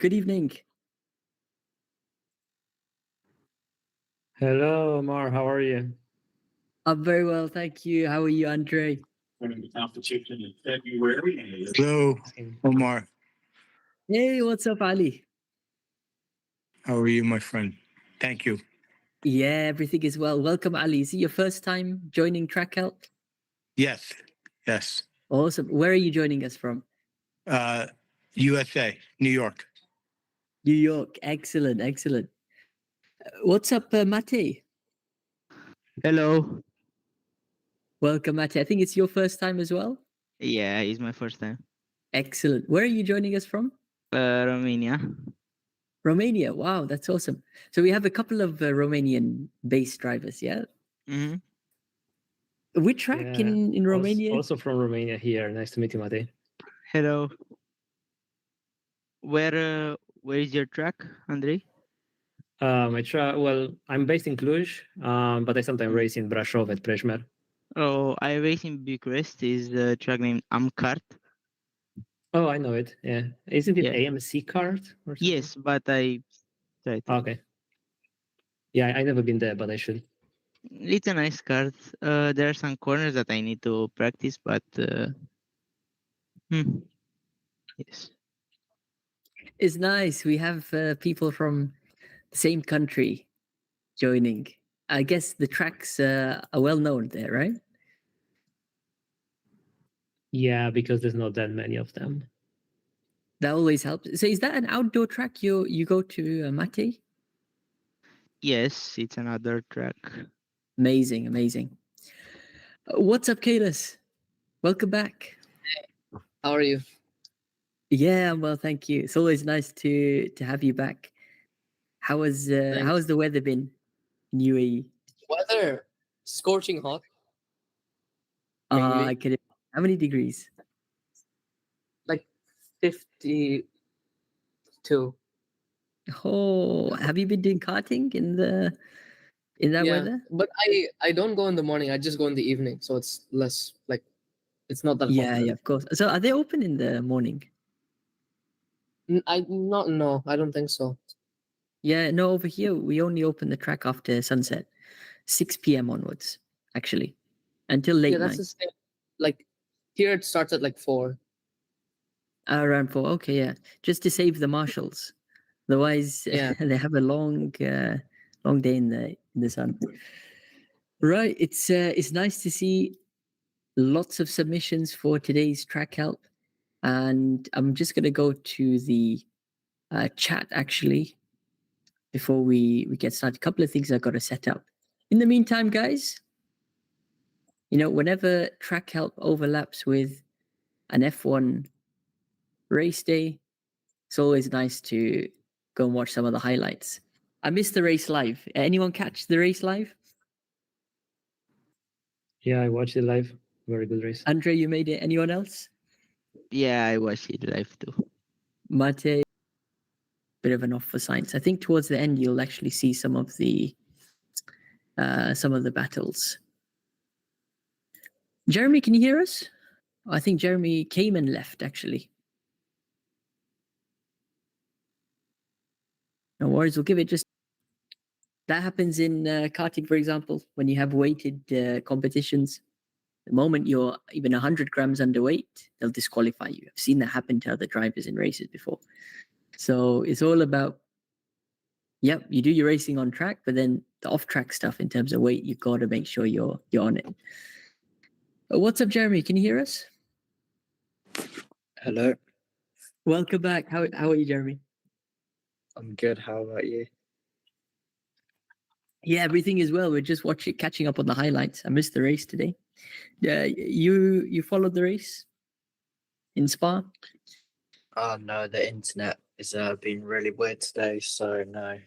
Good evening. Hello, Omar. How are you? I'm very well, thank you. How are you, Andre? Winning the competition in February. Hello, Omar. Hey, what's up, Ali? How are you, my friend? Thank you. Yeah, everything is well. Welcome, Ali. Is it your first time joining Track Help? Yes, yes. Awesome. Where are you joining us from? USA, New York. New York. Excellent, excellent. What's up, Mate? Hello. Welcome, Mate. I think it's your first time as well. Yeah, it's my first time. Excellent. Where are you joining us from? Romania. Romania. Wow, that's awesome. So we have a couple of Romanian-based drivers, yeah? hmm Which track in Romania? Also from Romania here. Nice to meet you, Mate. Hello. Where is your track, Andrei? I'm based in Cluj, but I sometimes race in Brașov at Prejmer. Oh, I race in Bucharest. Is the track named Amkart? Oh, I know it. Yeah, isn't it Yeah. AMC card or something? Yes, but I tried. Okay. Yeah, I never been there, but I should. It's a nice card. There are some corners that I need to practice, but yes. It's nice. We have people from the same country joining. I guess the tracks are well known there, right? Yeah, because there's not that many of them. That always helps. So is that an outdoor track you go to, Mate? Yes, it's another track. Amazing, amazing. What's up, Kalis? Welcome back. How are you? Yeah, well, thank you. It's always nice to have you back. How has the weather been in UAE? Weather scorching hot. I Mainly. could. How many degrees? Like 52. Oh, have you been doing karting in that Yeah, weather? but I don't go in the morning. I just go in the evening, so it's less like it's not that hot. Yeah, of course. So are they open in the morning? No, I don't think so. Yeah, no, over here we only open the track after sunset, 6 p.m. onwards, actually, until late Yeah, that's night. the same. Like here it starts at like 4. Around 4. Okay, yeah, just to save the marshals. Otherwise, Yeah. they have a long day in the sun. Right, it's nice to see lots of submissions for today's track help, and I'm just gonna go to the chat actually before we get started. A couple of things I've got to set up. In the meantime, guys, whenever track help overlaps with an F1 race day, it's always nice to go and watch some of the highlights. I missed the race live. Anyone catch the race live? Yeah, I watched it live. Very good race. Andre, you made it. Anyone else? Yeah, I watched it live too. Mate, bit of an off for science. I think towards the end you'll actually see some of the battles. Jeremy, can you hear us? I think Jeremy came and left actually. No worries, we'll give it just. That happens in karting, for example, when you have weighted competitions. The moment you're even 100 grams underweight, they'll disqualify you. I've seen that happen to other drivers in races before. So it's all about, yep, you do your racing on track, but then the off-track stuff in terms of weight, you've got to make sure you're on it. What's up, Jeremy? Can you hear us? Hello. Welcome back. How are you, Jeremy? I'm good. How about you? Yeah, everything is well. We're just catching up on the highlights. I missed the race today. You followed the race in Spa? Oh no, the internet is been really weird today, so no.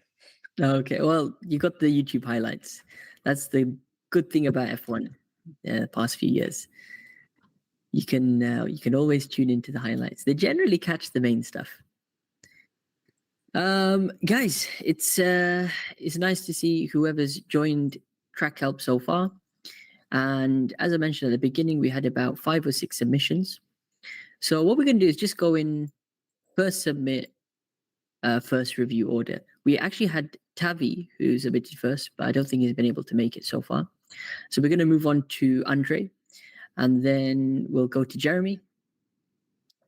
Okay, well, you got the YouTube highlights. That's the good thing about F1 the past few years. You can always tune into the highlights. They generally catch the main stuff. Guys, it's nice to see whoever's joined Track Help so far. And as I mentioned at the beginning, we had about 5 or 6 submissions. So what we're going to do is just go in first submit, first review order. We actually had Tavi, who submitted first, but I don't think he's been able to make it so far. So we're going to move on to Andre, and then we'll go to Jeremy.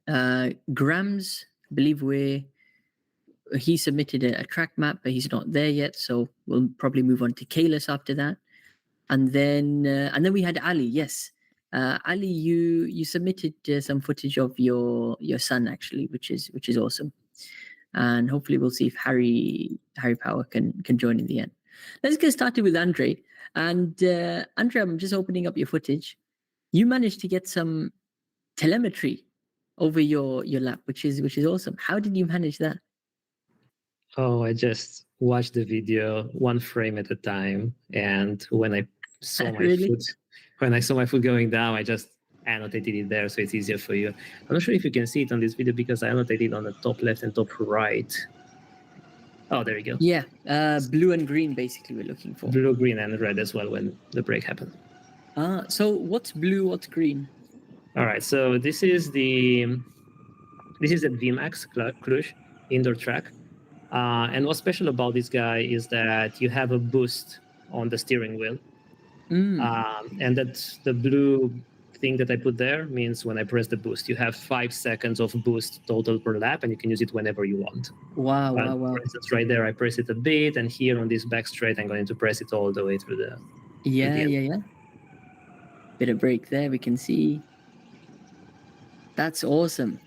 Grams, I believe he submitted a track map, but he's not there yet. So we'll probably move on to Kalis after that, and then we had Ali. Yes, Ali, you submitted some footage of your son actually, which is awesome, and hopefully we'll see if Harry Power can join in the end. Let's get started with Andre. And Andre, I'm just opening up your footage. You managed to get some telemetry over your lap, which is awesome. How did you manage that? Oh, I just watched the video one frame at a time, and when I saw my Really? foot going down, I just annotated it there, so it's easier for you. I'm not sure if you can see it on this video because I annotated on the top left and top right. Oh, there you go. Yeah, blue and green basically we're looking for. Blue, green, and red as well when the break happened. So what's blue, what's green? All right, so this is at VMAX Cluj indoor track. And what's special about this guy is that you have a boost on the steering wheel. And that's the blue thing that I put there means when I press the boost, you have 5 seconds of boost total per lap, and you can use it whenever you want. Wow. For instance, right there, I press it a bit, and here on this back straight, I'm going to press it all the way through the. Yeah. Bit of break there, we can see. That's awesome.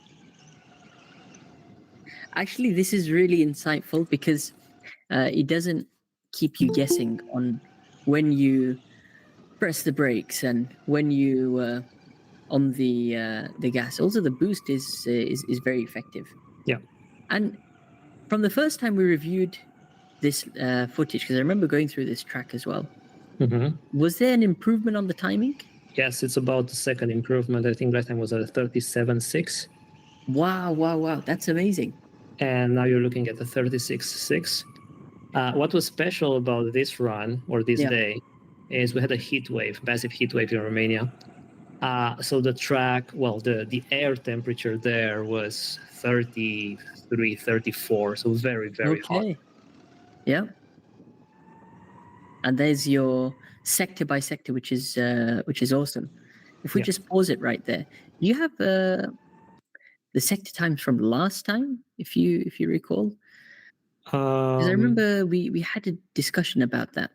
Actually, this is really insightful because it doesn't keep you guessing on when you press the brakes and when you on the gas. Also, the boost is very effective. Yeah. And from the first time we reviewed this footage, because I remember going through this track as well, was there an improvement on the timing? Yes, it's about the second improvement. I think last time was at 37.6. Wow. That's amazing. And now you're looking at the 36.6. What was special about this run or this day is we had a heat wave, massive heat wave in Romania. So the track, well, the air temperature there was 33, 34, so very, very hot. Yeah. And there's your sector by sector, which is awesome. If we just pause it right there, you have the sector times from last time, if you recall. Because I remember we had a discussion about that.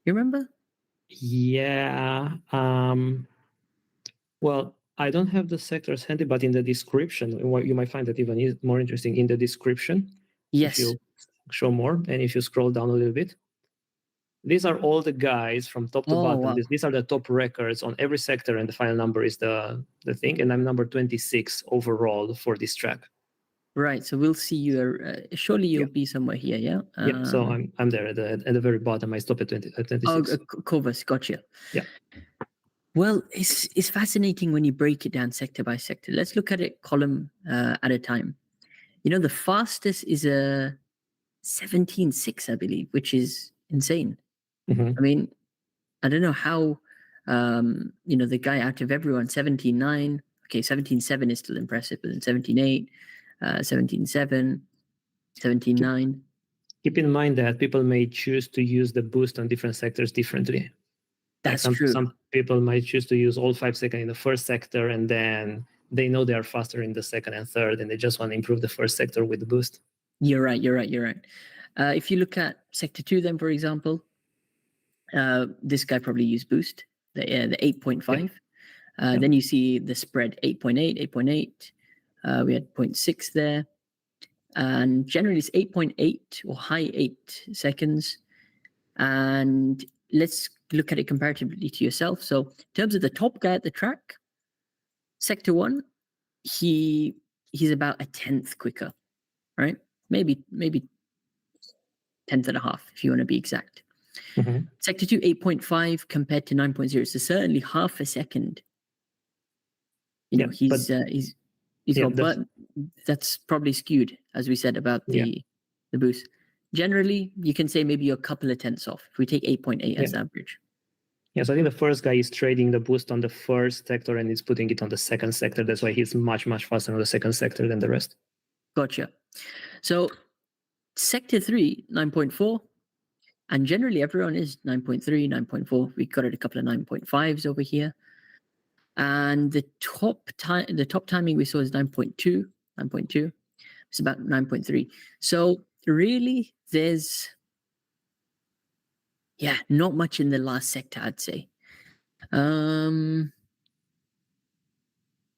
You remember? Yeah. Well, I don't have the sectors handy, but in the description, you might find that even more interesting in the description. Yes. If you show more, and if you scroll down a little bit, these are all the guys from top to bottom. Wow. These are the top records on every sector, and the final number is the thing. And I'm number 26 overall for this track. Right. So we'll see you. Surely you'll be somewhere here, yeah. Yeah. So I'm there at the very bottom. I stop at 26. Oh, Kovas, gotcha. Yeah. Well, it's fascinating when you break it down sector by sector. Let's look at it column at a time. You know, the fastest is a 17.6, I believe, which is insane. I mean, I don't know how, the guy out of everyone, 17.9, okay, 17.7 is still impressive, but then 17.8, 17.7, 17.9. Keep in mind that people may choose to use the boost on different sectors differently. That's true. True. Some people might choose to use all 5 seconds in the first sector, and then they know they are faster in the second and third, and they just want to improve the first sector with the boost. You're right. If you look at sector 2, then, for example, this guy probably used boost, the 8.5. Then you see the spread 8.8, 8.8. We had 0.6 there. And generally it's 8.8 or high 8 seconds. And let's look at it comparatively to yourself. So in terms of the top guy at the track, sector 1, he's about a 10th quicker, right? Maybe 10th and a half if you want to be exact. Sector 2, 8.5 compared to 9.0. So certainly half a second. He's got, but that's probably skewed, as we said about the boost. Generally, you can say maybe a couple of tenths off if we take 8.8 as average. Yeah, so I think the first guy is trading the boost on the first sector and he's putting it on the second sector. That's why he's much, much faster on the second sector than the rest. Gotcha. So Sector 3, 9.4. And generally everyone is 9.3, 9.4. We got it a couple of 9.5s over here. And the top timing we saw is 9.2, 9.2. It's about 9.3. So really there's not much in the last sector, I'd say.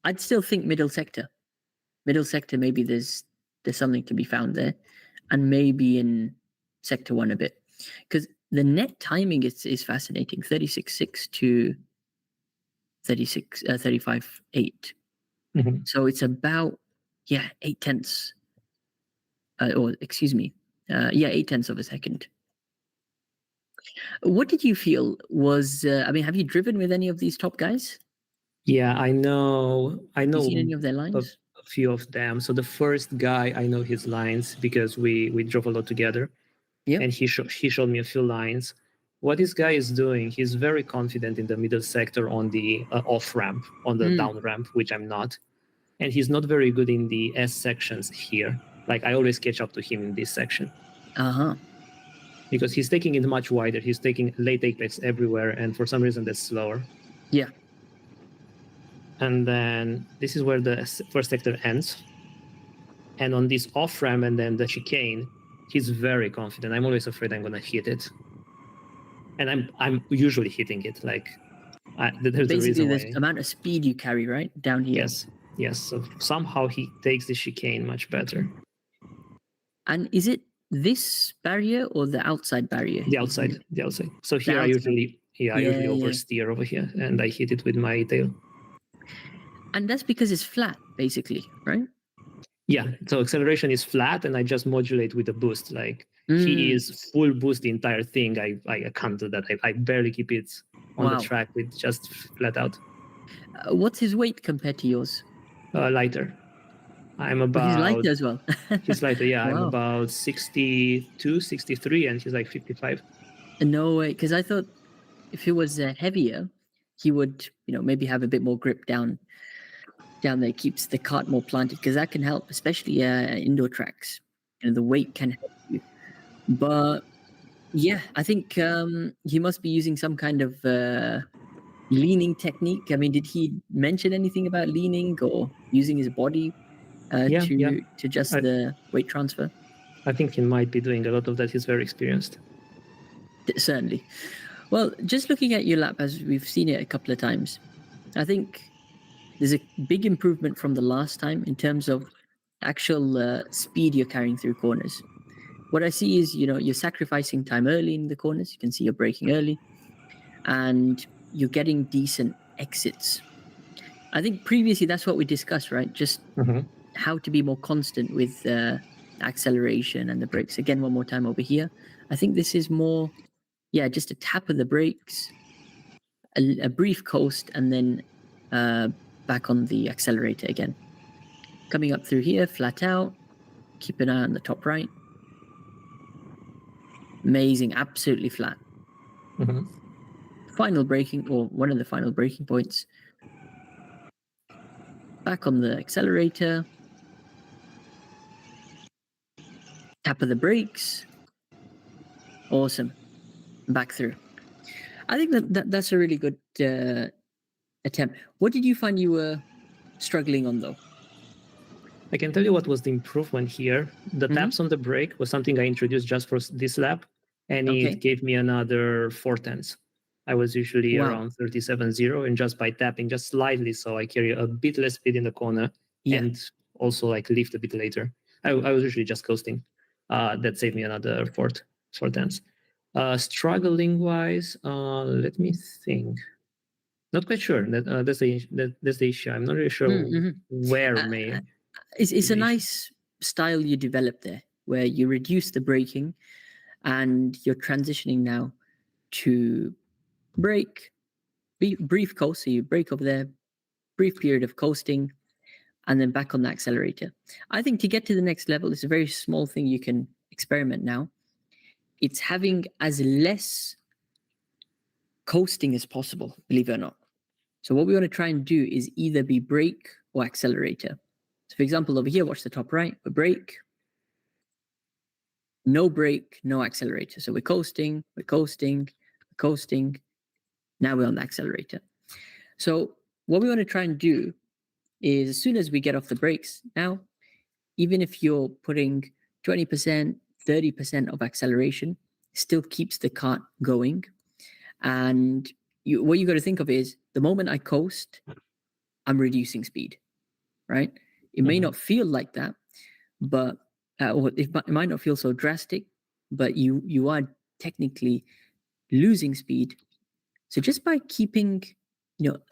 I'd still think middle sector. Middle sector, maybe there's something to be found there. And maybe in sector 1 a bit. Because the net timing is fascinating. 36.6 to 35.8. So it's about 8/10, or excuse me, 8/10 of a second. What did you feel was? I mean, have you driven with any of these top guys? Yeah, I know. Have you seen any of their a lines? few of them. So the first guy, I know his lines because we drove a lot together. Yeah. And he showed me a few lines. What this guy is doing, he's very confident in the middle sector on the off ramp, on the down ramp, which I'm not. And he's not very good in the S sections here. Like I always catch up to him in this section. Because he's taking it much wider. He's taking late apex everywhere, and for some reason that's slower. Yeah. And then this is where the first sector ends. And on this off ramp and then the chicane, he's very confident. I'm always afraid I'm gonna hit it. And I'm usually hitting it. Like there's Basically, a reason the why. amount of speed you carry, right, down here. Yes. So somehow he takes the chicane much better. And is it this barrier or the outside barrier? The outside. So here I usually oversteer over here, and I hit it with my tail. And that's because it's flat, basically, right? Yeah. So acceleration is flat, and I just modulate with a boost. Like he is full boost the entire thing. I can't do that. I barely keep it on the track with just flat out. What's his weight compared to yours? Lighter. I'm about. He's lighter as well. He's lighter. Yeah, I'm about 62, 63, and he's like 55. No way, because I thought if he was heavier, he would, maybe have a bit more grip down there, keeps the cart more planted, because that can help, especially indoor tracks. The weight can help you. But yeah, I think he must be using some kind of leaning technique. I mean, did he mention anything about leaning or using his body to adjust the weight transfer? I think he might be doing a lot of that. He's very experienced. Certainly. Well, just looking at your lap, as we've seen it a couple of times, I think there's a big improvement from the last time in terms of actual speed you're carrying through corners. What I see is, you're sacrificing time early in the corners. You can see you're braking early, and you're getting decent exits. I think previously that's what we discussed, right? Just how to be more constant with acceleration and the brakes. Again, one more time over here. I think this is more, just a tap of the brakes, a brief coast, and then back on the accelerator again. Coming up through here, flat out. Keep an eye on the top right. Amazing, absolutely flat. Final braking, or one of the final braking points. Back on the accelerator. Tap of the brakes. Awesome. Back through. I think that's a really good attempt. What did you find you were struggling on, though? I can tell you what was the improvement here. The taps on the brake was something I introduced just for this lap, and it gave me another 4/10. I was usually around 37.0, and just by tapping just slightly, so I carry a bit less speed in the corner and also like lift a bit later. I was usually just coasting. That saved me another 4/10. Struggling wise, let me think. Not quite sure. That's the issue. I'm not really sure where may. It's a nice style you developed there, where you reduce the braking, and you're transitioning now to brake, brief coast. So you brake over there, brief period of coasting, and then back on the accelerator. I think to get to the next level, it's a very small thing you can experiment now. It's having as less coasting as possible, believe it or not. So what we want to try and do is either be brake or accelerator. So for example, over here, watch the top right, we brake. no brake, no accelerator. So we're coasting, we're coasting, we're coasting. Now we're on the accelerator. So what we want to try and do is as soon as we get off the brakes now, even if you're putting 20%, 30% of acceleration, still keeps the cart going. And what you got to think of is the moment I coast, I'm reducing speed, right? It may not feel like that, but or it might not feel so drastic, but you are technically losing speed. So just by keeping,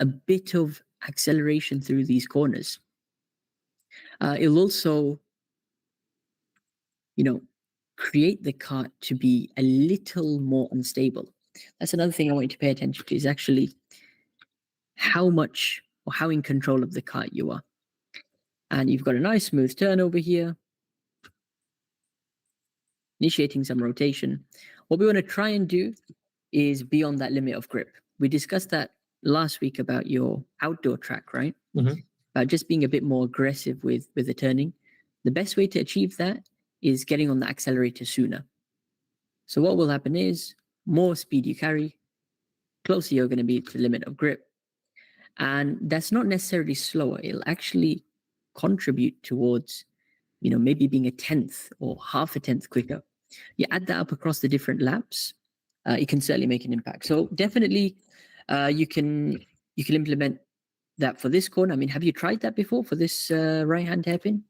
a bit of acceleration through these corners, it'll also, create the cart to be a little more unstable. That's another thing I want you to pay attention to, is actually how much or how in control of the cart you are. And you've got a nice smooth turn over here, initiating some rotation. What we want to try and do is be on that limit of grip. We discussed that last week about your outdoor track, right? About just being a bit more aggressive with the turning. The best way to achieve that is getting on the accelerator sooner. So what will happen is, more speed you carry, closer you're going to be to the limit of grip. And that's not necessarily slower. It'll actually contribute towards, maybe being a tenth or half a tenth quicker. You add that up across the different laps, it can certainly make an impact. So definitely you can implement that for this corner. I mean, have you tried that before for this right-hand hairpin?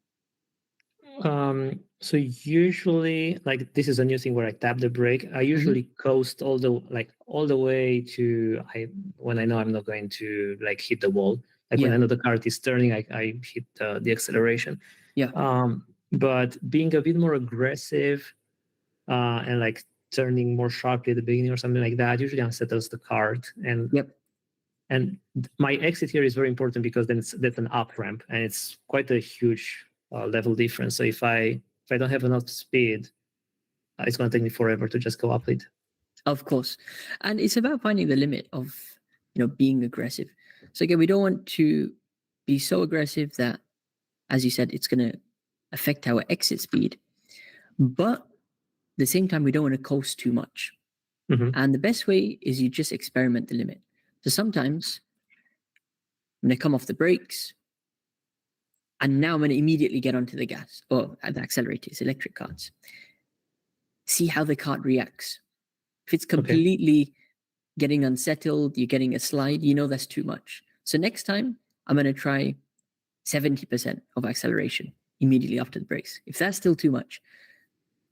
So usually, like, this is a new thing where I tap the brake. I usually coast all the way to when I know I'm not going to hit the wall. Like when I know the cart is turning, I hit the acceleration. Yeah. But being a bit more aggressive and turning more sharply at the beginning or something like that usually unsettles the cart. And and my exit here is very important because then that's an up ramp and it's quite a huge level difference. So if I don't have enough speed, it's going to take me forever to just go up it. Of course. And it's about finding the limit of, being aggressive. So again, we don't want to be so aggressive that, as you said, it's going to affect our exit speed. But at the same time, we don't want to coast too much. And the best way is you just experiment the limit. So sometimes when I come off the brakes, and now I'm going to immediately get onto the gas or the accelerator, it's electric carts. See how the cart reacts. If it's completely getting unsettled, you're getting a slide, that's too much. So next time, I'm going to try 70% of acceleration immediately after the brakes. If that's still too much,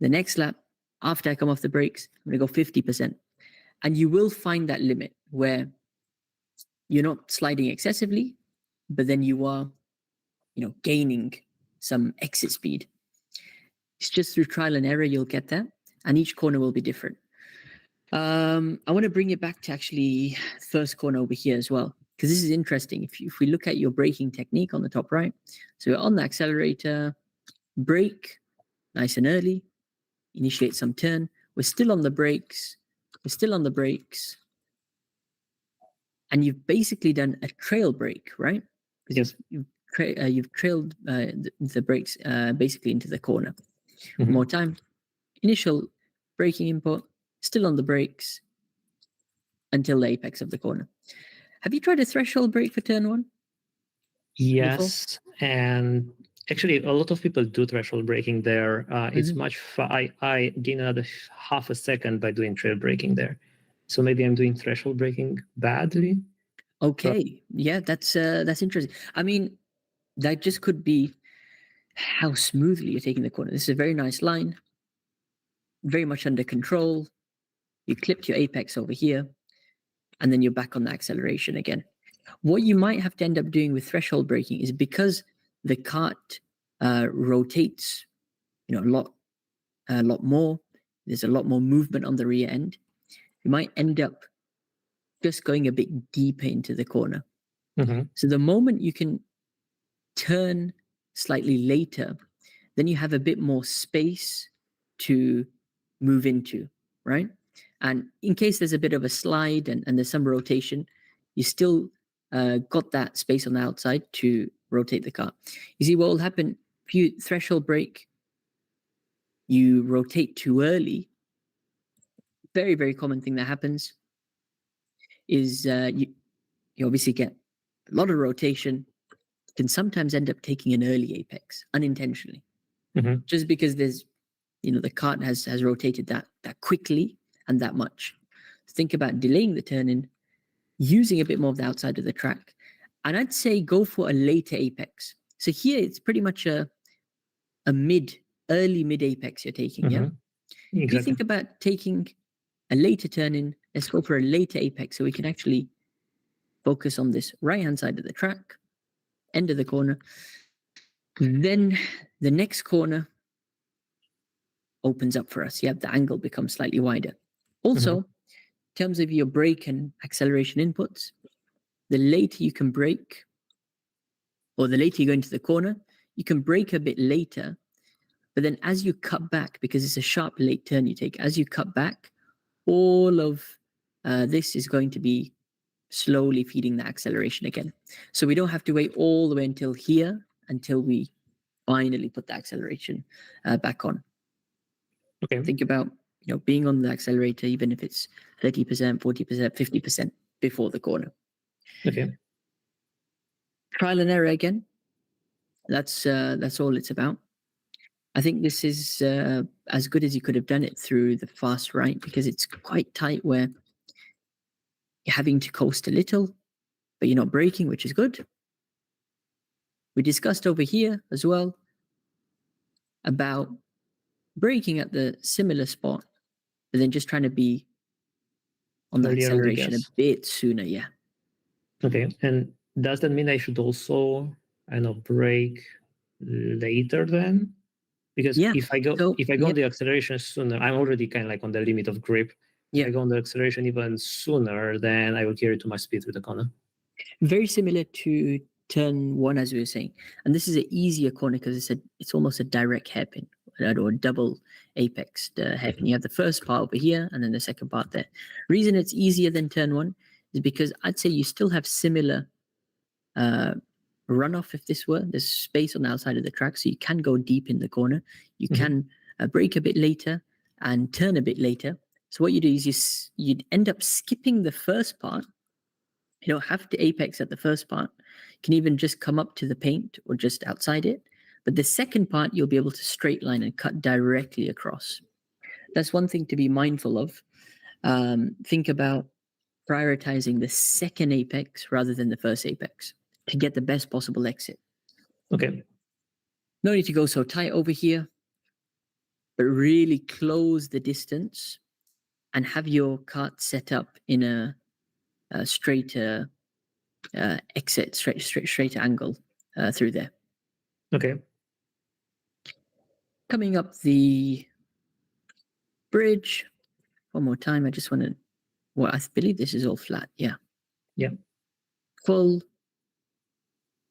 the next lap, after I come off the brakes, I'm going to go 50%. And you will find that limit where you're not sliding excessively, but then you are, gaining some exit speed. It's just through trial and error you'll get that, and each corner will be different. I want to bring it back to actually first corner over here as well, because this is interesting. If we look at your braking technique on the top right, so we're on the accelerator, brake, nice and early, initiate some turn. We're still on the brakes. And you've basically done a trail brake, right? Yes. You've trailed the brakes basically into the corner. One more time. Initial braking input, still on the brakes until the apex of the corner. Have you tried a threshold brake for turn one? Yes, and actually a lot of people do threshold braking there. It's much I gain another half a second by doing trail braking there. So maybe I'm doing threshold braking badly. Okay, yeah, that's interesting. I mean, that just could be how smoothly you're taking the corner. This is a very nice line, very much under control. You clipped your apex over here, and then you're back on the acceleration again. What you might have to end up doing with threshold braking is, because the cart rotates, a lot more. There's a lot more movement on the rear end. You might end up just going a bit deeper into the corner. So the moment you can turn slightly later, then you have a bit more space to move into, right? And in case there's a bit of a slide and there's some rotation, you still got that space on the outside to rotate the car. You see, what will happen if you threshold brake, you rotate too early, very, very common thing that happens is you obviously get a lot of rotation, can sometimes end up taking an early apex unintentionally, just because there's, the cart has rotated that quickly and that much. Think about delaying the turn in, using a bit more of the outside of the track, and I'd say go for a later apex. So here it's pretty much a early mid apex you're taking. Yeah. If you think about taking a later turn in, let's go for a later apex so we can actually focus on this right hand side of the track, end of the corner. Then the next corner opens up for us. Yeah, the angle becomes slightly wider. Also, in terms of your brake and acceleration inputs, the later you can brake, or the later you go into the corner, you can brake a bit later. But then as you cut back, because it's a sharp late turn you take, as you cut back, all of this is going to be slowly feeding the acceleration again. So we don't have to wait all the way until here, until we finally put the acceleration back on. Okay. Think about, being on the accelerator, even if it's 30%, 40%, 50% before the corner. Okay. Trial and error again. That's all it's about. I think this is as good as you could have done it through the fast right, because it's quite tight where you're having to coast a little, but you're not braking, which is good. We discussed over here as well about braking at the similar spot, but then just trying to be on the Earlier on the acceleration a gas. bit sooner. Yeah. Okay. And does that mean I should also, brake later then? Because if I go on the acceleration sooner, I'm already kind of like on the limit of grip. If I go on the acceleration even sooner, then I will carry too much speed with the corner. Very similar to turn one, as we were saying. And this is an easier corner because it's almost a direct hairpin, or double apex hairpin. You have the first part over here and then the second part there. Reason it's easier than turn one is because I'd say you still have similar runoff. If this were, there's space on the outside of the track, so you can go deep in the corner. You can brake a bit later and turn a bit later. So what you do is you'd end up skipping the first part. You don't have to apex at the first part. You can even just come up to the paint or just outside it. But the second part, you'll be able to straight line and cut directly across. That's one thing to be mindful of. Think about prioritizing the second apex rather than the first apex to get the best possible exit. Okay. No need to go so tight over here, but really close the distance and have your cart set up in a straighter exit, straight angle through there. Okay. Coming up the bridge one more time. I just want to. Well, I believe this is all flat. Yeah. Yeah. Full,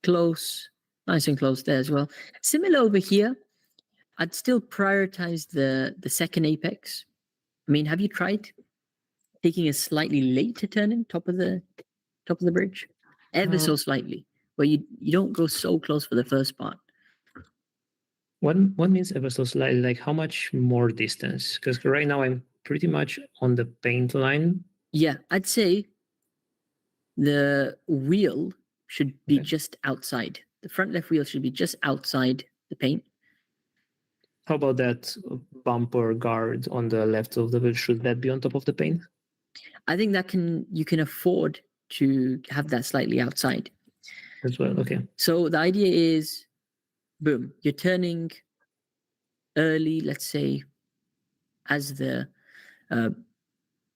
close, nice and close there as well. Similar over here. I'd still prioritize the second apex. I mean, have you tried taking a slightly later turn in top of the bridge, ever so slightly, where you don't go so close for the first part? What means ever so slightly? Like how much more distance? Because right now I'm pretty much on the paint line. Yeah, I'd say the wheel should be just outside. The front left wheel should be just outside the paint. How about that bumper guard on the left of the wheel? Should that be on top of the paint? I think you can afford to have that slightly outside as well. Okay. So the idea is, boom, you're turning early, let's say, as the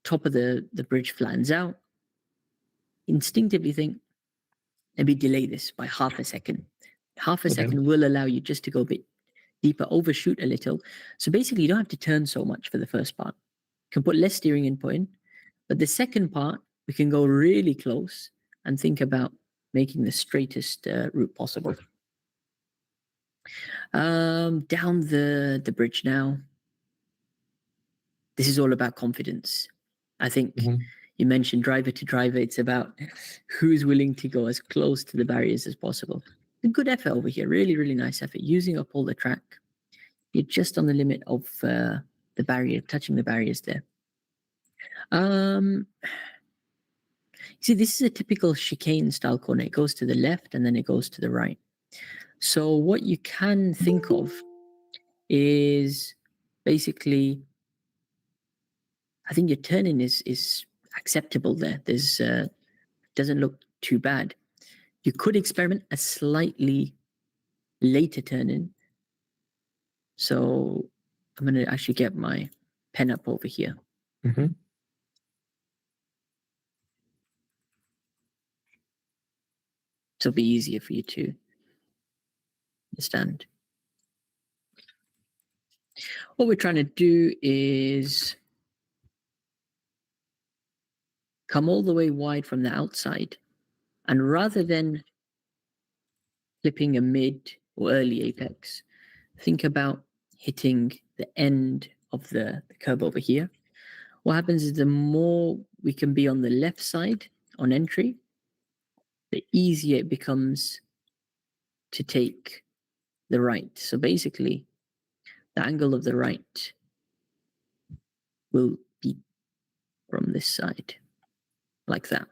top of the bridge flattens out. Instinctively think, maybe delay this by half a second. Half a second will allow you just to go a bit deeper, overshoot a little. So basically, you don't have to turn so much for the first part. You can put less steering input in. But the second part, we can go really close and think about making the straightest route possible. Down the bridge now. This is all about confidence. I think you mentioned driver to driver. It's about who's willing to go as close to the barriers as possible. A good effort over here. Really, really nice effort. Using up all the track. you're just on the limit of the barrier, touching the barriers there. See, this is a typical chicane style corner. It goes to the left and then it goes to the right. So what you can think of is basically, I think your turning is acceptable there. There's doesn't look too bad. You could experiment a slightly later turn-in. So I'm going to actually get my pen up over here. Mhm. So it'll be easier for you to understand. What we're trying to do is come all the way wide from the outside. And rather than flipping a mid or early apex, think about hitting the end of the curve over here. What happens is the more we can be on the left side on entry, the easier it becomes to take the right. So basically, the angle of the right will be from this side, like that.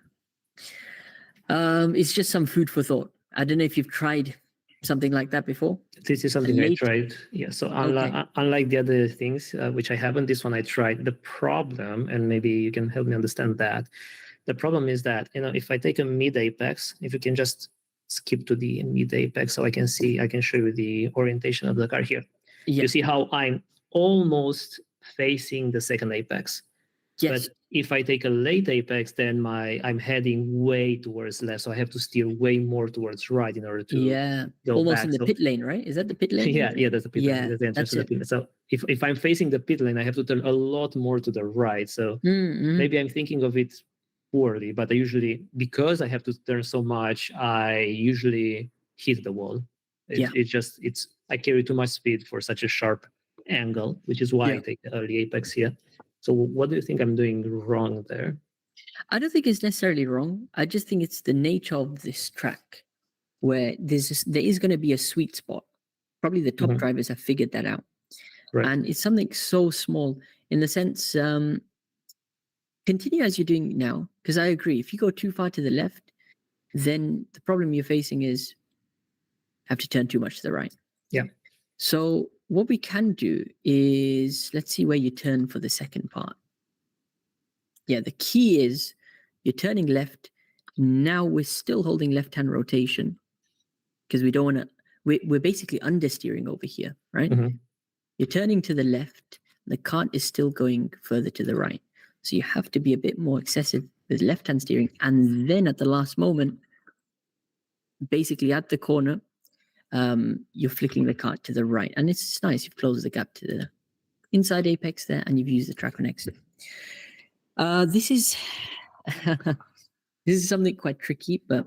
It's just some food for thought. I don't know if you've tried something like that before. This is something I late- tried. Yeah. So Okay. unlike the other things, which I haven't, this one I tried. The problem, and maybe you can help me understand that. The problem is that, if I take a mid apex, if you can just skip to the mid apex so I can show you the orientation of the car here. Yeah. You see how I'm almost facing the second apex. Yes. But if I take a late apex, then I'm heading way towards left, so I have to steer way more towards right in order to go almost back. in the So- pit lane, right? Is that the pit lane? yeah, that's the pit lane. Yeah, That's the entrance that's to the pit lane. So if I'm facing the pit lane, I have to turn a lot more to the right. So Mm-hmm. maybe I'm thinking of it poorly, but I usually, because I have to turn so much, I usually hit the wall. I carry too much speed for such a sharp angle, which is why I take the early apex here. So what do you think I'm doing wrong there? I don't think it's necessarily wrong. I just think it's the nature of this track where there is going to be a sweet spot. Probably the top Mhm. drivers have figured that out. Right. And it's something so small in the sense, continue as you're doing now, because I agree. If you go too far to the left, then the problem you're facing is have to turn too much to the right. Yeah. So what we can do is, let's see where you turn for the second part. Yeah, the key is you're turning left. Now we're still holding left-hand rotation because we don't want to, we're basically understeering over here, right? Mhm. You're turning to the left. The cart is still going further to the right. So you have to be a bit more excessive with left-hand steering. And then at the last moment, basically at the corner, you're flicking the cart to the right. And it's nice. You've closed the gap to the inside apex there and you've used the track on exit. This is this is something quite tricky, but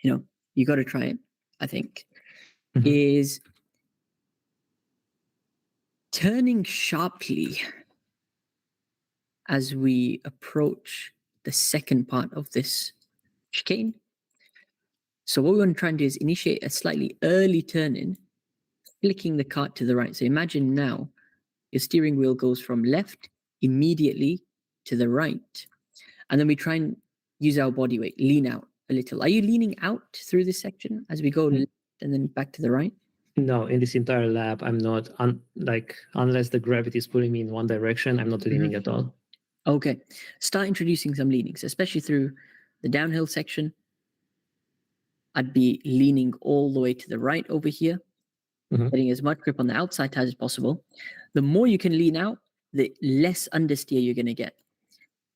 you got to try it. I think is turning sharply as we approach the second part of this chicane. So what we want to try and do is initiate a slightly early turn in, flicking the cart to the right. So imagine now your steering wheel goes from left immediately to the right. And then we try and use our body weight, lean out a little. Are you leaning out through this section as we go left and then back to the right? No, in this entire lap, I'm not, unless the gravity is pulling me in one direction, I'm not leaning at all. Okay. Start introducing some leanings, especially through the downhill section. I'd be leaning all the way to the right over here, getting as much grip on the outside tires as possible. The more you can lean out, the less understeer you're going to get.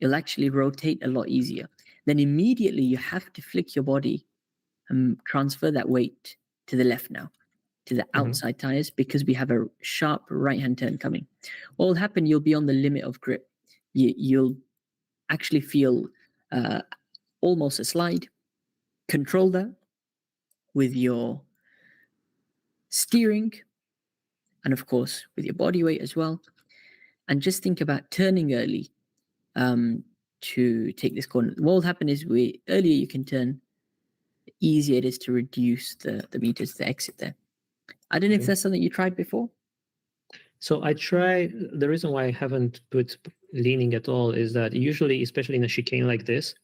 It'll actually rotate a lot easier. Then immediately you have to flick your body and transfer that weight to the left now, to the outside tires, because we have a sharp right-hand turn coming. What will happen, you'll be on the limit of grip. You'll actually feel almost a slide. Control that with your steering and, of course, with your body weight as well. And just think about turning early to take this corner. What will happen is earlier you can turn, the easier it is to reduce the meters to exit there. I don't know if that's something you tried before. So I try. The reason why I haven't put leaning at all is that usually, especially in a chicane like this,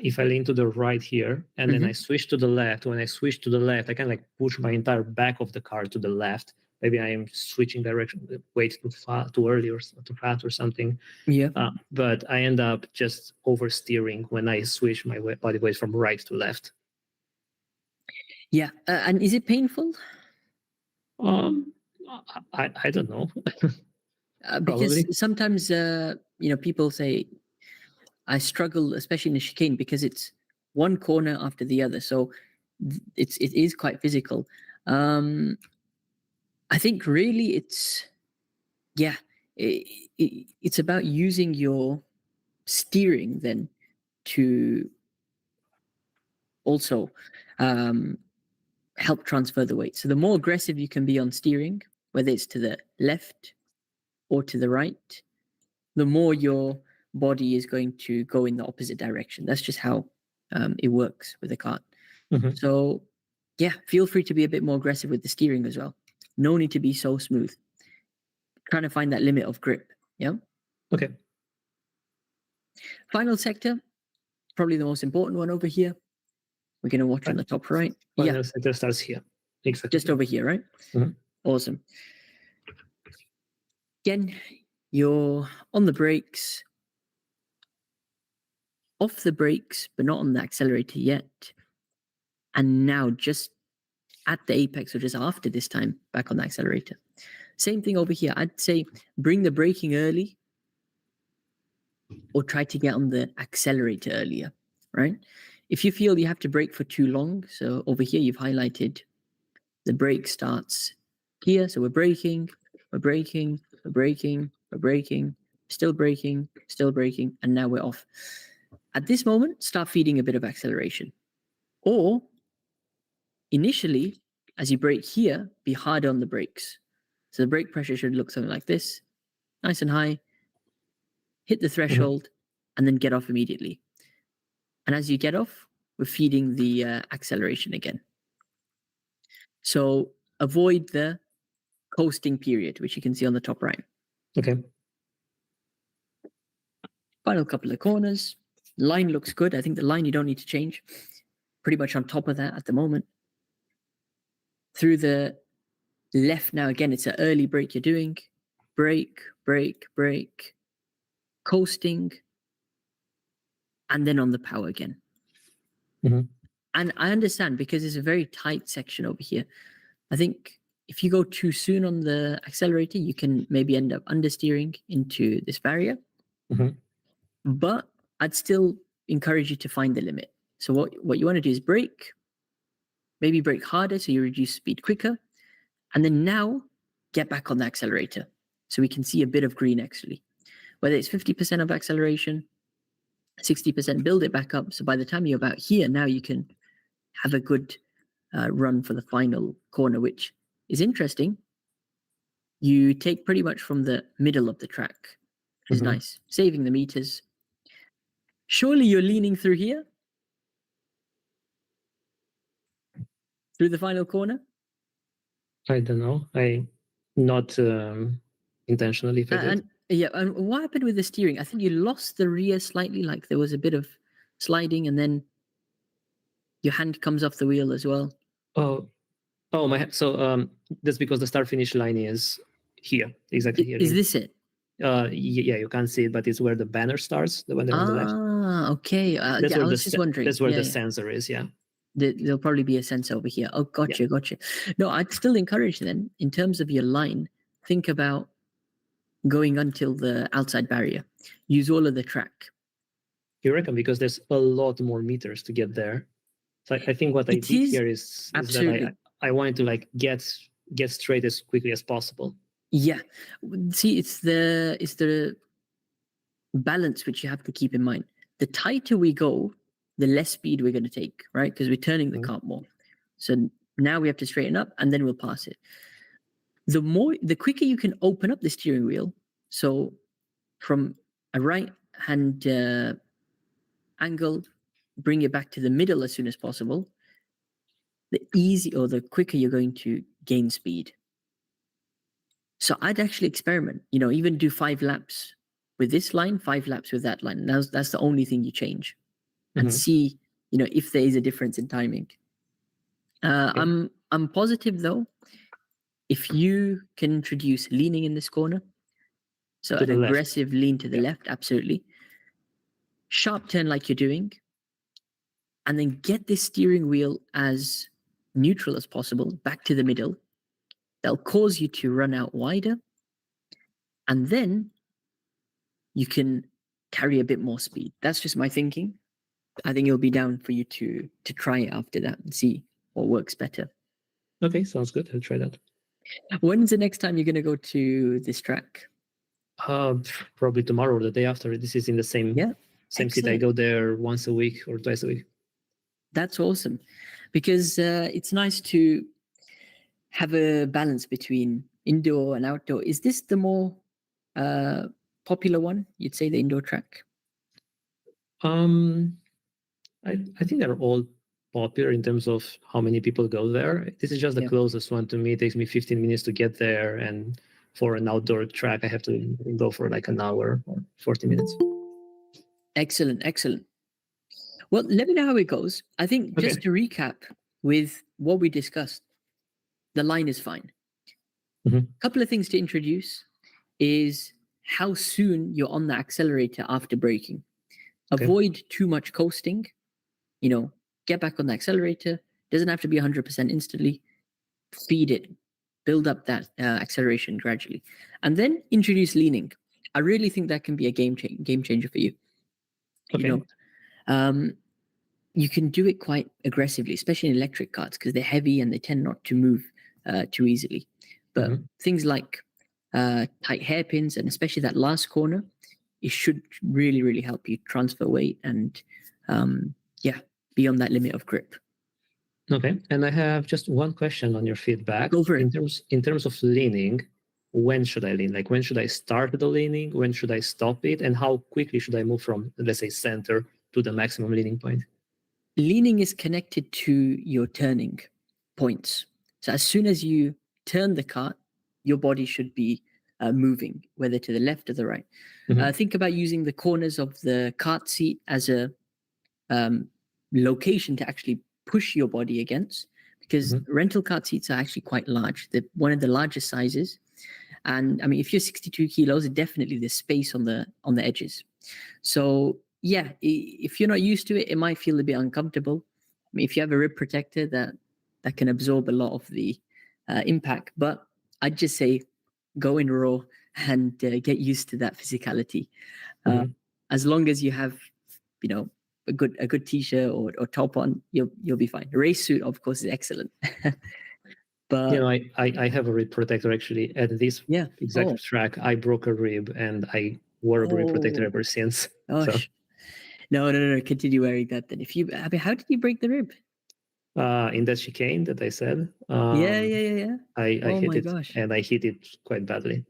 if I lean to the right here and then I switch to the left, when I switch to the left, I can like push my entire back of the car to the left. Maybe I am switching direction, weight too far, too early, or too fast, or something. Yeah. But I end up just oversteering when I switch my body weight from right to left. Yeah. And is it painful? I don't know. Because Probably. sometimes people say I struggle, especially in a chicane, because it's one corner after the other, so it is quite physical. I think really it's it's about using your steering then to also help transfer the weight. So the more aggressive you can be on steering, whether it's to the left or to the right, the more your body is going to go in the opposite direction. That's just how it works with a kart. So yeah, feel free to be a bit more aggressive with the steering as well. No need to be so smooth. Trying to find that limit of grip. Yeah. Okay. Final sector, probably the most important one over here. We're going to watch on the top right. Final sector starts here. Exactly. Just over here, right? Awesome. Again, you're on the brakes, off the brakes, but not on the accelerator yet. And now just at the apex, or just after this time, back on the accelerator. Same thing over here. I'd say bring the braking early or try to get on the accelerator earlier, right? If you feel you have to brake for too long, so over here you've highlighted the brake starts here. So we're braking, we're braking, we're braking, we're braking, still braking, and now we're off. At this moment, start feeding a bit of acceleration. Or initially, as you brake here, be harder on the brakes. So the brake pressure should look something like this, nice and high, hit the threshold, and then get off immediately. And as you get off, we're feeding the acceleration again. So avoid the coasting period, which you can see on the top right. Okay. Final couple of corners. Line looks good. I think the line you don't need to change. Pretty much on top of that at the moment. Through the left now, again, it's an early brake you're doing. Brake, brake, brake. Coasting. And then on the power again. And I understand because it's a very tight section over here. I think if you go too soon on the accelerator, you can maybe end up understeering into this barrier. But I'd still encourage you to find the limit. So what you want to do is brake, maybe brake harder so you reduce speed quicker, and then now get back on the accelerator so we can see a bit of green actually. Whether it's 50% of acceleration, 60%, build it back up. So by the time you're about here, now you can have a good run for the final corner, which is interesting. You take pretty much from the middle of the track, which is nice, saving the meters. Surely you're leaning through here? Through the final corner? I don't know. I not intentionally. If I did. And what happened with the steering? I think you lost the rear slightly, like there was a bit of sliding, and then your hand comes off the wheel as well. Oh, my. So that's because the start finish line is here, exactly here. Is this it? Yeah, you can't see it, but it's where the banner starts. The one on the left. Ah, okay. I was just wondering. That's where the sensor is. Yeah. There'll probably be a sensor over here. Oh, gotcha. No, I'd still encourage then, in terms of your line, think about going until the outside barrier. Use all of the track. You reckon? Because there's a lot more meters to get there. So I think what I did here is that I wanted to like get straight as quickly as possible. Yeah. See, it's the balance which you have to keep in mind. The tighter we go, the less speed we're going to take, right? Because we're turning the kart more. So now we have to straighten up and then we'll pass it. The quicker you can open up the steering wheel, so from a right hand angle, bring it back to the middle as soon as possible, the quicker you're going to gain speed. So I'd actually experiment, even do 5 laps with this line, 5 laps with that line. That's the only thing you change, and see, if there is a difference in timing. I'm positive though, if you can introduce leaning in this corner, so To an the left. aggressive lean to the left, absolutely. Sharp turn like you're doing, and then get this steering wheel as neutral as possible, back to the middle. That'll cause you to run out wider, and then you can carry a bit more speed. That's just my thinking. I think it'll be down for you to try it after that and see what works better. Okay, sounds good. I'll try that. When's the next time you're going to go to this track? Probably tomorrow or the day after. This is in the same city. I Excellent. go there once a week or twice a week. That's awesome, because it's nice to have a balance between indoor and outdoor. Is this the more popular one? You'd say the indoor track? I think they're all popular in terms of how many people go there. This is just the closest one to me. It takes me 15 minutes to get there, and for an outdoor track, I have to go for like an hour or 40 minutes. Excellent, excellent. Well, let me know how it goes. I think just to recap with what we discussed, the line is fine. A couple of things to introduce is how soon you're on the accelerator after braking. Avoid too much coasting. Get back on the accelerator. Doesn't have to be 100% instantly. Feed it. Build up that acceleration gradually. And then introduce leaning. I really think that can be a game changer for you. You can do it quite aggressively, especially in electric cars, because they're heavy and they tend not to move too easily. But things like tight hairpins, and especially that last corner, it should really, really help you transfer weight and be on that limit of grip. Okay, and I have just one question on your feedback. Go for it. In terms of leaning, when should I lean? Like, when should I start the leaning? When should I stop it? And how quickly should I move from, let's say, center to the maximum leaning point? Leaning is connected to your turning points. So as soon as you turn the cart, your body should be moving, whether to the left or the right. Think about using the corners of the cart seat as a location to actually push your body against, because rental cart seats are actually quite large. They're one of the largest sizes. And I mean, if you're 62 kilos, definitely there's space on the edges. So yeah, if you're not used to it, it might feel a bit uncomfortable. I mean, if you have a rib protector, that can absorb a lot of the impact. But I'd just say go in raw and get used to that physicality. As long as you have, a good t-shirt or top on, you'll be fine. A race suit, of course, is excellent. But I have a rib protector actually at this exact track. I broke a rib and I wore a rib protector ever since. Gosh. No. Continue wearing that then. How did you break the rib? In that chicane that I said. Yeah. I hit it, gosh. and I hit it quite badly.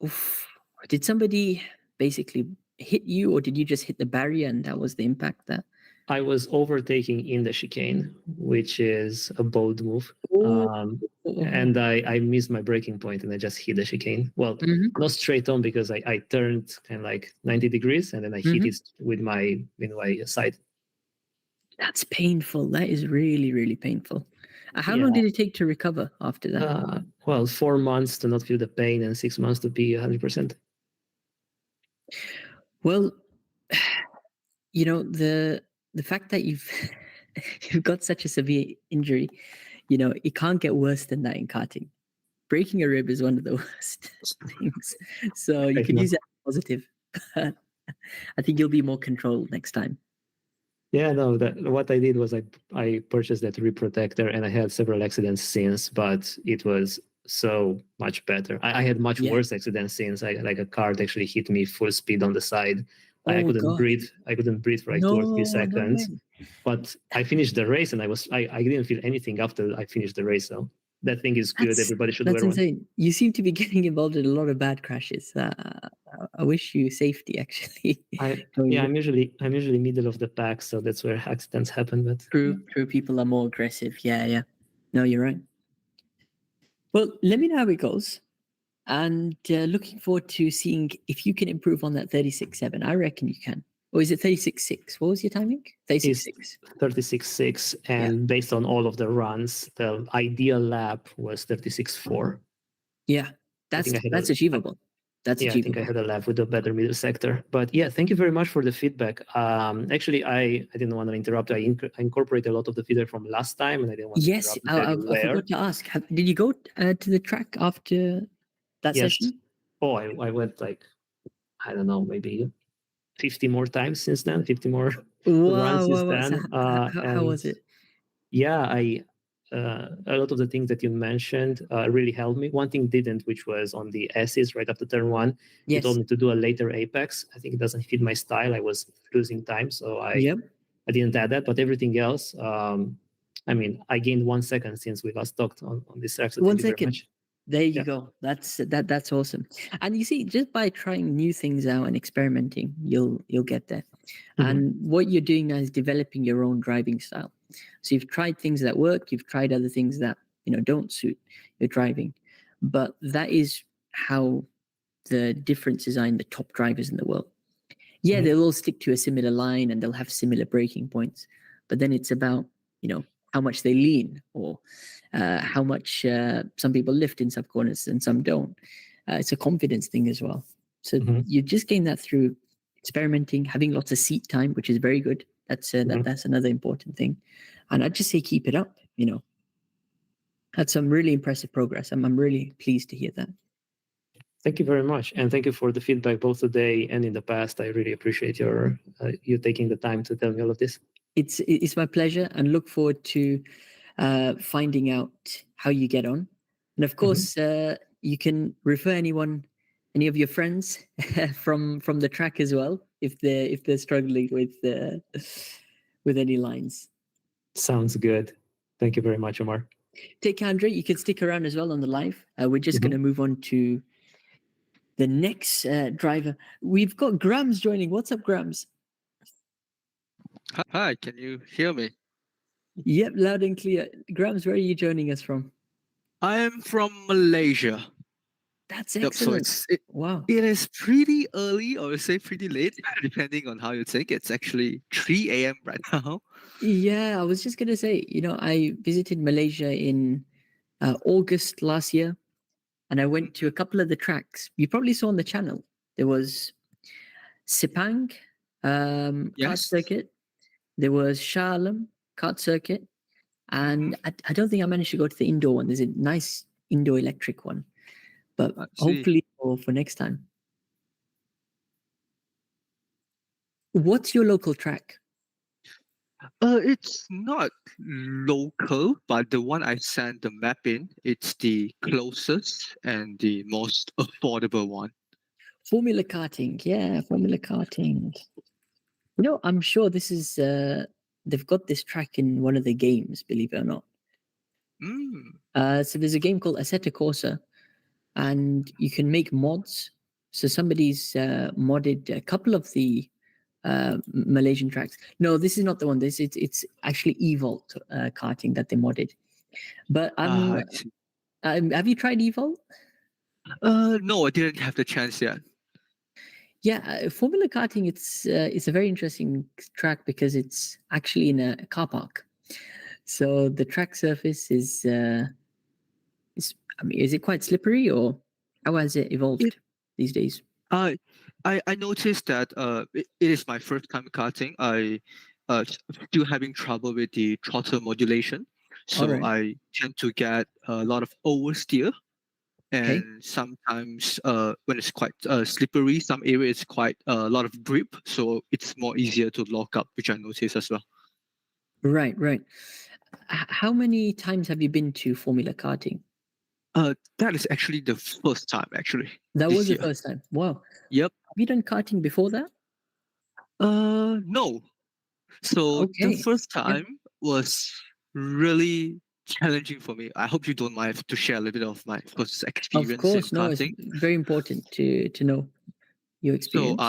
Oof. Did somebody basically hit you, or did you just hit the barrier and that was the impact there? I was overtaking in the chicane, which is a bold move. And I missed my braking point and I just hit the chicane. Well, not straight on, because I turned kind of like 90 degrees and then I hit it with my side. That's painful. That is really, really painful. How long did it take to recover after that? 4 months to not feel the pain and 6 months to be 100%. Well, the fact that you've got such a severe injury, it can't get worse than that in karting. Breaking a rib is one of the worst things. So you can use that positive. I think you'll be more controlled next time. Yeah, no, what I did was I purchased that rib protector, and I had several accidents since, but it was so much better. I had much worse accidents since. Like a car actually hit me full speed on the side. I couldn't breathe. I couldn't breathe for like 2 or 3 seconds. But I finished the race, and I didn't feel anything after I finished the race. So that thing is good. Everybody should wear one. That's insane. You seem to be getting involved in a lot of bad crashes. I wish you safety, actually. I'm usually middle of the pack, so that's where accidents happen. But true. People are more aggressive. Yeah. No, you're right. Well, let me know how it goes. And looking forward to seeing if you can improve on that 36.7. I reckon you can. Or is it 36.6? What was your timing? 36.6. 36.6, and based on all of the runs, the ideal lap was 36.4. Yeah, that's achievable. That's yeah, achievable. I think I had a lap with a better middle sector. But yeah, thank you very much for the feedback. Actually, I didn't want to interrupt. I incorporated a lot of the feedback from last time, and I didn't want to Yes, interrupt. I forgot to ask. Did you go to the track after that session? Oh, I went like, I don't know, maybe 50 more times since then, 50 more runs since then. So how was it? Yeah, a lot of the things that you mentioned really helped me. One thing didn't, which was on the S's right after turn one. Yes. You told me to do a later apex. I think it doesn't fit my style. I was losing time, so I didn't add that. But everything else, I mean, I gained 1 second since we last talked on this track. So 1 thank you very second. much. There you go. That's awesome. And you see, just by trying new things out and experimenting, you'll get there. And what you're doing now is developing your own driving style. So you've tried things that work, you've tried other things that don't suit your driving. But that is how the differences are in the top drivers in the world. Yeah, they'll all stick to a similar line and they'll have similar braking points. But then it's about, how much they lean, or how much some people lift in some corners and some don't. It's a confidence thing as well. So you just gain that through experimenting, having lots of seat time, which is very good. That's another important thing. And I'd just say keep it up. Had some really impressive progress. I'm really pleased to hear that. Thank you very much, and thank you for the feedback both today and in the past. I really appreciate you taking the time to tell me all of this. It's my pleasure, and look forward to finding out how you get on. And of course, you can refer any of your friends from the track as well, if they're struggling with any lines. Sounds good. Thank you very much, Omar. Take care, Andre. You can stick around as well on the live. We're just going to move on to the next driver. We've got Grams joining. What's up, Grams? Hi, can you hear me? Yep, loud and clear. Grams, where are you joining us from? I am from Malaysia. That's excellent. Wow. It is pretty early, or say pretty late, depending on how you think. It's actually 3 a.m. right now. Yeah, I was just going to say, I visited Malaysia in August last year, and I went to a couple of the tracks. You probably saw on the channel. There was Sepang kart circuit. There was Shah Alam kart circuit. And I don't think I managed to go to the indoor one. There's a nice indoor electric one. But hopefully for next time. What's your local track? It's not local, but the one I sent the map in, it's the closest and the most affordable one. Formula karting. Yeah, Formula karting. I'm sure this is they've got this track in one of the games, believe it or not. So there's a game called Assetto Corsa, and you can make mods. So somebody's modded a couple of the Malaysian tracks. No, this is not the one. It's actually Evolt karting that they modded. But have you tried Evolt? No, I didn't have the chance yet. Yeah, Formula karting. It's a very interesting track because it's actually in a car park. So the track surface is it quite slippery, or how has it evolved these days? I noticed that it is my first time karting. I still having trouble with the throttle modulation, so I tend to get a lot of oversteer, and sometimes when it's quite slippery, some areas quite a lot of grip, so it's more easier to lock up, which I noticed as well. Right. How many times have you been to Formula karting? That is actually the first time, actually. That was the first time. Wow. Yep. Have you done karting before that? No. So the first time was really challenging for me. I hope you don't mind to share a little bit of my first experience. Of course, in no. karting. It's very important to know your experience. So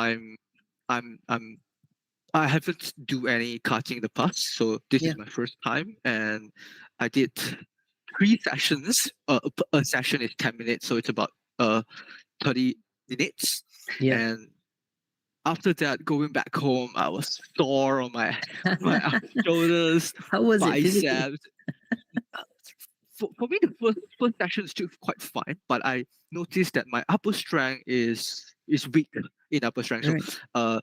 I haven't do any karting in the past, so this is my first time, and I did 3 sessions. A session is 10 minutes, so it's about 30 minutes. Yeah. And after that, going back home, I was sore on my my shoulders, How was it physically? biceps. For me, the first session is still quite fine, but I noticed that my upper strength is weak in upper strength. Right. So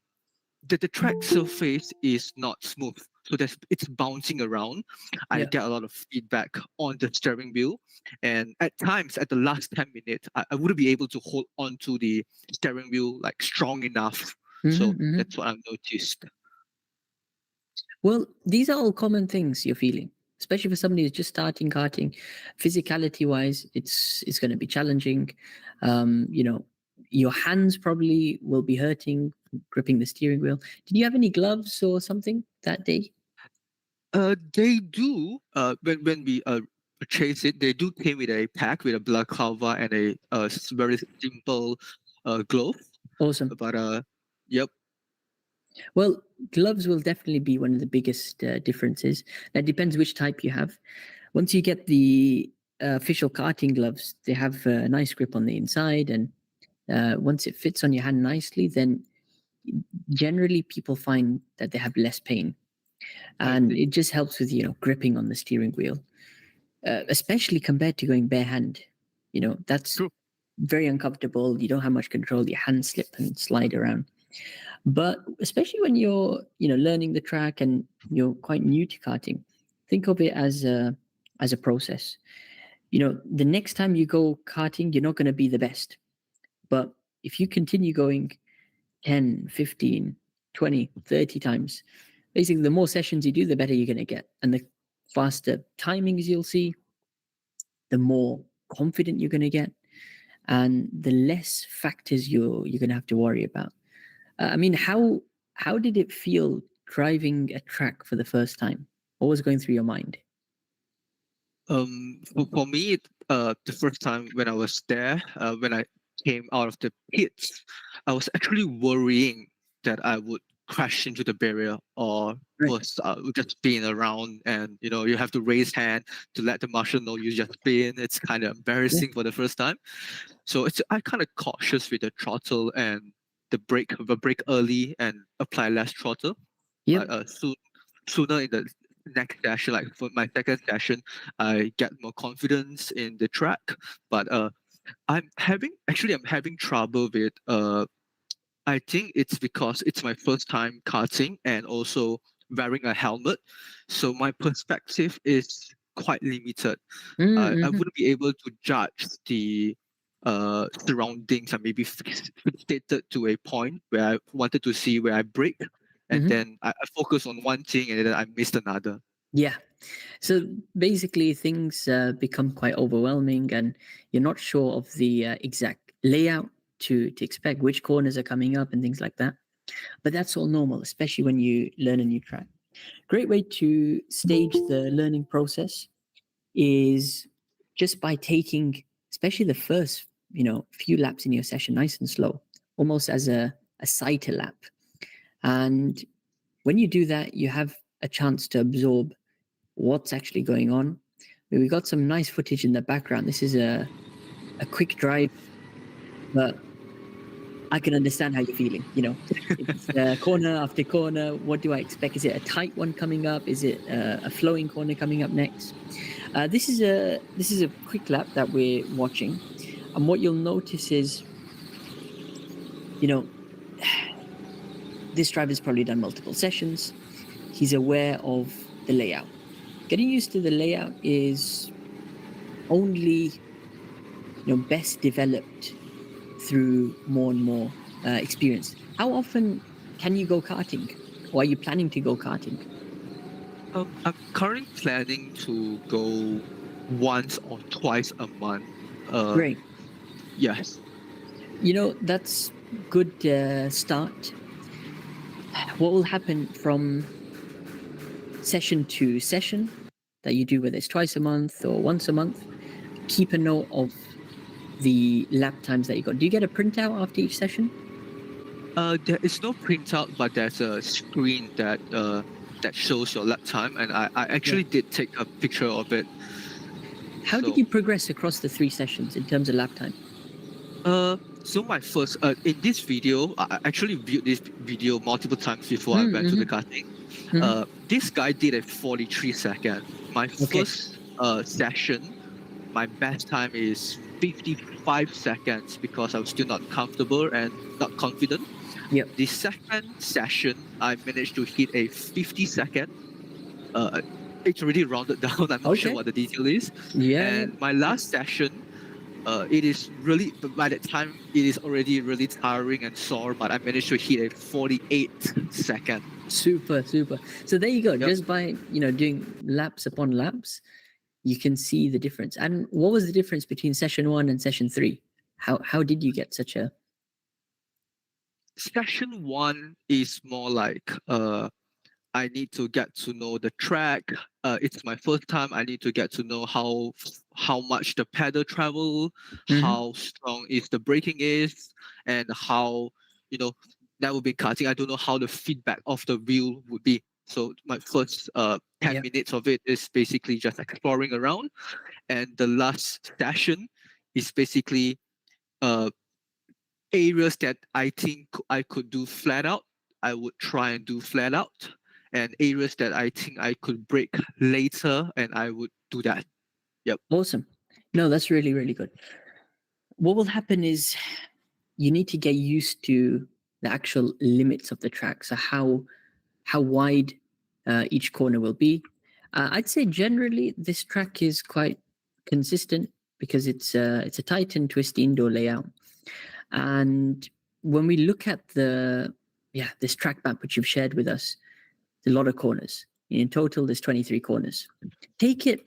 the track surface is not smooth. So it's bouncing around. I Yeah. get a lot of feedback on the steering wheel. And at times, at the last 10 minutes, I wouldn't be able to hold on to the steering wheel like strong enough. So Mhm. that's what I've noticed. Well, these are all common things you're feeling, especially for somebody who's just starting karting. Physicality wise, it's going to be challenging. You know, your hands probably will be hurting gripping the steering wheel. Did you have any gloves or something that day? They do. When we purchase it, they do came with a pack with a blood cover and a very simple glove. Awesome. But yep. Well, gloves will definitely be one of the biggest differences. That depends which type you have. Once you get the official karting gloves, they have a nice grip on the inside, and once it fits on your hand nicely, then generally people find that they have less pain, and it just helps with gripping on the steering wheel, especially compared to going bare hand. That's True. very uncomfortable. You don't have much control. Your hands slip and slide around. But especially when you're learning the track and you're quite new to karting, think of it as a process. The next time you go karting, you're not going to be the best, but if you continue going 10, 15, 20, 30 times, basically the more sessions you do, the better you're going to get, and the faster timings you'll see, the more confident you're going to get, and the less factors you're going to have to worry about. I mean, how did it feel driving a track for the first time? What was going through your mind? For me, the first time when I was there, when I came out of the pits, I was actually worrying that I would crash into the barrier or Right. was just spin around, and you have to raise hand to let the marshal know you just spin. It's kind of embarrassing for the first time, so I kind of cautious with the throttle and the brake early and apply less throttle. Yep. But sooner in the next session, like for my second session, I get more confidence in the track. But I'm having trouble with I think it's because it's my first time karting and also wearing a helmet, so my perspective is quite limited. I Mm-hmm. wouldn't be able to judge the surroundings and maybe fixated to a point where I wanted to see where I brake, and then I focus on one thing and then I missed another. Yeah. So basically, things become quite overwhelming, and you're not sure of the exact layout to expect, which corners are coming up and things like that. But that's all normal, especially when you learn a new track. Great way to stage the learning process is just by taking, especially the first few laps in your session, nice and slow, almost as a sighter lap. And when you do that, you have a chance to absorb what's actually going on. We got some nice footage in the background. This is a quick drive, but I can understand how you're feeling. It's corner after corner. What do I expect? Is it a tight one coming up? Is it a flowing corner coming up next? This is a quick lap that we're watching, and what you'll notice is, this driver's probably done multiple sessions. He's aware of the layout. Getting used to the layout is only best developed through more and more experience. How often can you go karting, or are you planning to go karting? I'm currently planning to go once or twice a month. Great. Yes. That's good start. What will happen from session to session that you do, whether it's twice a month or once a month, keep a note of the lap times that you got. Do you get a printout after each session? There is no printout, but there's a screen that shows your lap time, and I actually did take a picture of it. How did you progress across the 3 sessions in terms of lap time? So my first in this video, I actually viewed this video multiple times before I went to the karting. This guy did a 43 second. My first session, my best time is 55 seconds because I was still not comfortable and not confident. Yep. The second session, I managed to hit a 50 second. It's already rounded down. I'm not sure what the detail is. Yeah. And my last session, it is really, by that time, it is already really tiring and sore, but I managed to hit a 48 second. Super. So there you go. Just by, doing laps upon laps, you can see the difference. And what was the difference between session 1 and session 3? How did you get such a... Session 1 is more like, I need to get to know the track. It's my first time. I need to get to know how much the pedal travel, how strong is the braking is, and how that would be karting. I don't know how the feedback of the wheel would be. So my first 10 minutes of it is basically just exploring around, and the last session is basically areas that I think I could do flat out. I would try and do flat out. And areas that I think I could break later, and I would do that. Yep. Awesome. No, that's really, really good. What will happen is you need to get used to the actual limits of the track. So how wide each corner will be. I'd say generally this track is quite consistent because it's a tight and twisty indoor layout. And when we look at this track map which you've shared with us, there's a lot of corners. In total, there's 23 corners. Take it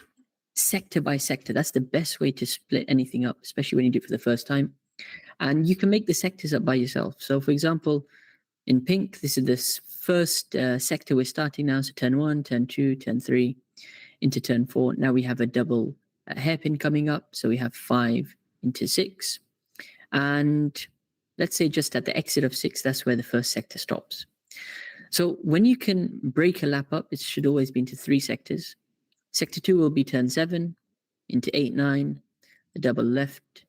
sector by sector. That's the best way to split anything up, especially when you do it for the first time. And you can make the sectors up by yourself. So, for example, in pink, this is this first sector we're starting now. So turn 1, turn 2, turn 3, into turn 4. Now we have a double hairpin coming up. So we have 5 into 6. And let's say just at the exit of 6, that's where the first sector stops. So when you can break a lap up, it should always be into 3 sectors. Sector 2 will be turn 7, into 8, 9, a double left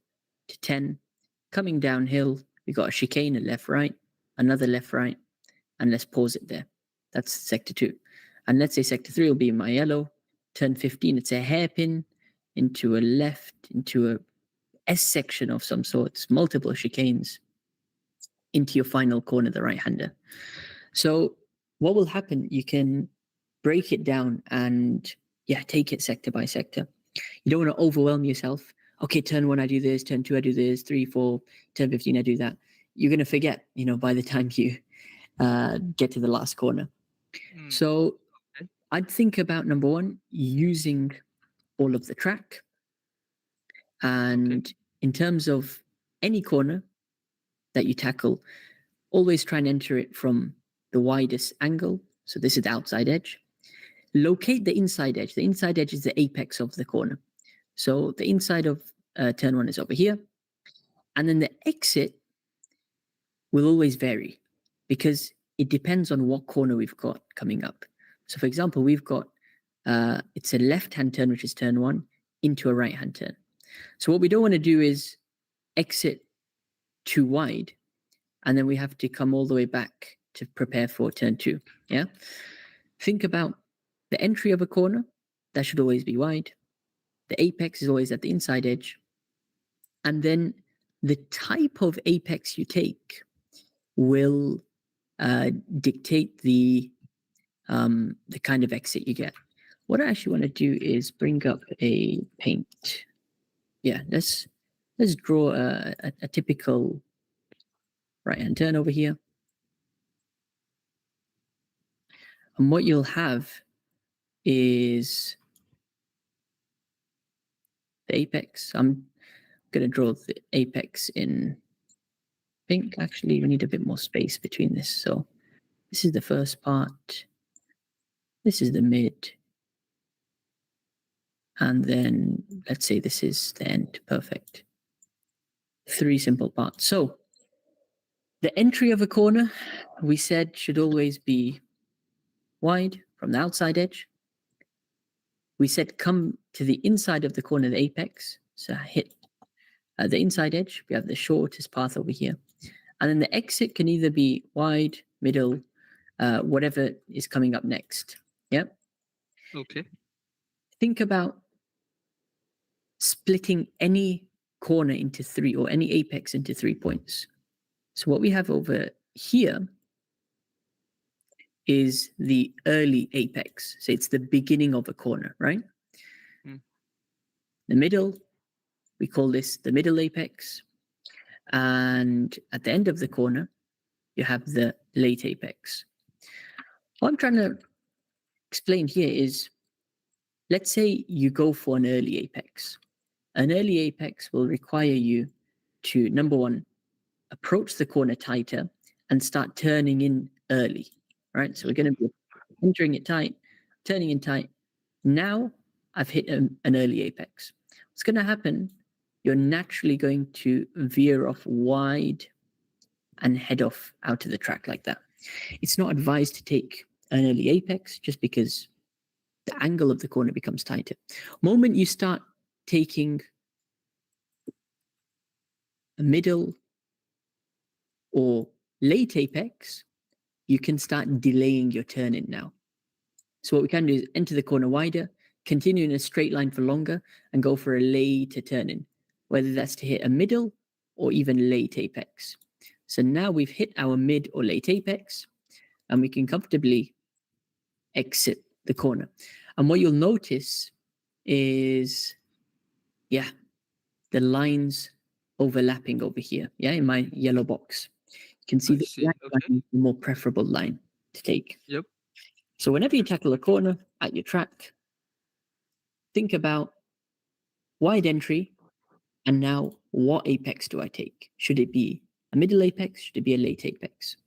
to 10. Coming downhill, we got a chicane, a left, right, another left, right, and let's pause it there. That's sector 2. And let's say sector 3 will be my yellow. Turn 15, it's a hairpin into a left, into a S section of some sorts, multiple chicanes into your final corner, the right-hander. So what will happen, you can break it down and take it sector by sector. You don't want to overwhelm yourself. Okay, turn 1, I do this, turn 2, I do this, 3, 4, turn 15, I do that. You're going to forget, by the time you get to the last corner. So I'd think about number 1, using all of the track. And in terms of any corner that you tackle, always try and enter it from the widest angle. So this is the outside edge. Locate the inside edge. The inside edge is the apex of the corner. So the inside of turn 1 is over here. And then the exit will always vary because it depends on what corner we've got coming up. So for example, we've got, it's a left-hand turn, which is turn 1, into a right-hand turn. So what we don't want to do is exit too wide, and then we have to come all the way back to prepare for turn 2. Yeah. Think about the entry of a corner. That should always be wide. The apex is always at the inside edge. And then the type of apex you take will dictate the kind of exit you get. What I actually want to do is bring up a paint. Yeah, let's draw a typical right-hand turn over here. And what you'll have is the apex. I'm going to draw the apex in pink. Actually, we need a bit more space between this. So this is the first part. This is the mid. And then let's say this is the end. Perfect. 3 simple parts. So the entry of a corner, we said, should always be wide from the outside edge. We said come to the inside of the corner, the apex. So hit the inside edge, we have the shortest path over here. And then the exit can either be wide, middle, whatever is coming up next. Yeah. Okay. Think about splitting any corner into 3 or any apex into 3 points. So what we have over here is the early apex. So it's the beginning of a corner, right? Mm. The middle, we call this the middle apex. And at the end of the corner, you have the late apex. What I'm trying to explain here is, let's say you go for an early apex. An early apex will require you to, number one, approach the corner tighter and start turning in early, right? So we're going to be entering it tight, turning in tight. Now I've hit an early apex. What's going to happen? You're naturally going to veer off wide and head off out of the track like that. It's not advised to take an early apex just because the angle of the corner becomes tighter. Moment you start taking a middle or late apex, you can start delaying your turn in now. So what we can do is enter the corner wider, continue in a straight line for longer, and go for a later turn in, whether that's to hit a middle or even late apex. So now we've hit our mid or late apex, and we can comfortably exit the corner. And what you'll notice is, yeah, the lines overlapping over here, yeah, in my yellow box. You can see the black line is the more preferable line to take. Yep. So whenever you tackle a corner at your track, think about wide entry, and now what apex do I take? Should it be a middle apex? Should it be a late apex?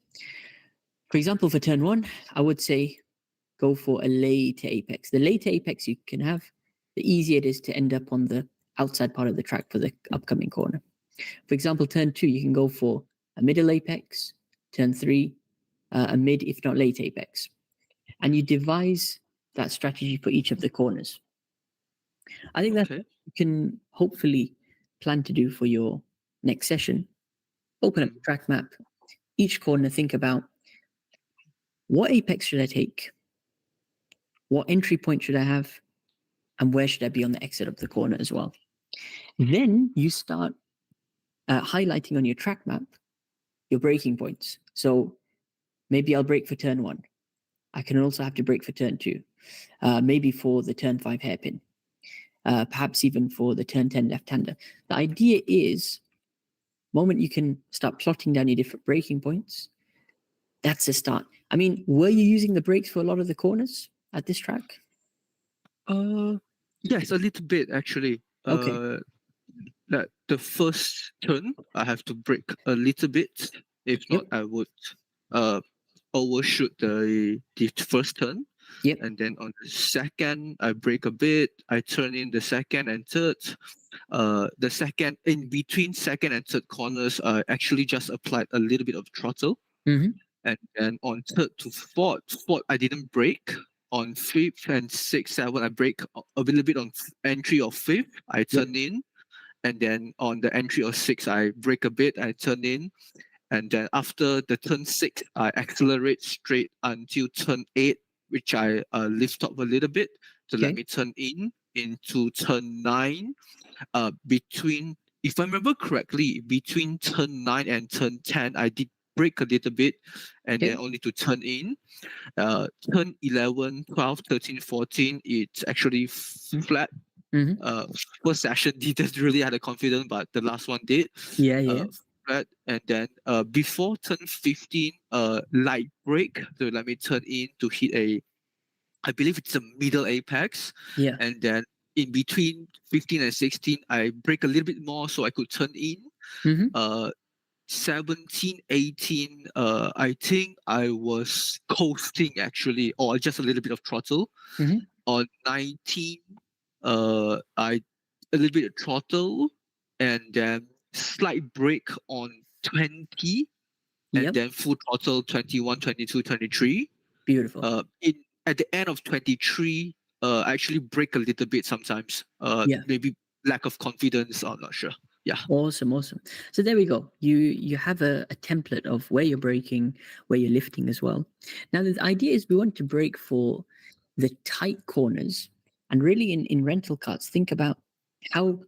For example, for turn 1, I would say go for a late apex. The later apex you can have, the easier it is to end up on the outside part of the track for the upcoming corner. For example, turn 2, you can go for a middle apex. Turn 3, a mid, if not late apex. And you devise that strategy for each of the corners. I think that's what you can hopefully plan to do for your next session. Open up the track map. Each corner, think about what apex should I take? What entry point should I have? And where should I be on the exit of the corner as well? Then you start highlighting on your track map your braking points. So maybe I'll brake for turn 1. I can also have to brake for turn 2. Maybe for the turn 5 hairpin. Perhaps even for the turn 10 left-hander. The idea is, moment you can start plotting down your different braking points, that's a start. I mean, were you using the brakes for a lot of the corners at this track? Yes, a little bit actually. Okay. Like the first turn, I have to brake a little bit. If not, I would overshoot the first turn. Yep. And then on the second, I brake a bit. I turn in the second and third. The second, in between second and third corners, I actually just applied a little bit of throttle. Mm-hmm. And then on third to fourth, I didn't brake. On fifth and sixth, 7, I brake a little bit on entry of fifth. I turn in. And then on the entry of 6, I brake a bit. I turn in. And then after the turn 6, I accelerate straight until turn 8, which I lift up a little bit to let me turn in into turn 9. Between, if I remember correctly, between turn 9 and turn 10, I did brake a little bit and then only to turn in. Turn 11, 12, 13, 14, it's actually flat. First session didn't really have the confidence, but the last one did. Flat. And then before turn 15, light brake to let me turn in to hit I believe it's a middle apex. And then in between 15 and 16, I brake a little bit more so I could turn in. 17, 18, I think I was coasting actually, or just a little bit of throttle. On 19, I a little bit of throttle and then slight brake on 20 and then full throttle 21, 22, 23. Beautiful. At the end of 23, I actually brake a little bit sometimes. Maybe lack of confidence, I'm not sure. Awesome. So there we go. You have a template of where you're braking, where you're lifting as well. Now the idea is we want to brake for the tight corners, and really in rental cars, think about how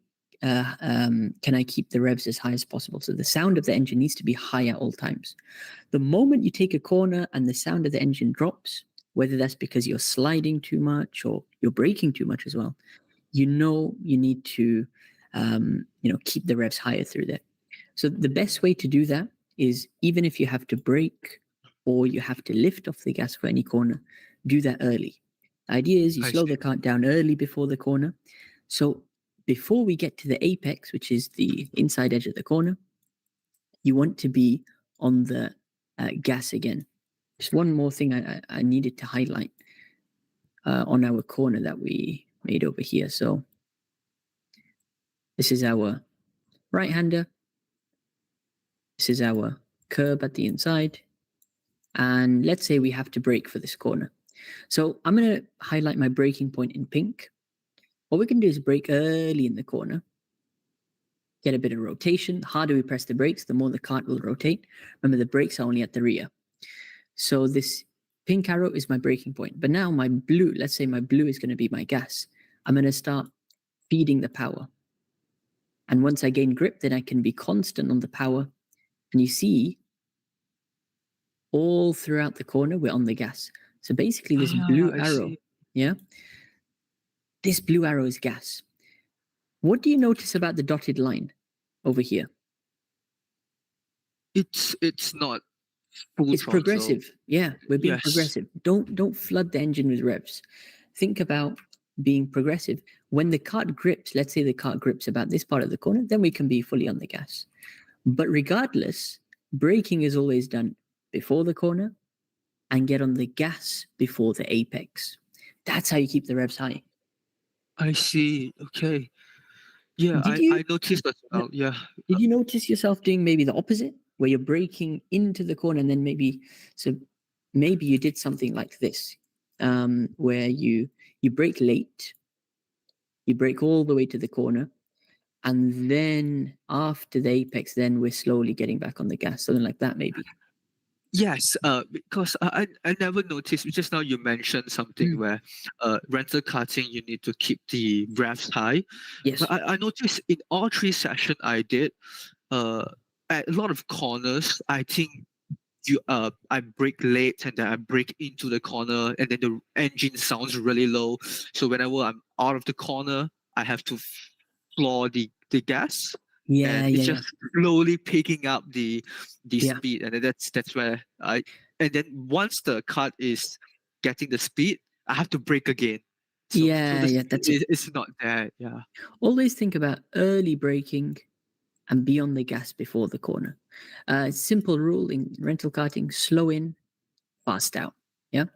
can I keep the revs as high as possible. So the sound of the engine needs to be high at all times. The moment you take a corner and the sound of the engine drops, whether that's because you're sliding too much or you're braking too much as well, you need to keep the revs higher through there. So the best way to do that is, even if you have to brake or you have to lift off the gas for any corner, do that early. The idea is you slow the car down early before the corner. So before we get to the apex, which is the inside edge of the corner, you want to be on the gas again. Just one more thing I needed to highlight on our corner that we made over here. So this is our right-hander. This is our curb at the inside. And let's say we have to brake for this corner. So I'm going to highlight my braking point in pink. What we can do is brake early in the corner, get a bit of rotation. The harder we press the brakes, the more the cart will rotate. Remember, the brakes are only at the rear. So this pink arrow is my braking point. But now my blue, let's say my blue is going to be my gas. I'm going to start feeding the power. And once I gain grip, then I can be constant on the power. And you see, all throughout the corner, we're on the gas. So basically this blue arrow, this blue arrow is gas. What do you notice about the dotted line over here? It's not full It's throttle. progressive. Yeah, we're being progressive. Don't flood the engine with revs. Think about being progressive. When the cart grips, let's say the cart grips about this part of the corner, then we can be fully on the gas. But regardless, braking is always done before the corner and get on the gas before the apex. That's how you keep the revs high. I see. Okay. Yeah, I noticed as well. Yeah. Did you notice yourself doing maybe the opposite, where you're braking into the corner and then maybe you did something like this, where you brake late, you brake all the way to the corner, and then after the apex, then we're slowly getting back on the gas, something like that maybe. Yes, because I never noticed. Just now you mentioned something where rental karting, you need to keep the revs high. Yes. But I noticed in all 3 sessions I did, at a lot of corners, I think I brake late and then I brake into the corner and then the engine sounds really low. So whenever I'm out of the corner, I have to floor the gas. It's just slowly picking up the speed, and then that's where and then once the cart is getting the speed, I have to brake again. So that's it's not there. Yeah. Always think about early braking and be on the gas before the corner. Simple rule in rental karting: slow in, fast out. Yeah.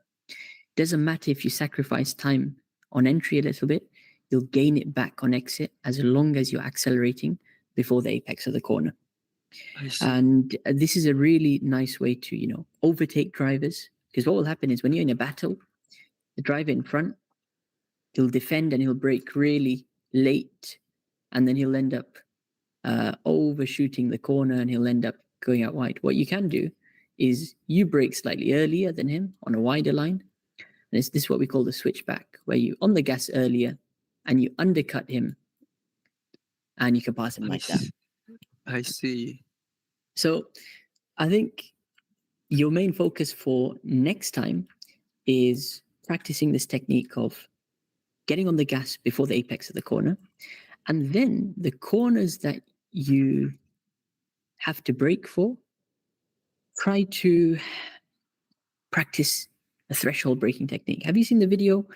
Doesn't matter if you sacrifice time on entry a little bit, you'll gain it back on exit as long as you're accelerating before the apex of the corner. And this is a really nice way to, overtake drivers, because what will happen is when you're in a battle, the driver in front, he'll defend and he'll brake really late, and then he'll end up overshooting the corner and he'll end up going out wide. What you can do is you brake slightly earlier than him on a wider line. And this is what we call the switchback, where you on the gas earlier and you undercut him and you can pass him like that. I see. So I think your main focus for next time is practicing this technique of getting on the gas before the apex of the corner. And then the corners that you have to brake for, try to practice a threshold braking technique. Have you seen the video,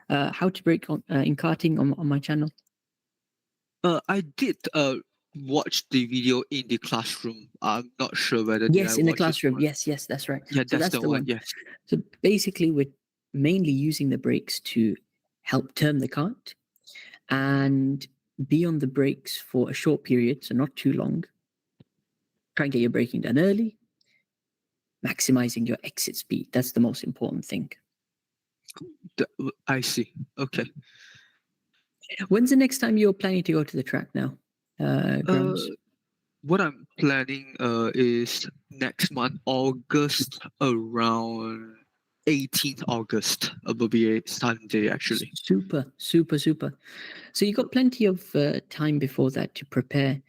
how to brake in karting on my channel? I did watch the video in the classroom. I'm not sure whether in the classroom. Yes, that's right. Yeah, so that's the one. Yes. So basically, we're mainly using the brakes to help turn the cart and be on the brakes for a short period, so not too long. Try and get your braking done early, maximizing your exit speed. That's the most important thing. I see. Okay. When's the next time you're planning to go to the track now? grams? What I'm planning is next month, August, around 18th August. Will be a Sunday, actually. Super, super, super. So you got plenty of time before that to prepare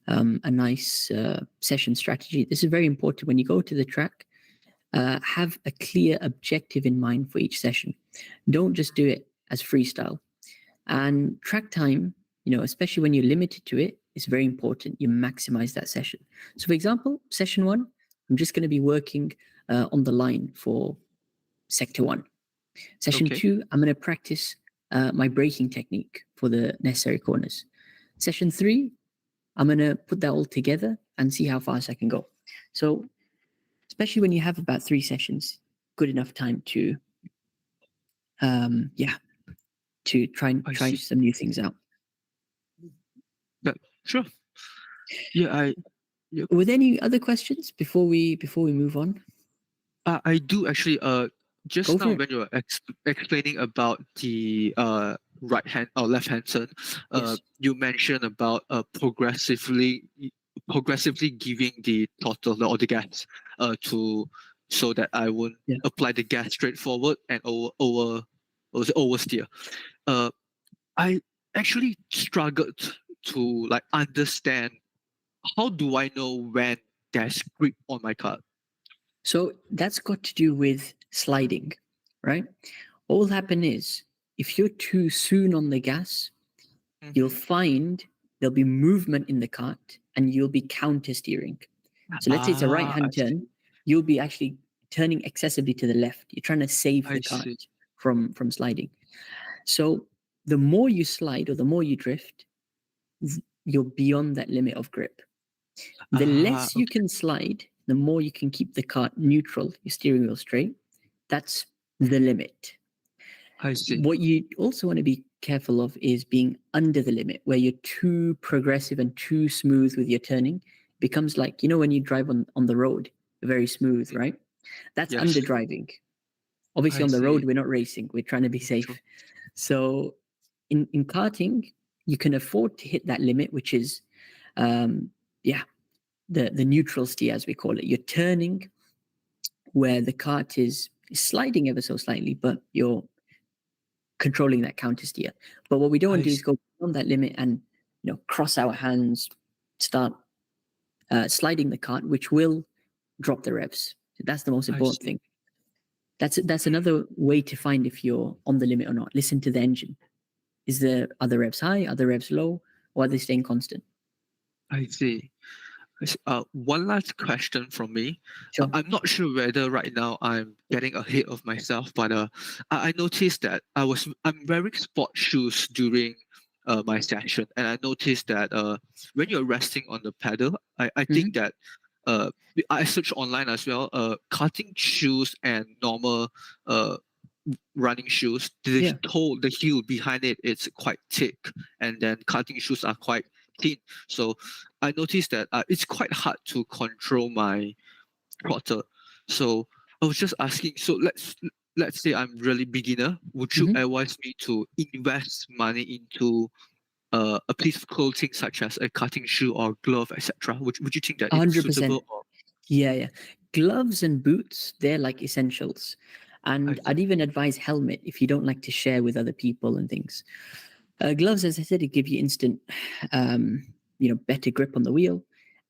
a nice session strategy. This is very important when you go to the track. Have a clear objective in mind for each session. Don't just do it as freestyle. And track time, especially when you're limited to it, is very important. You maximize that session. So, for example, session 1, I'm just going to be working on the line for sector 1. Session Okay. 2, I'm going to practice my braking technique for the necessary corners. Session 3, I'm going to put that all together and see how fast I can go. So, especially when you have about 3 sessions, good enough time to, to try see. some new things out. Sure. Yeah, Were there any other questions before we move on? I do actually. Just Go now for it. when you were explaining about the right hand or left hand turn, Yes. you mentioned about progressively giving the throttle or the gas so that I won't apply the gas straight forward and oversteer. I actually struggled to like understand how do I know when there's grip on my car. So that's got to do with sliding, right? What will happen is if you're too soon on the gas, you'll find there'll be movement in the cart and you'll be counter steering. So let's say it's a right hand turn, you'll be actually turning excessively to the left. You're trying to save the cart from sliding. So the more you slide or the more you drift, you're beyond that limit of grip. The less you can slide, the more you can keep the cart neutral, your steering wheel straight. That's the limit. I see. What you also want to be careful of is being under the limit, where you're too progressive and too smooth with your turning. It becomes like, when you drive on the road, very smooth, right? That's under driving. Obviously, on the road, we're not racing. We're trying to be safe. True. So in karting, you can afford to hit that limit, which is, the neutral steer, as we call it. You're turning where the cart is sliding ever so slightly, but you're controlling that counter steer. But what we don't want to do is go beyond that limit and cross our hands, start sliding the cart, which will drop the revs. That's the most important thing. That's another way to find if you're on the limit or not. Listen to the engine. Are the revs high? Are the revs low? Or are they staying constant? I see. One last question from me. Sure. I'm not sure whether right now I'm getting ahead of myself, but I noticed that I'm wearing sport shoes during my session, and I noticed that when you're resting on the pedal, I think that I searched online as well. Karting shoes and normal running shoes, the heel behind it's quite thick, and then karting shoes are quite thin. So I noticed that it's quite hard to control my throttle. So I was just asking. So let's say I'm really beginner. Would you advise me to invest money into a piece of clothing such as a karting shoe or glove, etc.? Would you think that it's 100%. suitable? Or? Yeah. Gloves and boots, they're like essentials. And I'd even advise helmet if you don't like to share with other people and things. Gloves, as I said, it give you instant, better grip on the wheel.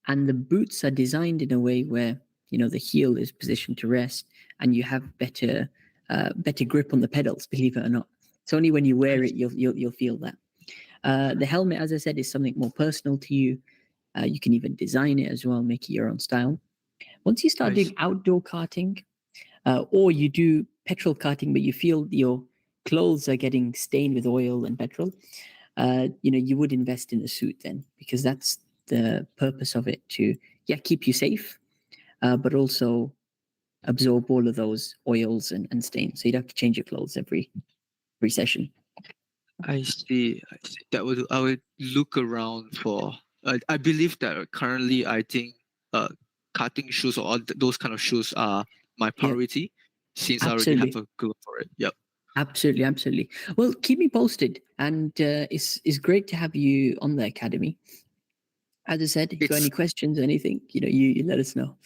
And the boots are designed in a way where, the heel is positioned to rest and you have better grip on the pedals, believe it or not. It's only when you wear it, you'll feel that. The helmet, as I said, is something more personal to you. You can even design it as well, make it your own style. Once you start doing outdoor karting, or you do petrol karting, but you feel your clothes are getting stained with oil and petrol, you would invest in a suit then, because that's the purpose of it, to keep you safe, but also absorb all of those oils and stains. So you'd have to change your clothes every session. I see. That would I would look around for. I believe that currently, I think karting shoes or those kind of shoes are my priority, since I already have a glove for it. Yep. Absolutely. Well, keep me posted, and it's great to have you on the academy. As I said, if you got It's- any questions, anything, you let us know.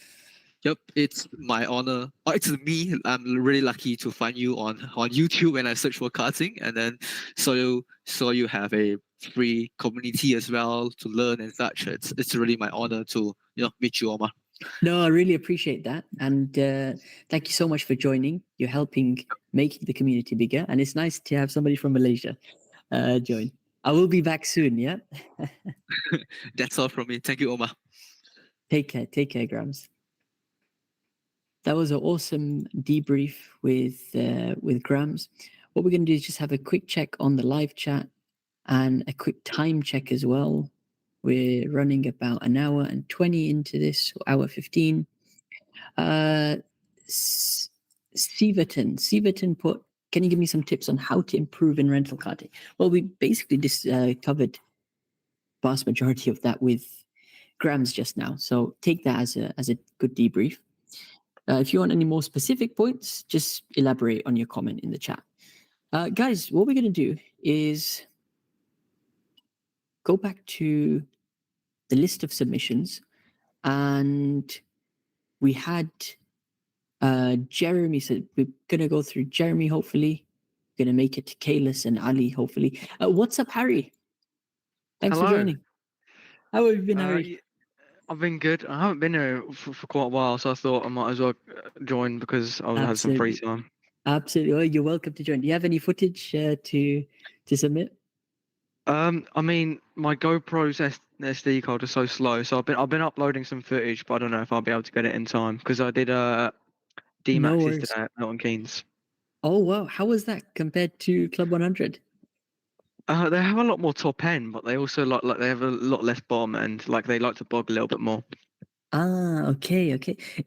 Yep, it's my honor. It's me. I'm really lucky to find you on YouTube when I search for karting, and then so you have a free community as well to learn and such. It's really my honor to meet you, Omar. No, I really appreciate that, and thank you so much for joining. You're helping making the community bigger, and it's nice to have somebody from Malaysia join. I will be back soon. Yeah. That's all from me. Thank you, Omar. Take care, Grams. That was an awesome debrief with Grams. What we're going to do is just have a quick check on the live chat and a quick time check as well. We're running about an hour and 20 into this, or hour 15. Severton put, can you give me some tips on how to improve in rental karting? Well, we basically just covered vast majority of that with Grams just now. So take that as a good debrief. If you want any more specific points, just elaborate on your comment in the chat. Guys, what we're going to do is go back to the list of submissions, and we had Jeremy said we're going to go through Jeremy, hopefully. Going to make it to Kalis and Ali, hopefully. What's up, Harry? Thanks for joining. How have you been, Harry? I've been good. I haven't been here for quite a while, so I thought I might as well join because I had some free time. Absolutely. Well, you're welcome to join. Do you have any footage to submit? I mean, my GoPro's SD card is so slow, so I've been uploading some footage, but I don't know if I'll be able to get it in time because I did D-Maxes today at Milton Keynes. Oh wow! How was that compared to Club 100? They have a lot more top end, but they also like they have a lot less bottom end. Like they like to bog a little bit more. Ah, okay.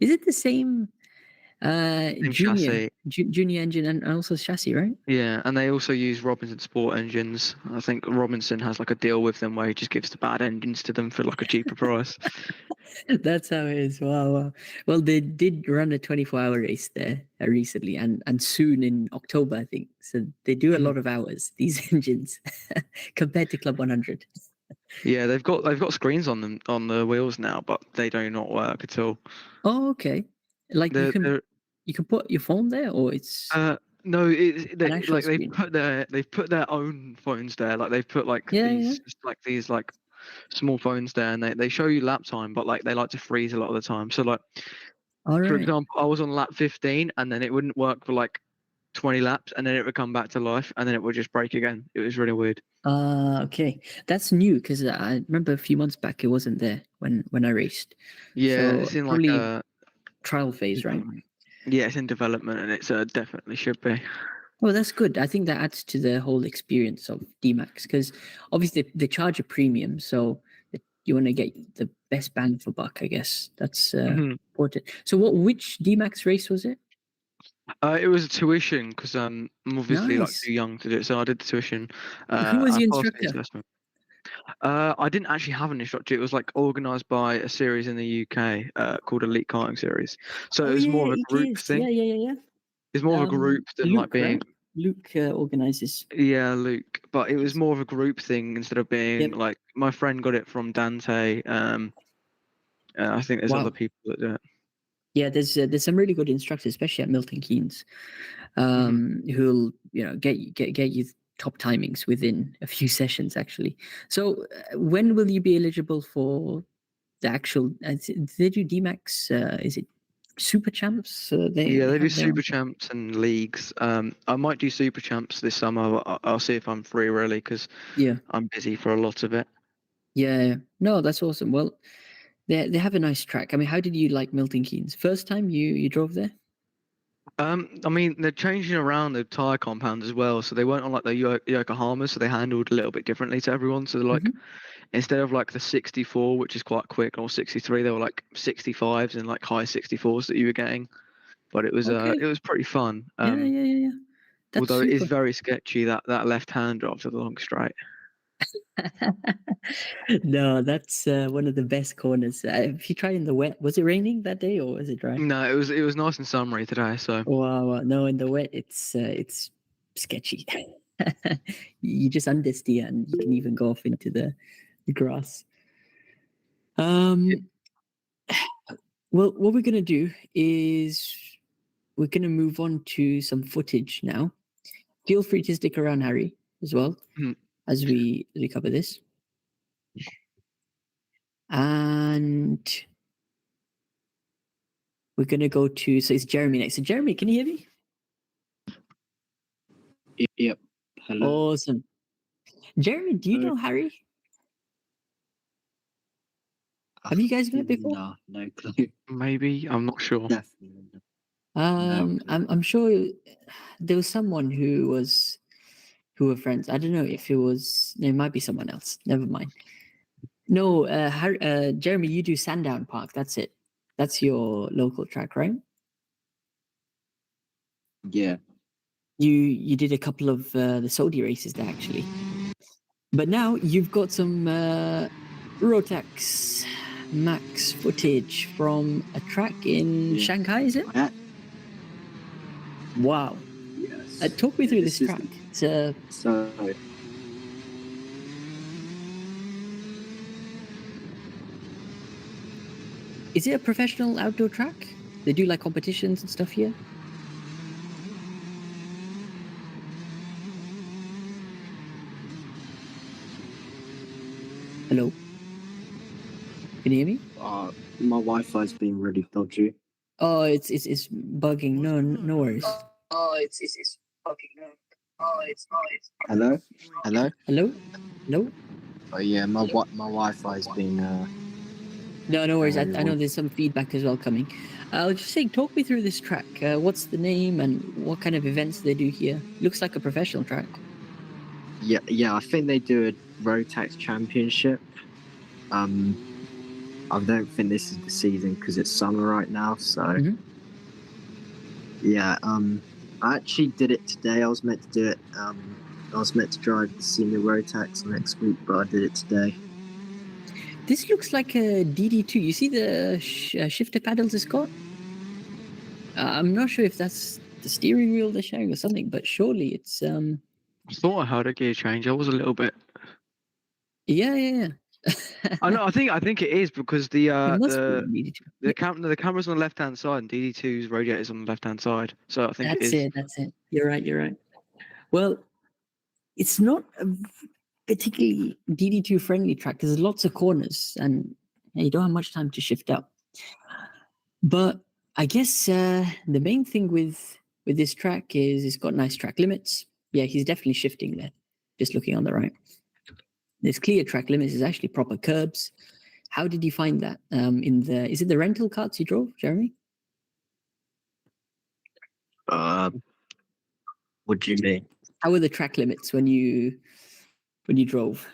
Is it the same junior engine and also chassis, right? Yeah, and they also use Robinson Sport engines. I think Robinson has like a deal with them where he just gives the bad engines to them for like a cheaper price. That's how it is. Wow. Well, they did run a 24-hour race there recently, and soon in October, I think. So they do a lot of hours, these engines, compared to Club 100. Yeah, they've got screens on them on the wheels now, but they do not work at all. Oh, okay. Like you can put your phone there, or it's no, screen. they've put their own phones there. Like they've put like these small phones there, and they show you lap time, but like they like to freeze a lot of the time. So like, for example, I was on lap 15, and then it wouldn't work for like 20 laps, and then it would come back to life, and then it would just break again. It was really weird. Okay, that's new because I remember a few months back it wasn't there when I raced. Yeah, so it's in probably like a trial phase, right? Yeah, it's in development, and it's definitely should be. Well, that's good. I think that adds to the whole experience of D-Max because obviously they charge a premium, so you want to get the best bang for buck. I guess that's important. So, which D-Max race was it? It was a tuition because I'm obviously like too young to do it, so I did the tuition. Who was your instructor? I didn't actually have an instructor. It was like organised by a series in the UK called Elite Karting Series. So it was more of a group thing. Yeah. It's more of a group than Luke, like being. Right? Luke organizes. Yeah, Luke. But it was more of a group thing instead of being like my friend got it from Dante. I think there's other people that do it. Yeah, there's some really good instructors, especially at Milton Keynes, who'll get you top timings within a few sessions actually. So when will you be eligible for the actual? They do D-Max. Is it Super Champs? They do Super Champs and leagues. I might do Super Champs this summer. I'll see if I'm free really because I'm busy for a lot of it. Yeah, no, that's awesome. Well, they have a nice track. I mean, how did you like Milton Keynes? First time you drove there? I mean, they're changing around the tire compound as well, so they weren't on like the Yokohama, so they handled a little bit differently to everyone. So like, instead of like the 64, which is quite quick, or 63, they were like 65s and like high 64s that you were getting. But it was pretty fun. Yeah. Although it is very sketchy that left hand after the long straight. No, that's one of the best corners. If you try in the wet, was it raining that day or was it dry? No, it was nice and summery today. So wow. No, in the wet, it's sketchy. You just understeer and you can even go off into the grass. Um, well, what we're gonna do is we're gonna move on to some footage now. Feel free to stick around, Harry, as well, as we cover this. And we're gonna go to, so it's Jeremy next. So Jeremy, can you hear me? Yep. Hello. Awesome. Jeremy, do you know Harry? Have you guys met before? No clue. Maybe, I'm not sure. Definitely not. I'm sure there was someone who were friends. I don't know if it was. It might be someone else. Never mind. No, Jeremy, you do Sandown Park. That's it. That's your local track, right? Yeah. You did a couple of the Saudi races there actually, but now you've got some Rotax Max footage from a track in Shanghai, is it? Wow. Yes. Talk me through this track. So is it a professional outdoor track? They do like competitions and stuff here? Hello? Can you hear me? my Wi-Fi's been really dodgy. Oh, it's bugging. No worries. Oh, it's fucking no. Oh, it's. Hello. Hello? Oh yeah, my Wi-Fi's been. No worries. I know there's some feedback as well coming. I was just saying, talk me through this track. What's the name and what kind of events they do here? Looks like a professional track. Yeah. I think they do a Rotax Championship. I don't think this is the season because it's summer right now. So yeah. I actually did it today. I was meant to do it. I was meant to drive the senior Rotax next week, but I did it today. This looks like a DD2. You see the shifter paddles it's got? I'm not sure if that's the steering wheel they're showing or something, but surely it's I thought I heard a gear change. I was a little bit. Yeah. I know. I think it is because the It must be DD2. the camera's on the left hand side and DD2's radiator is on the left hand side. So I think That's it is. That's it. You're right. Well, it's not a particularly DD2 friendly track. There's lots of corners and you don't have much time to shift up. But I guess the main thing with this track is it's got nice track limits. Yeah, he's definitely shifting there. Just looking on the right. There's clear track limits. There's actually proper curbs. How did you find that? Is it the rental carts you drove, Jeremy? What do you mean? How were the track limits when you drove?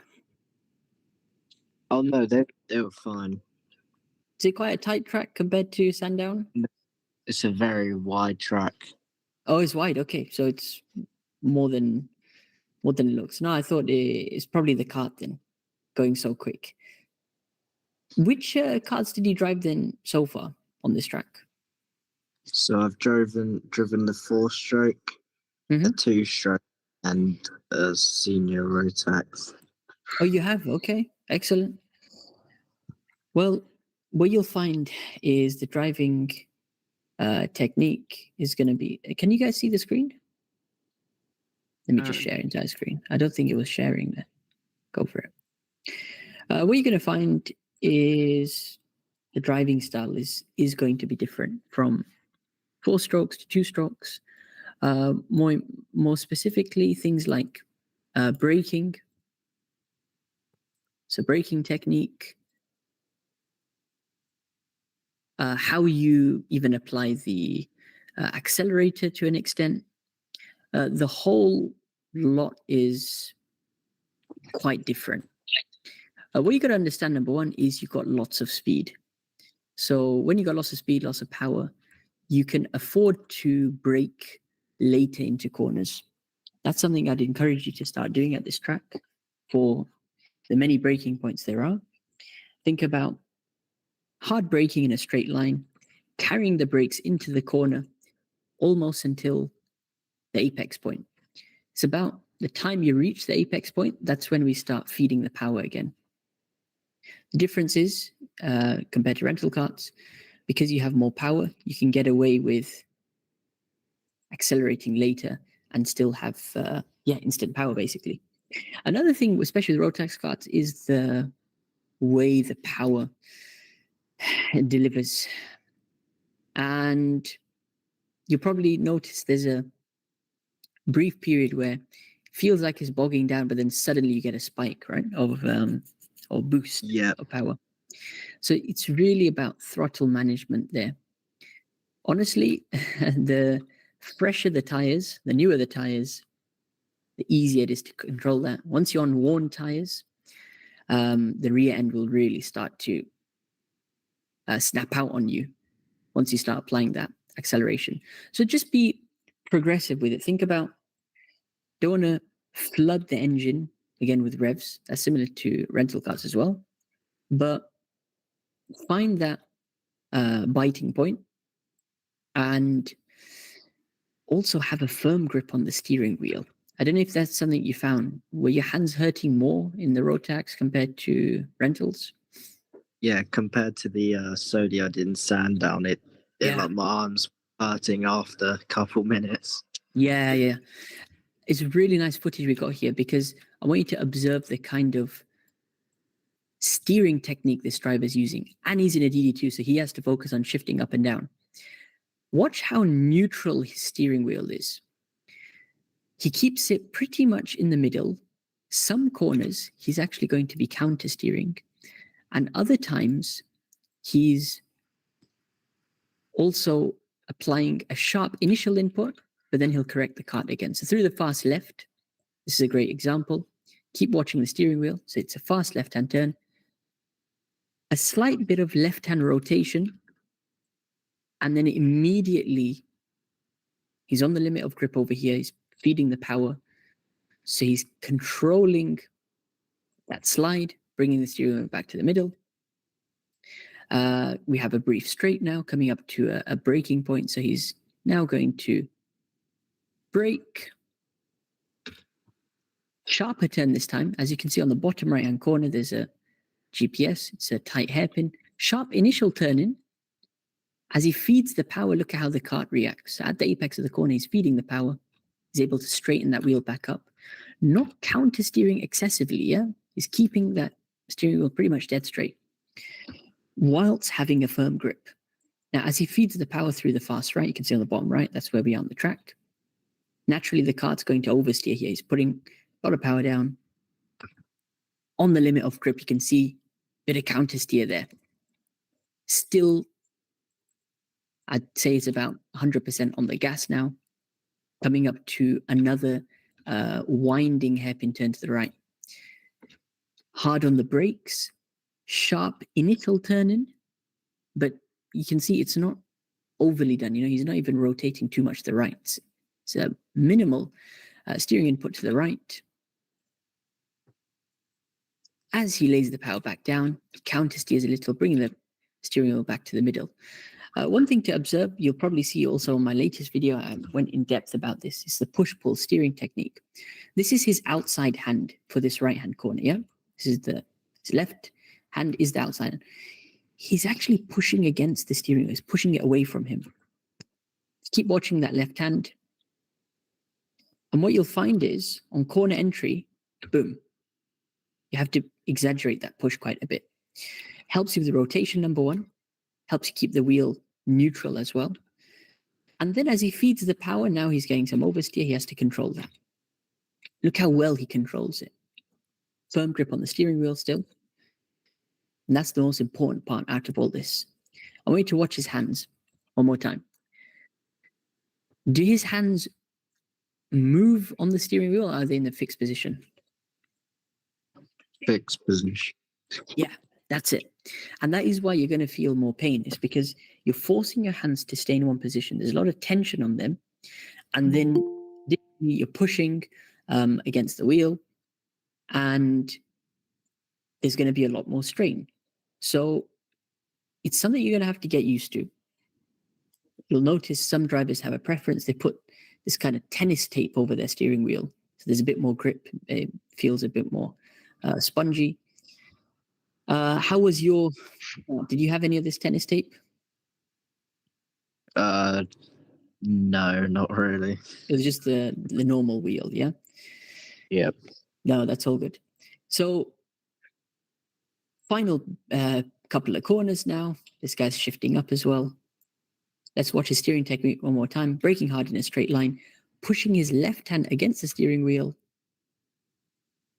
Oh no, they were fine. Is it quite a tight track compared to Sandown? It's a very wide track. Oh, it's wide. Okay, so it's more than it looks. No, I thought it's probably the kart then, going so quick. Which karts did you drive then so far on this track? So I've driven the 4-stroke, a 2-stroke, and a senior Rotax. Oh, you have? Okay, excellent. Well, what you'll find is the driving technique is going to be. Can you guys see the screen? Let me just share entire screen. I don't think it was sharing there. Go for it. What you're going to find is the driving style is going to be different from 4 strokes to 2 strokes. More specifically, things like braking. So braking technique, how you even apply the accelerator to an extent. The whole lot is quite different. What you got to understand, number one, is you've got lots of speed. So when you got lots of speed, lots of power, you can afford to brake later into corners. That's something I'd encourage you to start doing at this track for the many braking points there are. Think about hard braking in a straight line, carrying the brakes into the corner almost until the apex point. It's about the time you reach the apex point, that's when we start feeding the power again. The difference is compared to rental karts. Because you have more power, you can get away with accelerating later and still have instant power, basically. Another thing, especially with road tax karts, is the way the power delivers. And you probably notice there's a brief period where it feels like it's bogging down, but then suddenly you get a spike, right, of or boost of power. So it's really about throttle management there. Honestly, the fresher the tires, the newer the tires, the easier it is to control that. Once you're on worn tires, the rear end will really start to snap out on you once you start applying that acceleration. So just be progressive with it. Think about, don't want to flood the engine again with revs. That's similar to rental cars as well. But find that biting point, and also have a firm grip on the steering wheel. I don't know if that's something you found. Were your hands hurting more in the road tax compared to rentals? Yeah, compared to the Sodi I did in Sandown, like my arms hurting after a couple minutes. Yeah. It's really nice footage we got here, because I want you to observe the kind of steering technique this driver's using. And he's in a DD2, so he has to focus on shifting up and down. Watch how neutral his steering wheel is. He keeps it pretty much in the middle. Some corners, he's actually going to be counter steering. And other times, he's also applying a sharp initial input, but then he'll correct the kart again. So through the fast left, this is a great example. Keep watching the steering wheel. So it's a fast left-hand turn, a slight bit of left-hand rotation, and then immediately he's on the limit of grip over here. He's feeding the power. So he's controlling that slide, bringing the steering wheel back to the middle. We have a brief straight now coming up to a braking point. So he's now going to brake. Sharper turn this time. As you can see on the bottom right-hand corner, there's a GPS. It's a tight hairpin. Sharp initial turn in. As he feeds the power, look at how the kart reacts. At the apex of the corner, he's feeding the power. He's able to straighten that wheel back up. Not counter steering excessively, yeah? He's keeping that steering wheel pretty much dead straight, whilst having a firm grip. Now, as he feeds the power through the fast right, you can see on the bottom right, that's where we are on the track. Naturally, the kart's going to oversteer here. He's putting a lot of power down. On the limit of grip, you can see a bit of counter steer there. Still, I'd say it's about 100% on the gas now. Coming up to another winding hairpin turn to the right. Hard on the brakes. Sharp initial turn in. But you can see it's not overly done. You know, he's not even rotating too much to the right. It's a minimal steering input to the right. As he lays the power back down, he counter steers a little, bringing the steering wheel back to the middle. One thing to observe, you'll probably see also in my latest video, I went in depth about this, is the push-pull steering technique. This is his outside hand for this right-hand corner, yeah? This is his left hand is the outside. He's actually pushing against the steering wheel. He's pushing it away from him. Keep watching that left hand. And what you'll find is, on corner entry, boom. You have to exaggerate that push quite a bit. Helps you with the rotation, number one. Helps you keep the wheel neutral as well. And then as he feeds the power, now he's getting some oversteer. He has to control that. Look how well he controls it. Firm grip on the steering wheel still. And that's the most important part out of all this. I want you to watch his hands one more time. Do his hands move on the steering wheel, or are they in the fixed position? Fixed position. Yeah, that's it. And that is why you're going to feel more pain. It's because you're forcing your hands to stay in one position. There's a lot of tension on them. And then you're pushing against the wheel. And there's going to be a lot more strain. So it's something you're going to have to get used to. You'll notice some drivers have a preference. They put this kind of tennis tape over their steering wheel. So there's a bit more grip. It feels a bit more spongy. How was your? Did you have any of this tennis tape? No, not really. It was just the normal wheel, yeah. Yep. No, that's all good. So, final couple of corners now. This guy's shifting up as well. Let's watch his steering technique one more time. Braking hard in a straight line, pushing his left hand against the steering wheel,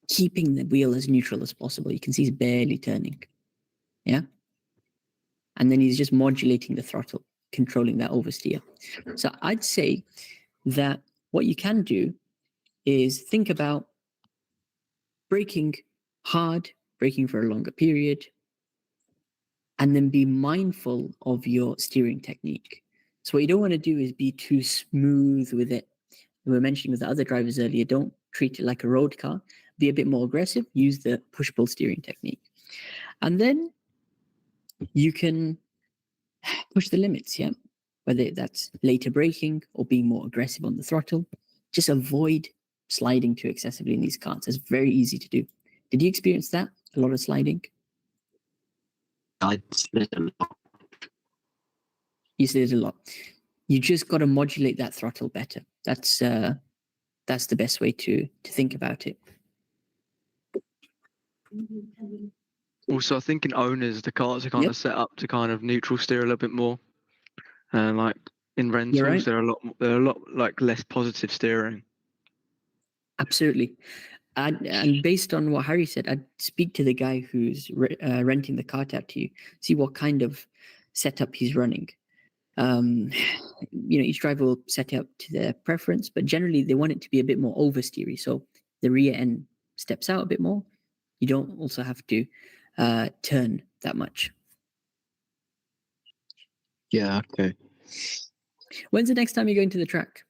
keeping the wheel as neutral as possible. You can see he's barely turning. Yeah. And then he's just modulating the throttle, controlling that oversteer. So I'd say that what you can do is think about braking hard, braking for a longer period, and then be mindful of your steering technique. So what you don't want to do is be too smooth with it. We were mentioning with the other drivers earlier, don't treat it like a road car. Be a bit more aggressive, use the push-pull steering technique. And then you can push the limits, yeah? Whether that's later braking or being more aggressive on the throttle. Just avoid sliding too excessively in these cars. It's very easy to do. Did you experience that? A lot of sliding? I slid a lot. You slid a lot. You just got to modulate that throttle better. That's the best way to think about it. Also, I think in owners, the cars are kind of set up to kind of neutral steer a little bit more, and like in rentals, right. they're a lot like less positive steering. Absolutely. And based on what Harry said, I'd speak to the guy who's renting the cart out to you, see what kind of setup he's running. Each driver will set it up to their preference, but generally they want it to be a bit more oversteery. So the rear end steps out a bit more. You don't also have to turn that much. Yeah, okay. When's the next time you're going to the track?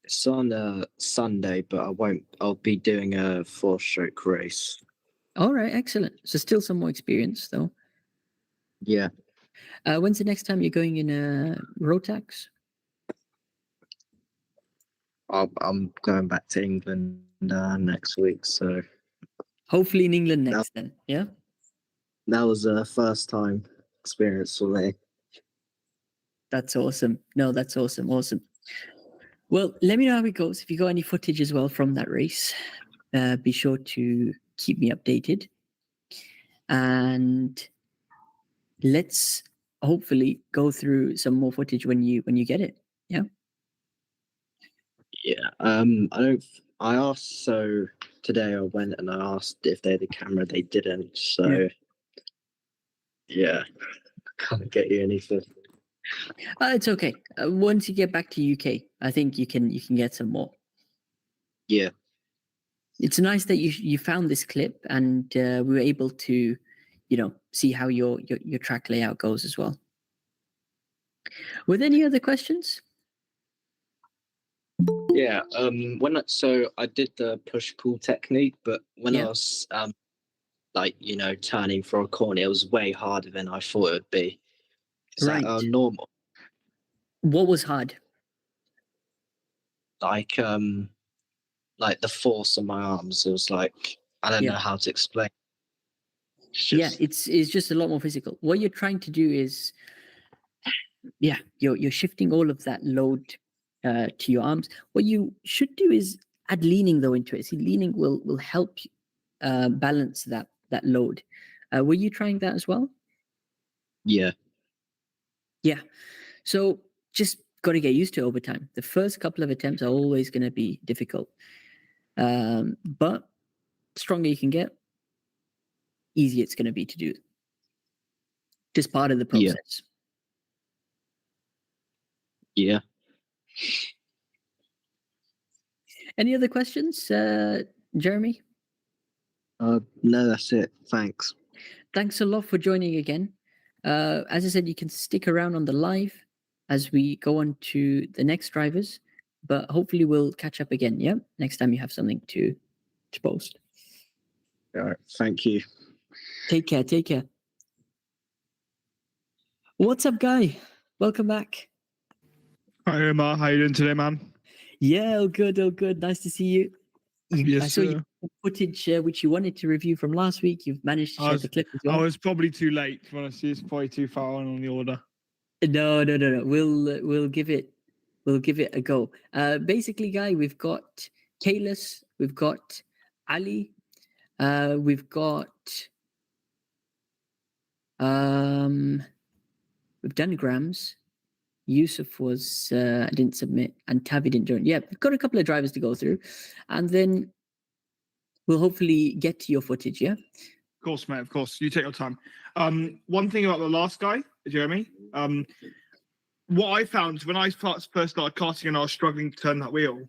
It's on a Sunday, but I'll be doing a 4-stroke race. All right, excellent. So still some more experience though. Yeah. When's the next time you're going in Rotax? I'm going back to England next week, so hopefully in England next then. Yeah. That was a first time experience for me. That's awesome. No, that's awesome. Awesome. Well, let me know how it goes. If you got any footage as well from that race, be sure to keep me updated. And let's hopefully go through some more footage when you get it. Yeah. Yeah. I asked, so today I went and I asked if they had a camera. They didn't. So yeah, can't get you anything. It's okay. Once you get back to UK, I think you can get some more. Yeah. It's nice that you found this clip and we were able to, see how your track layout goes as well. Were there any other questions? Yeah. So I did the push pull technique, but when I was turning for a corner, it was way harder than I thought it would be. Is that normal? What was hard? Like the force on my arms. It was like, I don't know how to explain. It's just a lot more physical. What you're trying to do is, you're shifting all of that load to your arms. What you should do is add leaning though into it. See, leaning will help balance that load. Were you trying that as well? Yeah. Yeah. So just got to get used to it over time. The first couple of attempts are always going to be difficult. But stronger you can get, easier it's going to be to do. Just part of the process. Yeah. Any other questions, Jeremy? No, that's it. Thanks. Thanks a lot for joining again. As I said, you can stick around on the live as we go on to the next drivers, but hopefully we'll catch up again. Yeah, next time you have something to post. All right. Thank you. Take care. Take care. What's up, Guy? Welcome back. Hi, Omar. How you doing today, man? Yeah, all good, all good. Nice to see you. Yes, I saw sir. you footage which you wanted to review from last week. You've managed to I share was- the clip as I well. was probably too late, to be honest. It's probably too far on the order. No. We'll give it a go. Basically, Guy, we've got Kalis, we've got Ali, we've got we've done Grams. Yusuf was didn't submit, and Tavi didn't join. Yeah, we've got a couple of drivers to go through, and then we'll hopefully get to your footage. Yeah. Of course, mate. Of course. You take your time. One thing about the last guy, Jeremy. What I found when I first started karting and I was struggling to turn that wheel,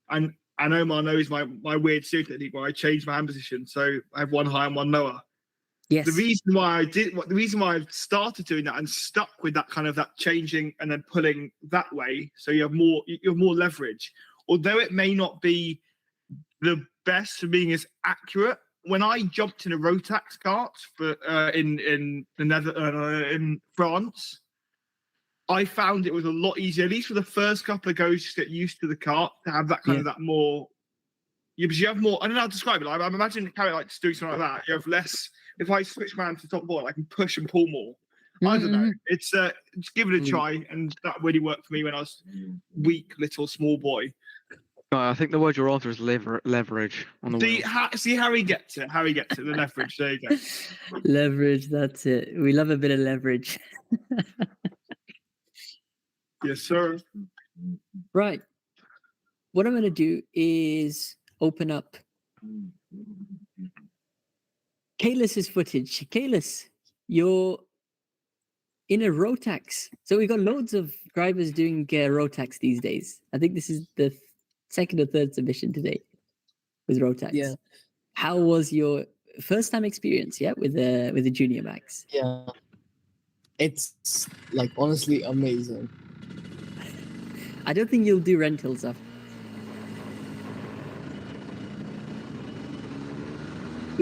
and Omar knows my weird steering technique where I changed my hand position, so I have one high and one lower. Yes. The reason why I started doing that and stuck with that kind of that changing and then pulling that way, so you have more leverage. Although it may not be the best for being as accurate, when I jumped in a Rotax kart for in France, I found it was a lot easier, at least for the first couple of goes, to get used to the kart, to have that kind of that more. Yeah, because you have more. I don't know how to describe it. I'm imagining how like just doing something like that. You have less. If I switch my hand to the top board, I can push and pull more. I don't know. It's just give it a try, and that really worked for me when I was weak, little, small boy. I think the word you're after is leverage on the wheel. See how he gets it. The leverage. There you go. Leverage. That's it. We love a bit of leverage. Yes, sir. Right. What I'm going to do is open up Kalis's footage. Kalis, you're in a Rotax. So we've got loads of drivers doing Rotax these days. I think this is the second or third submission today with Rotax. Yeah. How was your first time experience? Yeah, with the Junior Max. Yeah. It's like honestly amazing. I don't think you'll do rentals up.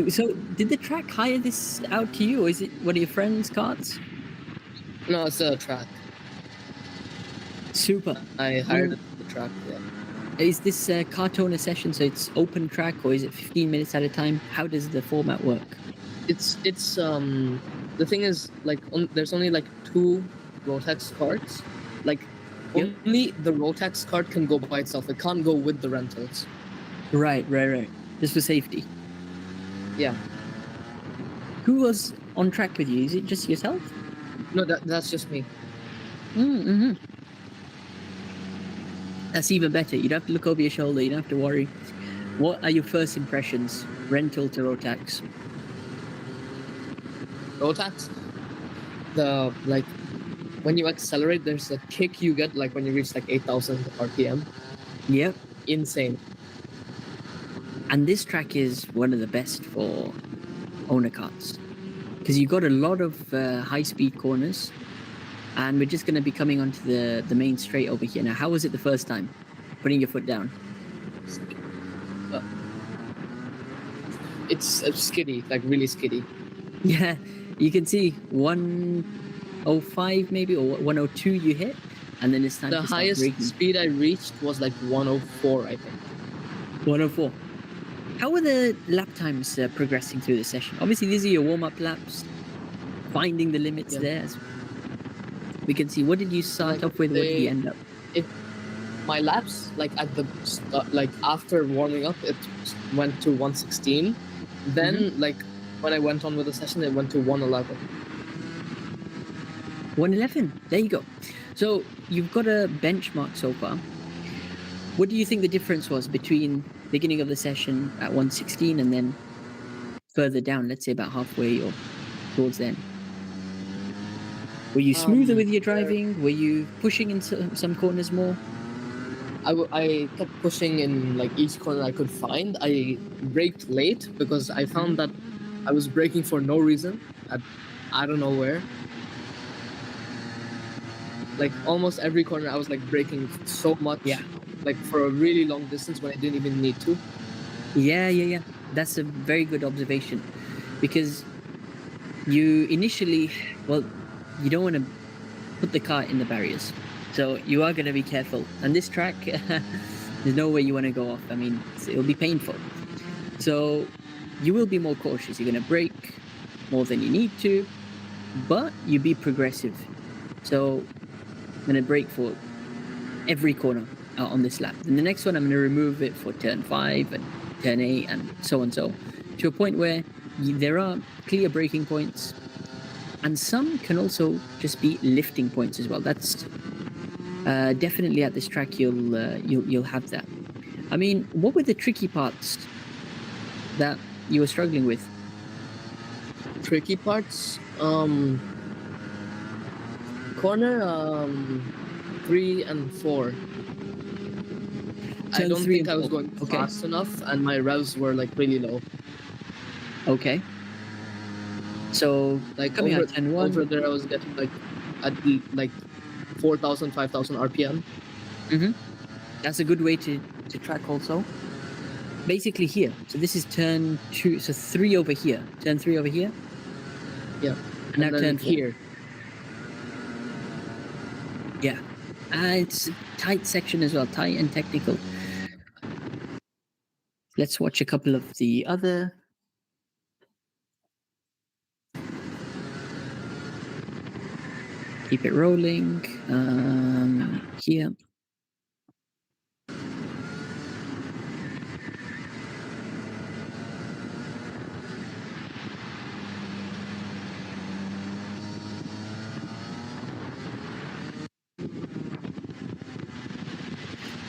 So, did the track hire this out to you, or is it one of your friends' carts? No, it's a track. Super. I hired the track. Yeah. Is this a kart owner session? So it's open track, or is it 15 minutes at a time? How does the format work? It's the thing is like there's only like 2 Rotax carts. Like only the Rotax cart can go by itself. It can't go with the rentals. Right. Just for safety. Yeah. Who was on track with you? Is it just yourself? No, that's just me. Mm-hmm. That's even better. You don't have to look over your shoulder. You don't have to worry. What are your first impressions? Rental to Rotax. Rotax, when you accelerate, there's a kick you get like when you reach like 8,000 RPM. Yep. Insane. And this track is one of the best for owner carts because you've got a lot of high-speed corners, and we're just going to be coming onto the main straight over here. Now, how was it the first time putting your foot down? It's skiddy, like really skiddy. Yeah, you can see 105 maybe, or 102 you hit, and then it's time the to start highest braking. speed I reached was like 104, I think. 104. How were the lap times progressing through the session? Obviously, these are your warm-up laps, finding the limits there. As we can see, what did you start off with? What did you end up? My laps, like at the like after warming up, it went to 116. Then, like when I went on with the session, it went to 111. 111. There you go. So you've got a benchmark so far. What do you think the difference was between beginning of the session at 116 and then further down, let's say about halfway or towards the end? Were you smoother with your driving? Were you pushing into some corners more? I kept pushing in like each corner I could find. I braked late because I found that I was braking for no reason. I don't know where. Like almost every corner I was like braking so much. Yeah. Like for a really long distance when I didn't even need to. Yeah. That's a very good observation, because you initially, you don't want to put the car in the barriers. So you are going to be careful. And this track, There's no way you want to go off. I mean, it'll be painful. So you will be more cautious. You're going to brake more than you need to, but you be progressive. So I'm going to brake for every corner on this lap. And the next one, I'm going to remove it for turn 5 and turn 8 and so on, so to a point where there are clear braking points, and some can also just be lifting points as well. That's definitely at this track you'll have that. I mean, what were the tricky parts that you were struggling with? Tricky parts, corner 3 and 4. I don't think I was going fast enough, and my revs were like really low. Okay. So like coming out 10-1. Over there, I was getting like at like 4,000, 5,000 RPM. That's a good way to track also. Basically here. So this is turn 2. So 3 over here. Turn 3 over here. Yeah. And now turn 4. Here. Yeah. It's a tight section as well. Tight and technical. Let's watch a couple of the other. Keep it rolling. Here.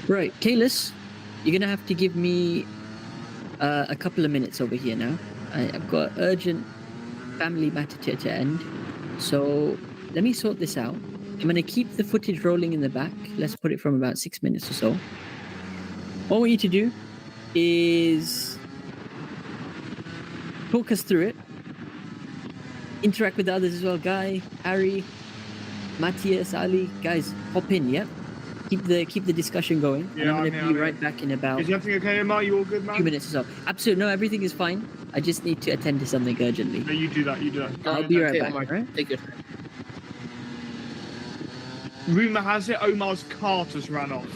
Right, Kalis, you're gonna have to give me a couple of minutes over here now. I've got urgent family matter to attend, so let me sort this out. I'm gonna keep the footage rolling in the back. Let's put it from about 6 minutes or so. What I want you to do is talk us through it. Interact with the others as well. Guy, Harry, Matthias, Ali, guys, hop in, yeah? Keep the discussion going. Yeah, and I'm gonna be right back in about. Is everything okay, Emma? You all good, man? 2 minutes or so. Absolutely, no, everything is fine. I just need to attend to something urgently. No, you do that. You do that. I'll be right back. Omar, Right? take your time. Rumor has it Omar's cart has ran off.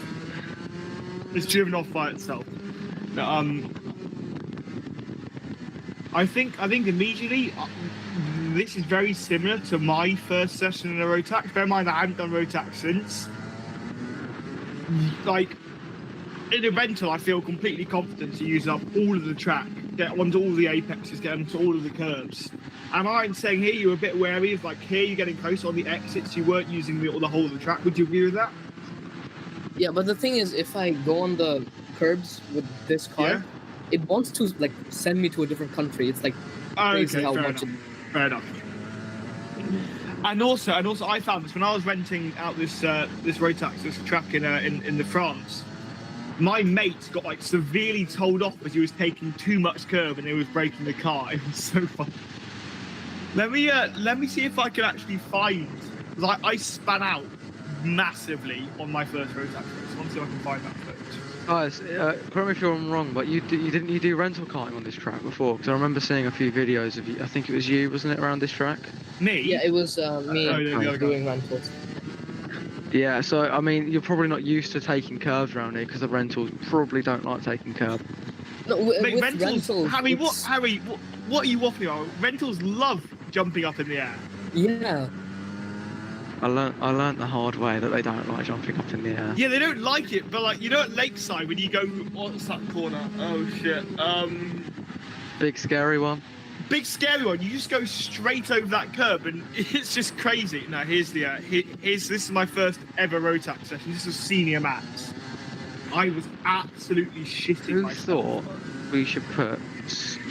It's driven off by itself. No, I think immediately this is very similar to my first session in a Rotax. Bear in mind I haven't done Rotax since. Like in a rental, I feel completely confident to use up all of the track, get onto all the apexes, get onto all of the curves. Am I right in saying here you're a bit wary of like here you're getting close on the exits, you weren't using the whole of the track? Would you agree with that? Yeah, but the thing is, if I go on the curbs with this car, it wants to like send me to a different country. It's like crazy how much. Fair enough. And also, I found this when I was renting out this Rotax, this track in the France. My mate got like severely told off because he was taking too much curve and he was breaking the car. It was so fun. Let me see if I can actually find. Because I span out massively on my first Rotax race. I want to see if I can find that footage. Guys, correct me if I'm wrong, but you didn't do rental karting on this track before? Because I remember seeing a few videos of you. I think it was you, wasn't it, around this track? Me? Yeah, it was me doing rentals. Yeah, so I mean, you're probably not used to taking curves around here because the rentals probably don't like taking curves. No, with rentals, Harry, what are you waffling about? Rentals love jumping up in the air. Yeah. I learned the hard way that they don't like jumping up in the air. Yeah, they don't like it, but like, you know, at Lakeside when you go, what's that corner? Oh shit. Big scary one. Big scary one. You just go straight over that curb, and it's just crazy. Now here's the this is my first ever Rotax session. This is senior max. I was absolutely shitting myself. Who thought we should put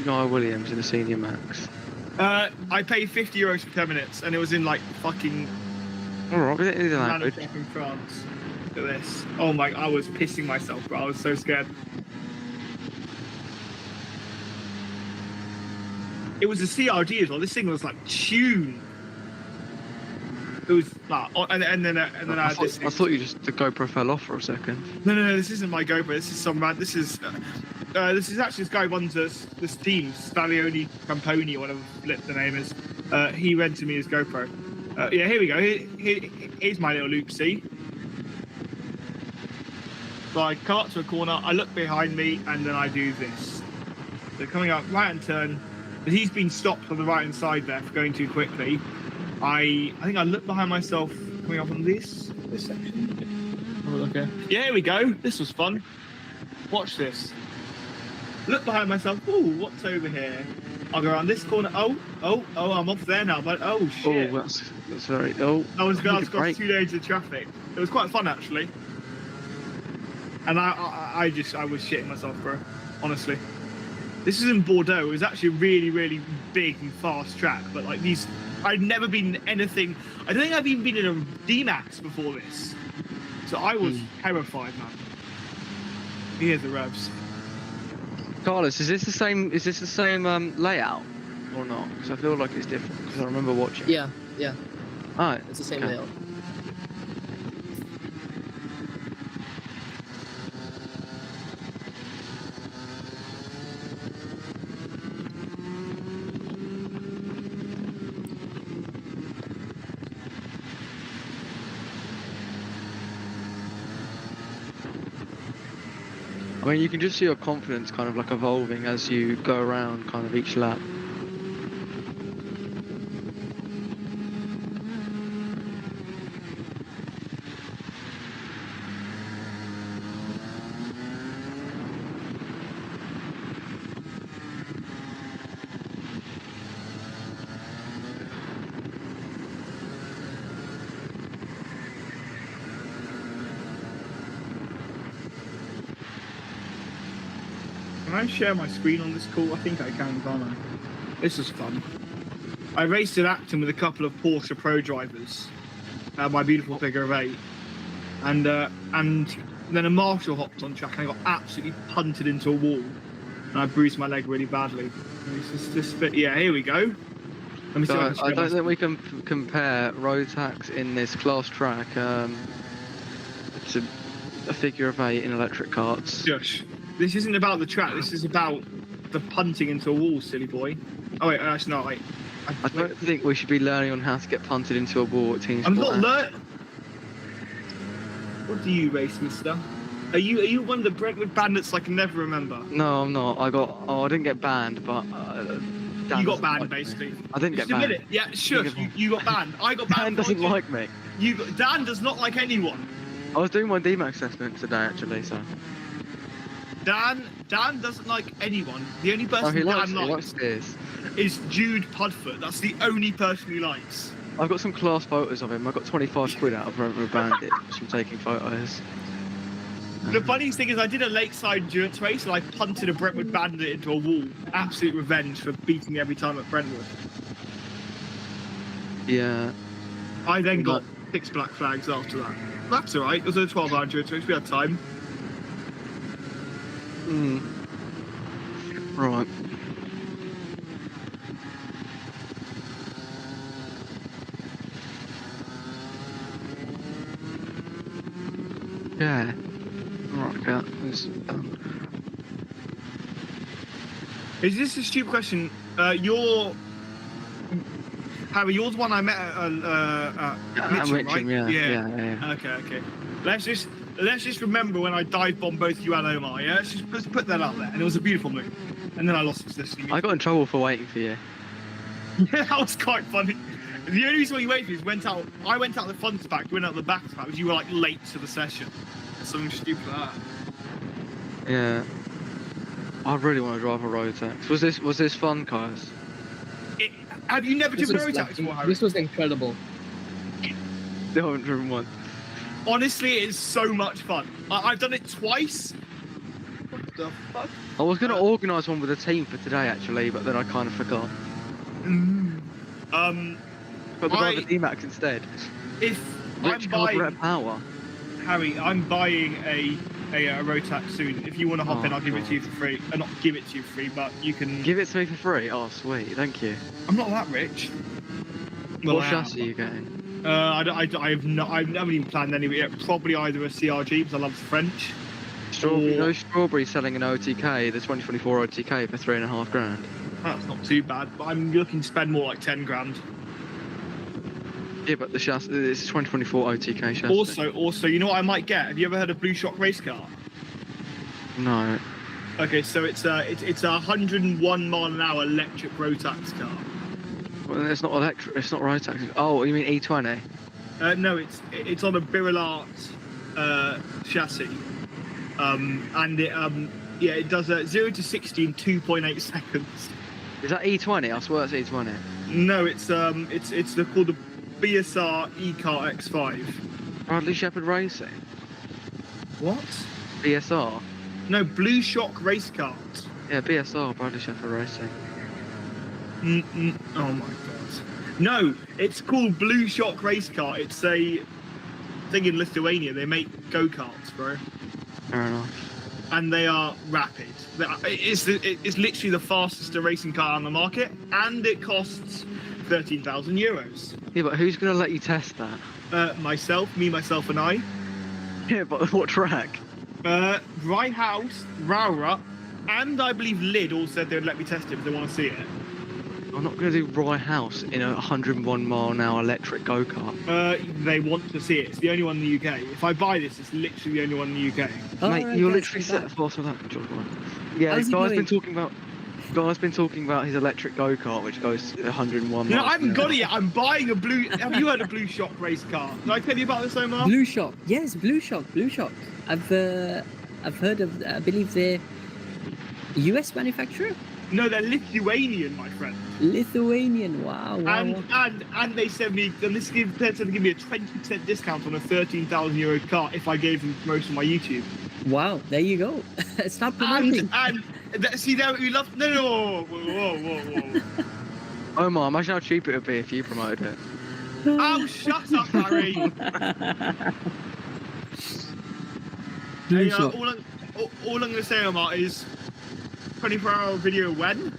Guy Williams in a senior max? I paid €50 for 10 minutes, and it was in like fucking. Alright, it is an average. In France. Look at this. Oh my! I was pissing myself, bro. I was so scared. It was a CRG as well. This thing was like tuned. It was like, and then I thought you just the GoPro fell off for a second. No. This isn't my GoPro. This is some man. This is actually this guy runs this team, Stalioni Camponi, or whatever flip the name is. He rented me his GoPro. Yeah, here we go. Here's my little loop. See. So I come up to a corner, I look behind me, and then I do this. So coming up, right-hand turn, but he's been stopped on the right-hand side there for going too quickly. I think I look behind myself coming up on this section. Have a look here. Yeah, here we go. This was fun. Watch this. Look behind myself. Ooh, what's over here? I'll go around this corner. Oh, I'm off there now. But oh shit. Oh, that's very. Oh, I was going to good cross break. 2 lanes of traffic. It was quite fun actually. And I was shitting myself, bro. Honestly. This is in Bordeaux. It was actually a really, really big and fast track. But like these, I'd never been in anything. I don't think I've even been in a D-Max before this. So I was terrified, man. Here's the revs. Carlos, is this the same? Is this the same layout or not? Because I feel like it's different. Because I remember watching. Yeah. Alright. It's the same okay. layout. I mean, you can just see your confidence kind of like evolving as you go around kind of each lap. Can I share my screen on this call? I think I can, can't I? This was fun. I raced at Acton with a couple of Porsche Pro drivers, my beautiful figure of 8, and then a Marshall hopped on track and I got absolutely punted into a wall, and I bruised my leg really badly. Yeah, here we go. Let me see. So If I I can don't think we can compare road tax in this class track to a figure of 8 in electric karts. Shush. This isn't about the track. This is about the punting into a wall, silly boy. Oh wait, actually no. Wait. I don't think we should be learning on how to get punted into a wall at Team I'm Sport. not learning. What do you race, mister? Are you one of the Brentwood bandits I can never remember? No, I'm not. I didn't get banned, but You got banned, basically. I didn't Just get banned. admit it. Yeah, shush. You got banned. I got banned. Dan doesn't like me. Dan does not like anyone. I was doing my DMAX assessment today, actually, so. Dan doesn't like anyone. The only person he Dan likes this. is Jude Pudford. That's the only person he likes. I've got some class photos of him. I got 25 quid out of Rubber Bandit from taking photos. The funniest thing is I did a lakeside endurance race and I punted a Brentwood bandit into a wall. Absolute revenge for beating me every time at Brentwood. Yeah. I then got 6 black flags after that. That's alright. It was a 12-hour endurance race. We had time. Right. Yeah. Right, okay. Is this a stupid question? Harry, you're the one I met at Mitcham, right? Yeah. Okay. Let's just remember when I dive bombed both you and Omar. Yeah, let's put that out there. And it was a beautiful move. And then I lost position. I got in trouble for waiting for you. Yeah, that was quite funny. The only reason why you waited for me is I went out the front back, you went out the back back, because you were like late to the session. Something stupid like that. Yeah. I really want to drive a road tax. Was this fun, guys? Have you never driven a road tax before, Harry? This was incredible. No, I haven't driven one. Honestly, it is so much fun. I've done it twice. What the fuck? I was going to organise one with a team for today, actually, but then I kind of forgot. But we'll drive a D-Max instead. If Rich I'm buying power. Harry, I'm buying a road tax soon. If you want to hop in, I'll give it to you for free. Not give it to you for free, but you can give it to me for free. Oh, sweet, thank you. I'm not that rich. What chassis are you getting? I haven't even planned any yet. Probably either a CRG because I love the French. No Strawberry selling an OTK, the 2024 OTK for $3,500. That's not too bad, but I'm looking to spend more like 10 grand. Yeah, but the chassis, it's 2024 OTK chassis. Also, you know what I might get? Have you ever heard of Blue Shock Race Car? No. Okay, so it's a 101 mile an hour electric Rotax car. Well, it's not electric. It's not Rotax. Oh, you mean E20? No, it's on a Birillard chassis, and it does 0 to 60 in 2.8 seconds. Is that E20? I swear it's E20. No, it's called the BSR E-Car X5. Bradley Shepherd Racing. What? BSR. No, Blue Shock race cars. Yeah, BSR, Bradley Shepherd Racing. Oh my god. No, it's called Blue Shock race car. It's a thing in Lithuania. They make go-karts, bro. Fair enough. And they are rapid. It's literally the fastest racing car on the market, and it costs 13,000 euros. Yeah, but who's going to let you test that? Myself, and I. Yeah, but what track? Rye House, Raura, and I believe Lid all said they'd let me test it if they want to see it. I'm not going to do Rye House in a 101 mile an hour electric go-kart. They want to see it. It's the only one in the UK. If I buy this, it's literally the only one in the UK. Mate, right, you're guys, literally come set back. fast for that, George. Yeah, How's he guy's doing? been talking about his electric go-kart, which goes 101 No, miles. I haven't an got hour. it yet. I'm buying a blue. Have you heard of Blue Shock race car? Did I tell you about this, Omar? Blue Shock. Yes, Blue Shock. I've heard of. I believe they're a US manufacturer. No, they're Lithuanian, my friend. Lithuanian. Wow. And they said me, and this said to give me a 20% discount on a 13,000 euro car if I gave them promotion on my YouTube. Wow. There you go. Stop promoting. See there we love. No, whoa. Omar, imagine how cheap it would be if you promoted it. Oh, shut up, Harry. Blue Hey, Shock. all I'm gonna say, Omar, is 24-hour video when?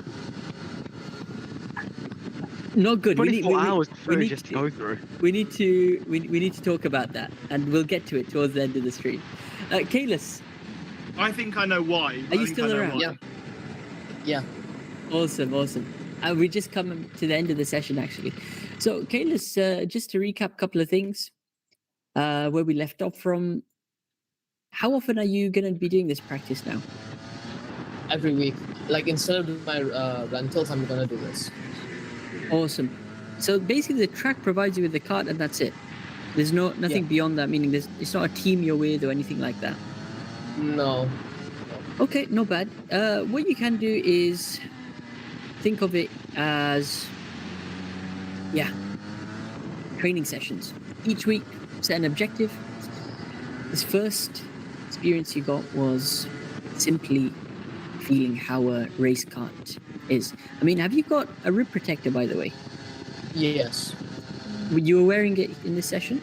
Not good. 24 hours we need just to to go through. we need to talk about that, and we'll get to it towards the end of the stream. Kalis, I think I know why. are you still around? Yeah. Yeah. Awesome. We just come to the end of the session, actually. So, Kalis, just to recap a couple of things where we left off from. How often are you going to be doing this practice now? Every week. Like, instead of doing my rentals, I'm gonna do this. Awesome. So basically, the track provides you with the cart, and that's it. There's nothing beyond that. Meaning, it's not a team you're with or anything like that. No. Okay, not bad. What you can do is think of it as, training sessions. Each week, set an objective. This first experience you got was simply feeling how a race kart is. I mean, have you got a rib protector, by the way? Yes. You were wearing it in this session?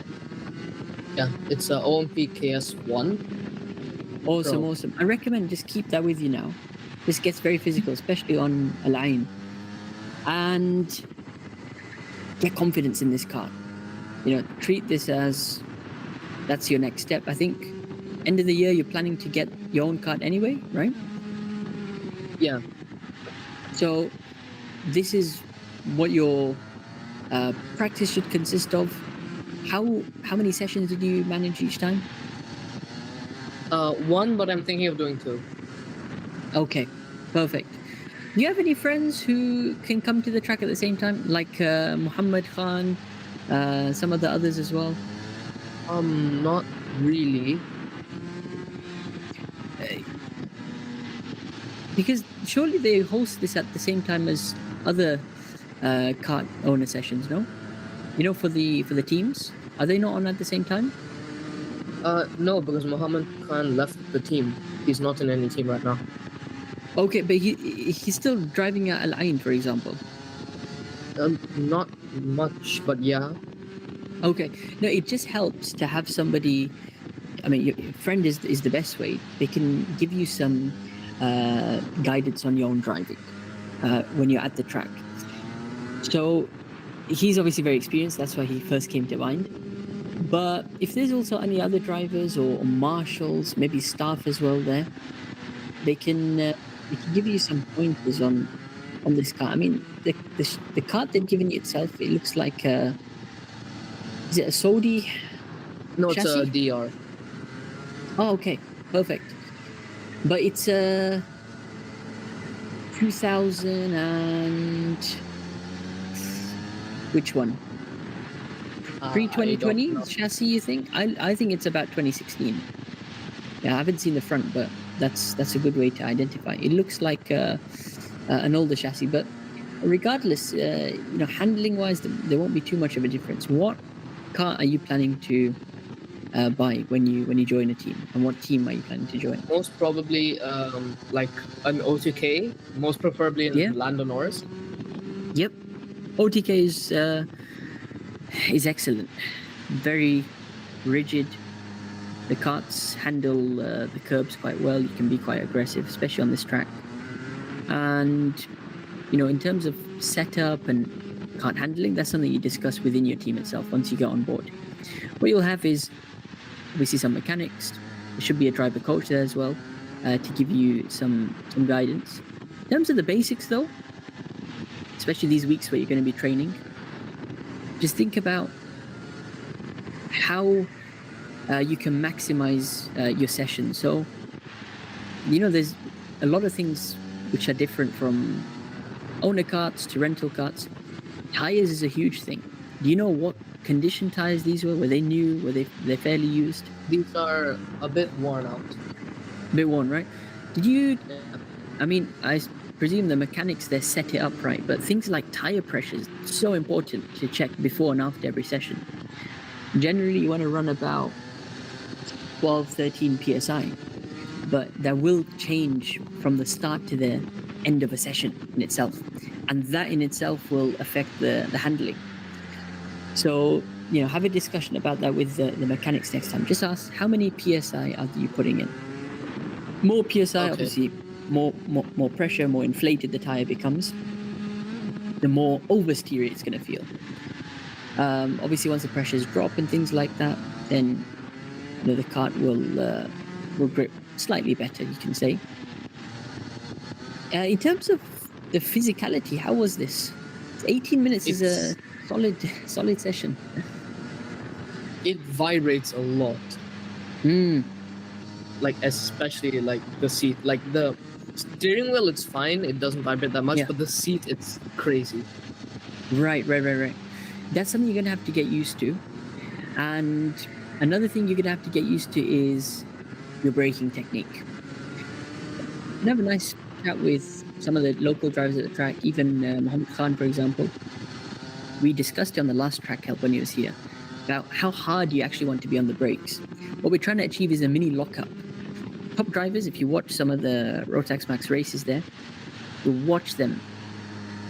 Yeah. It's a OMP KS1. Awesome. I recommend just keep that with you now. This gets very physical, especially on a line. And get confidence in this car. Treat this as that's your next step. I think end of the year you're planning to get your own kart anyway, right? Yeah. So this is what your practice should consist of. How many sessions did you manage each time? One, but I'm thinking of doing two. Okay, perfect. Do you have any friends who can come to the track at the same time, like Muhammad Khan, some of the others as well? Not really. Because surely they host this at the same time as other kart owner sessions, no? For the teams, are they not on at the same time? No, because Muhammad Khan left the team. He's not in any team right now. Okay, but he's still driving at Al Ain, for example. Not much, but yeah. Okay, no, it just helps to have somebody. I mean, your friend is the best way. They can give you some guidance on your own driving when you're at the track. So he's obviously very experienced. That's why he first came to mind. But if there's also any other drivers or marshals, maybe staff as well there, they can give you some pointers on this car. I mean, the cart they've given you itself, it looks like is it a Saudi? No, chassis? it's a DR. Oh, okay, perfect. But it's a 2000 and which one? Pre-2020 chassis, you think? I think it's about 2016. Yeah, I haven't seen the front, but that's a good way to identify. It looks like an older chassis, but regardless, handling-wise, there won't be too much of a difference. What car are you planning to buy when you join a team, and what team are you planning to join? Most probably, like an OTK. Most preferably in Lando Norris. Yep, OTK is excellent. Very rigid. The karts handle the curbs quite well. You can be quite aggressive, especially on this track. And in terms of setup and kart handling, that's something you discuss within your team itself once you get on board. What you'll have is obviously some mechanics. There should be a driver coach there as well to give you some guidance. In terms of the basics, though, especially these weeks where you're going to be training, just think about how you can maximize your session. So, there's a lot of things which are different from owner karts to rental karts. Tires is a huge thing. Do you know what condition tires these were? Were they new? Were they fairly used? These are a bit worn out. A bit worn, right? Did you? I mean, I presume the mechanics there set it up right, but things like tire pressure is so important to check before and after every session. Generally, you want to run about 12-13 psi, but that will change from the start to the end of a session in itself, and that in itself will affect the handling. So have a discussion about that with the mechanics next time. Just ask, how many psi are you putting in? More psi, obviously, more pressure, more inflated the tire becomes, the more oversteer it's going to feel. Obviously, once the pressures drop and things like that, then the kart will grip slightly better, you can say. In terms of the physicality, how was this? 18 minutes is a solid session. It vibrates a lot. Like, especially like the seat, like the steering wheel, it's fine, it doesn't vibrate that much, but the seat, it's crazy. Right. That's something you're gonna have to get used to. And another thing you're gonna have to get used to is your braking technique. I have a nice chat with some of the local drivers at the track, even Mohammed Khan, for example. We discussed it on the last track help when he was here, about how hard you actually want to be on the brakes. What we're trying to achieve is a mini lockup. Top drivers, if you watch some of the Rotax Max races there, you'll watch them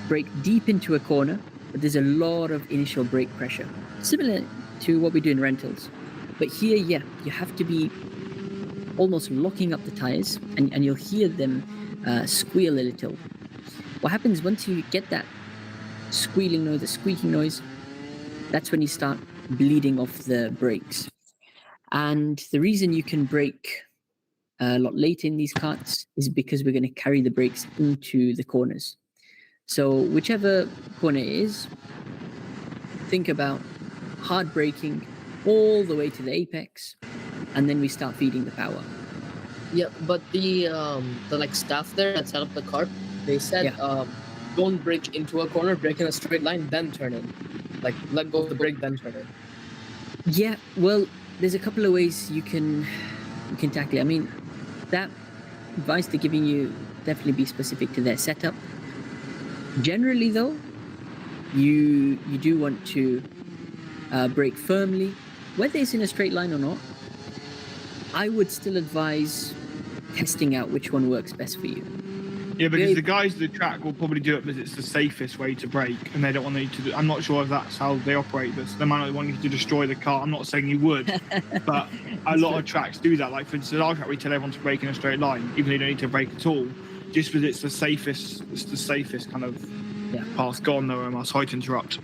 brake deep into a corner, but there's a lot of initial brake pressure, similar to what we do in rentals. But here, you have to be almost locking up the tires, and you'll hear them squeal a little. What happens once you get that squealing noise, the squeaking noise, that's when you start bleeding off the brakes. And the reason you can brake a lot later in these karts is because we're going to carry the brakes into the corners. So whichever corner it is, think about hard braking all the way to the apex, and then we start feeding the power. Yeah, but the like staff there that set up the kart, they said don't brake into a corner, brake in a straight line, then turn in. Like, let go of the brake, then turn in. Yeah, well, there's a couple of ways you can tackle it. I mean, that advice they're giving you definitely be specific to their setup. Generally, though, you do want to brake firmly, whether it's in a straight line or not. I would still advise testing out which one works best for you. Yeah, because the guys at the track will probably do it because it's the safest way to brake, and they don't want you to do. I'm not sure if that's how they operate, but they might not want you to destroy the car. I'm not saying you would, but a lot of tracks do that. Like, for instance, our track, we tell everyone to brake in a straight line, even though you don't need to brake at all, just because it's the safest. It's the safest kind of path. Go on, though, sorry to interrupt.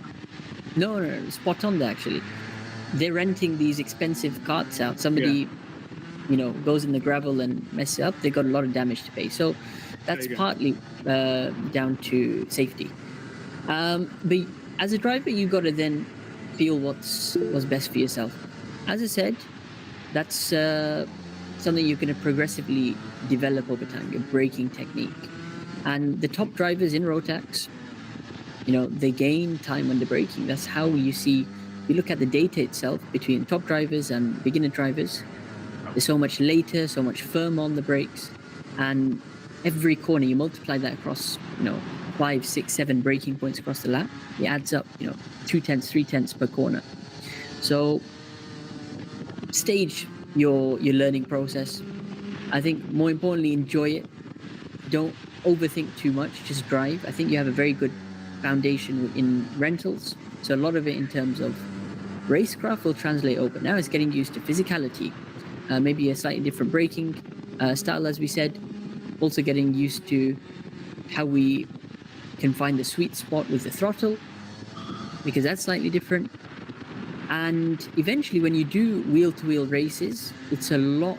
No, spot on there. Actually, they're renting these expensive karts out. Somebody, goes in the gravel and messes up. They got a lot of damage to pay. So that's partly down to safety. But as a driver, you got to then feel what's best for yourself. As I said, that's something you're going to progressively develop over time, your braking technique. And the top drivers in Rotax, they gain time under braking. That's how you see, you look at the data itself between top drivers and beginner drivers. They're so much later, so much firmer on the brakes. And every corner, you multiply that across, 5, 6, 7 braking points across the lap. It adds up, 2/10, 3/10 per corner. So stage your learning process. I think more importantly, enjoy it. Don't overthink too much, just drive. I think you have a very good foundation in rentals. So a lot of it in terms of racecraft will translate over. Now it's getting used to physicality, maybe a slightly different braking style, as we said. Also getting used to how we can find the sweet spot with the throttle, because that's slightly different. And eventually when you do wheel-to-wheel races, it's a lot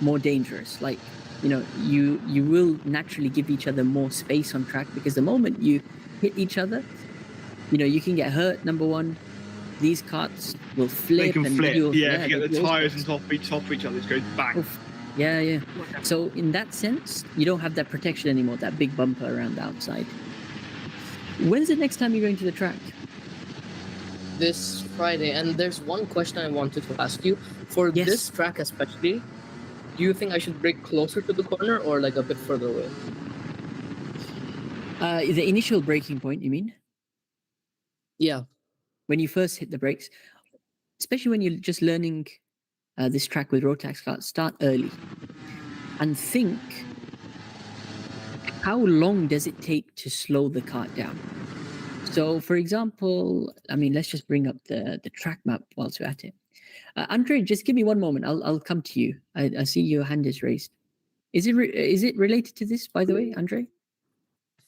more dangerous. Like, you will naturally give each other more space on track, because the moment you hit each other, you can get hurt, number one. These carts will flip. They can and flip. if you get the tires on top of each other, it goes bang. Oof. Yeah. So in that sense, you don't have that protection anymore, that big bumper around the outside. When's the next time you're going to the track? This Friday. And there's one question I wanted to ask you. For this track especially, do you think I should brake closer to the corner or like a bit further away? The initial braking point, you mean? Yeah. When you first hit the brakes, especially when you're just learning this track with Rotax carts, start early and think, how long does it take to slow the cart down? So, for example, let's just bring up the track map whilst we're at it. Andre, just give me one moment. I'll come to you. I see your hand is raised. Is it related to this, by the way, Andre?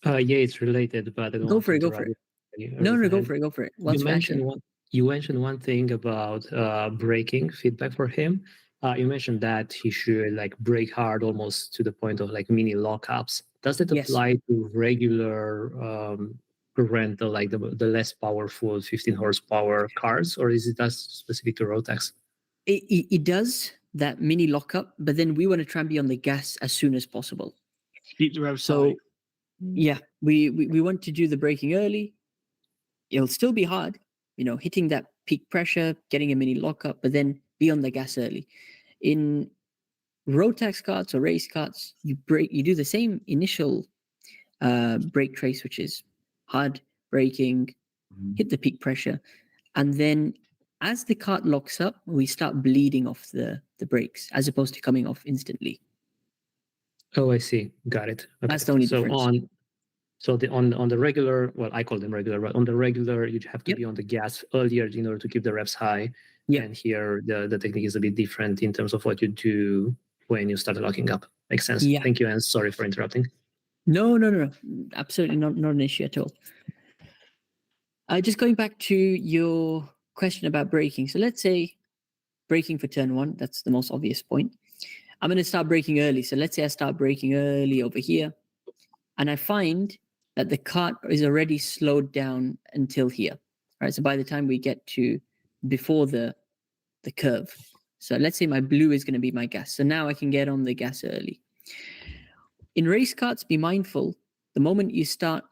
Yeah, it's related, but I don't go for it. No, go for it. You mentioned one thing about braking feedback for him. You mentioned that he should brake hard almost to the point of mini lockups. Does that apply to regular rental, like the less powerful 15 horsepower cars, or is it just specific to Rotax? It does, that mini lockup, but then we want to try and be on the gas as soon as possible. Keep the rev high. Yeah, we want to do the braking early. It'll still be hard, hitting that peak pressure, getting a mini lockup, but then be on the gas early. In Rotax carts or race carts, you do the same initial brake trace, which is hard braking, hit the peak pressure, and then as the cart locks up, we start bleeding off the brakes as opposed to coming off instantly. Oh, I see. Got it. Okay. That's the only difference. On the regular, well, I call them regular, but on the regular, you have to be on the gas earlier in order to keep the revs high. Yeah. And here, the technique is a bit different in terms of what you do when you start locking up. Makes sense. Yeah. Thank you, and sorry for interrupting. No. Absolutely not an issue at all. Just going back to your question about braking. So let's say braking for turn 1, that's the most obvious point. I'm going to start braking early. So let's say I start braking early over here, and I find that the cart is already slowed down until here. Right. So by the time we get to before the curve, so let's say my blue is going to be my gas. So now I can get on the gas early. In race carts, be mindful, the moment you start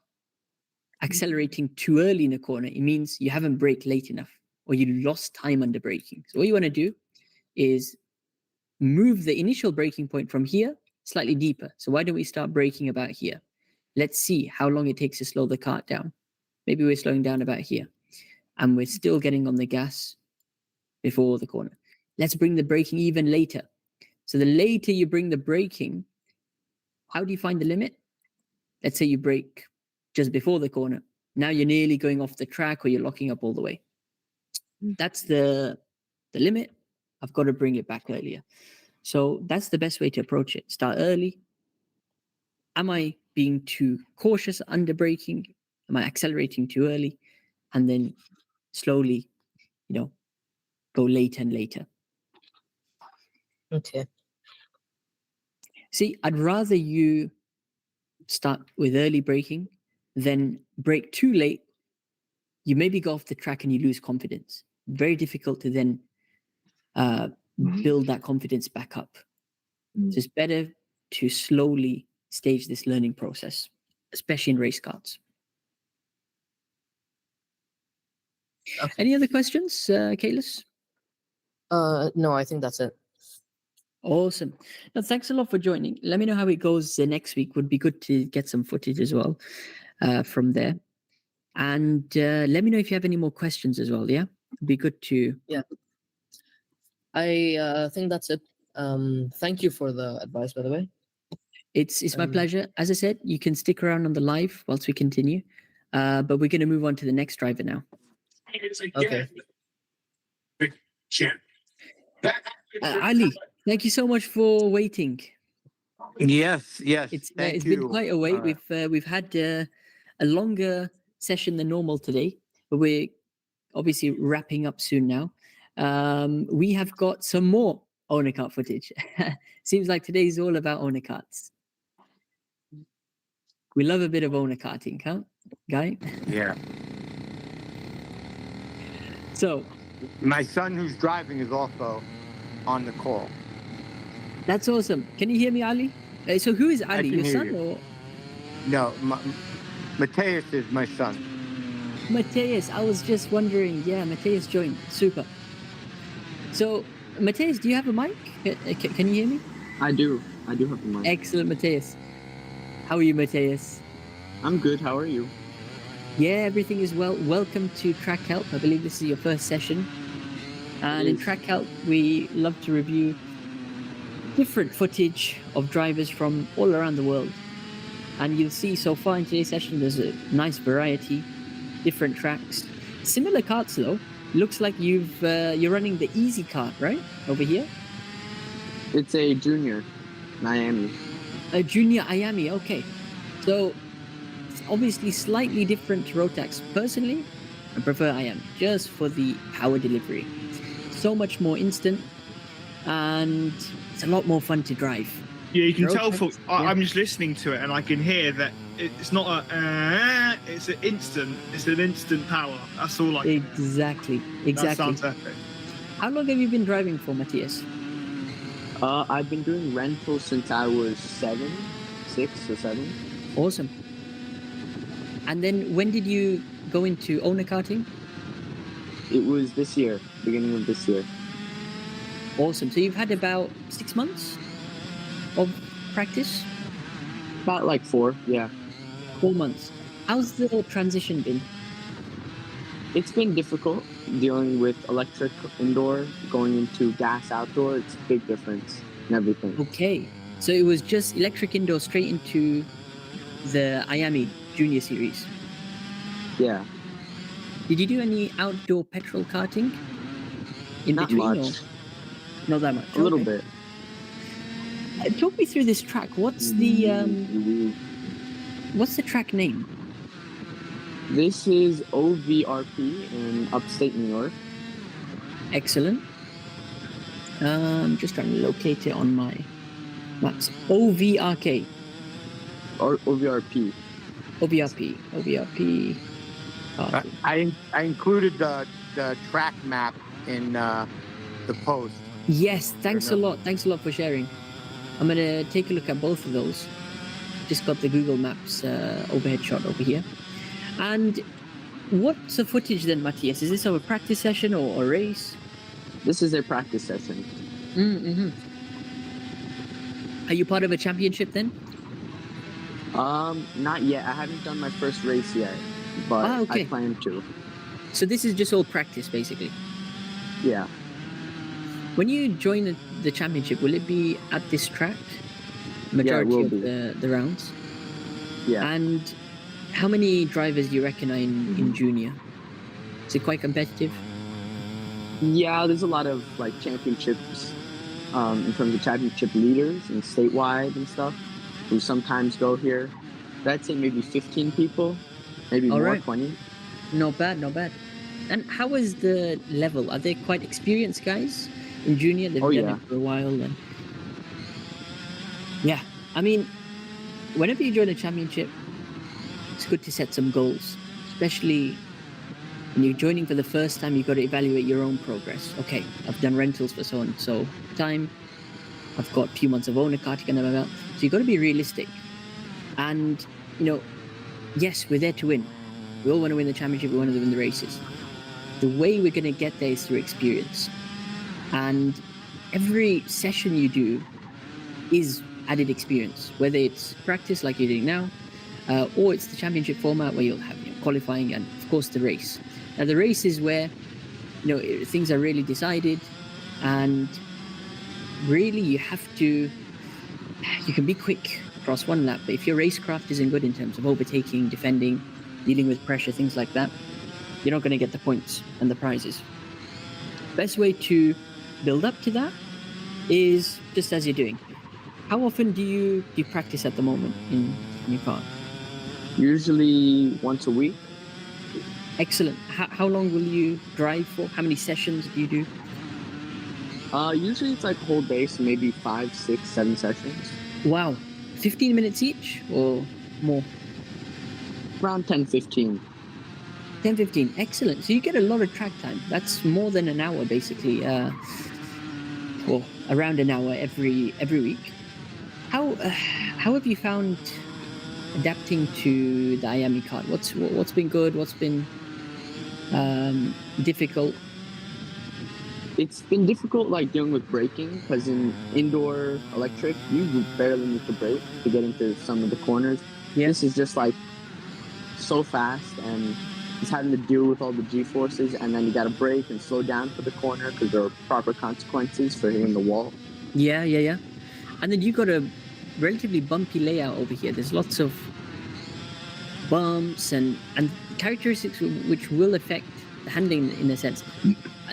accelerating too early in a corner, it means you haven't braked late enough or you lost time under braking. So what you want to do is move the initial braking point from here slightly deeper. So why don't we start braking about here? Let's see how long it takes to slow the cart down. Maybe we're slowing down about here and we're still getting on the gas before the corner. Let's bring the braking even later. So the later you bring the braking, how do you find the limit? Let's say you brake just before the corner. Now you're nearly going off the track or you're locking up all the way. That's the limit. I've got to bring it back earlier. So that's the best way to approach it. Start early. Am I being too cautious under braking? Am I accelerating too early? And then slowly, go later and later. Okay. See, I'd rather you start with early braking than brake too late. You maybe go off the track and you lose confidence. Very difficult to then build that confidence back up. So it's better to slowly stage this learning process, especially in race karts. Okay. Any other questions, Kailas? No, I think that's it. Awesome. Now, thanks a lot for joining. Let me know how it goes next week. Would be good to get some footage as well from there. And let me know if you have any more questions as well. Yeah, it'd be good to. Yeah. I think that's it. Thank you for the advice, by the way. It's my pleasure. As I said, you can stick around on the live whilst we continue, but we're going to move on to the next driver now. Okay. Ali, thank you so much for waiting. Yes, yes. It's thank been you. quite a wait. We've had a longer session than normal today, but we're obviously wrapping up soon now. We have got some more owner kart footage. Seems like today's all about owner karts. We love a bit of owner karting, huh, Guy? Yeah. So My son who's driving is also on the call. that's awesome. Can you hear me, Ali? So who is Ali? can Your hear son you. or No, Mateus is my son. Mateus? I was just wondering. Yeah, Mateus joined. Super. So Mateus, do you have a mic? Can you hear me? I do have a mic. Excellent, Mateus. How are you, Mateus? I'm good. How are you? Yeah, everything is well. Welcome to Track Help. I believe this is your first session. And in Track Help, we love to review different footage of drivers from all around the world. And you'll see so far in today's session, there's a nice variety, different tracks. Similar karts though. Looks like you're running the easy kart, right? Over here? It's a junior, Miami. A junior Miami, okay. So it's obviously slightly different to Rotax. Personally, I prefer Miami just for the power delivery. So much more instant and it's a lot more fun to drive. Yeah, you can tell Rotax, I'm just listening to it and I can hear that it's not it's an instant power. That's all I can hear. Exactly. That sounds epic. How long have you been driving for, Matthias? I've been doing rentals since I was 6 or 7. Awesome. And then when did you go into owner karting? It was this year, beginning of this year. Awesome. So you've had about 6 months of practice? About like 4, yeah. 4 months. How's the transition been? It's been difficult dealing with electric indoor, going into gas outdoor. It's a big difference in everything. Okay. So it was just electric indoor straight into the Miami Junior Series. Yeah. Did you do any outdoor petrol karting in Not between? much. Or not that much. A little bit. Talk me through this track. What's the track name? This is OVRP in upstate New York. Excellent. I'm just trying to locate it on my maps. OVRK. Or OVRP. OVRP. I included the track map in the post. Yes, thanks a lot. Thanks a lot for sharing. I'm going to take a look at both of those. Just got the Google Maps overhead shot over here. And what's the footage then, Matthias? Is this a practice session or a race? This is a practice session. Mm-hmm. Are you part of a championship then? Not yet. I haven't done my first race yet, but okay. I plan to. So this is just all practice, basically? Yeah. When you join the championship, will it be at this track? Majority of the rounds? Yeah. And how many drivers do you reckon are in junior? Is it quite competitive? Yeah, there's a lot of like championships in terms of championship leaders and statewide and stuff who sometimes go here. I'd say maybe 15 people, maybe All more, right. 20. Not bad, not bad. And how is the level? Are they quite experienced guys in junior? They've done it for a while. And yeah, I mean, whenever you join a championship, it's good to set some goals, especially when you're joining for the first time. You've got to evaluate your own progress. Okay, I've done rentals for so and so time. I've got a few months of owner karting under my belt. So you've got to be realistic. And, yes, we're there to win. We all want to win the championship. We want to win the races. The way we're going to get there is through experience. And every session you do is added experience, whether it's practice like you're doing now, or it's the championship format where you'll have qualifying and, of course, the race. Now, the race is where, things are really decided, and really you can be quick across one lap, but if your racecraft isn't good in terms of overtaking, defending, dealing with pressure, things like that, you're not going to get the points and the prizes. Best way to build up to that is just as you're doing. How often do you practice at the moment in your car? Usually once a week. Excellent. How long will you drive for? How many sessions do you do? Usually it's like a whole day, so maybe 5, 6, 7 sessions. Wow. 15 minutes each or more? Around 10, 15. 10, 15. Excellent. So you get a lot of track time. That's more than an hour, basically. Well, around an hour every week. How have you found adapting to the IAMI card? What's been good? What's been difficult? It's been difficult, like dealing with braking, because in indoor electric, you barely need to brake to get into some of the corners. Yeah. This is just like so fast, and just having to deal with all the G-forces, and then you got to brake and slow down for the corner because there are proper consequences for hitting the wall. Yeah. And then you got a relatively bumpy layout over here. There's lots of bumps and characteristics which will affect the handling in a sense.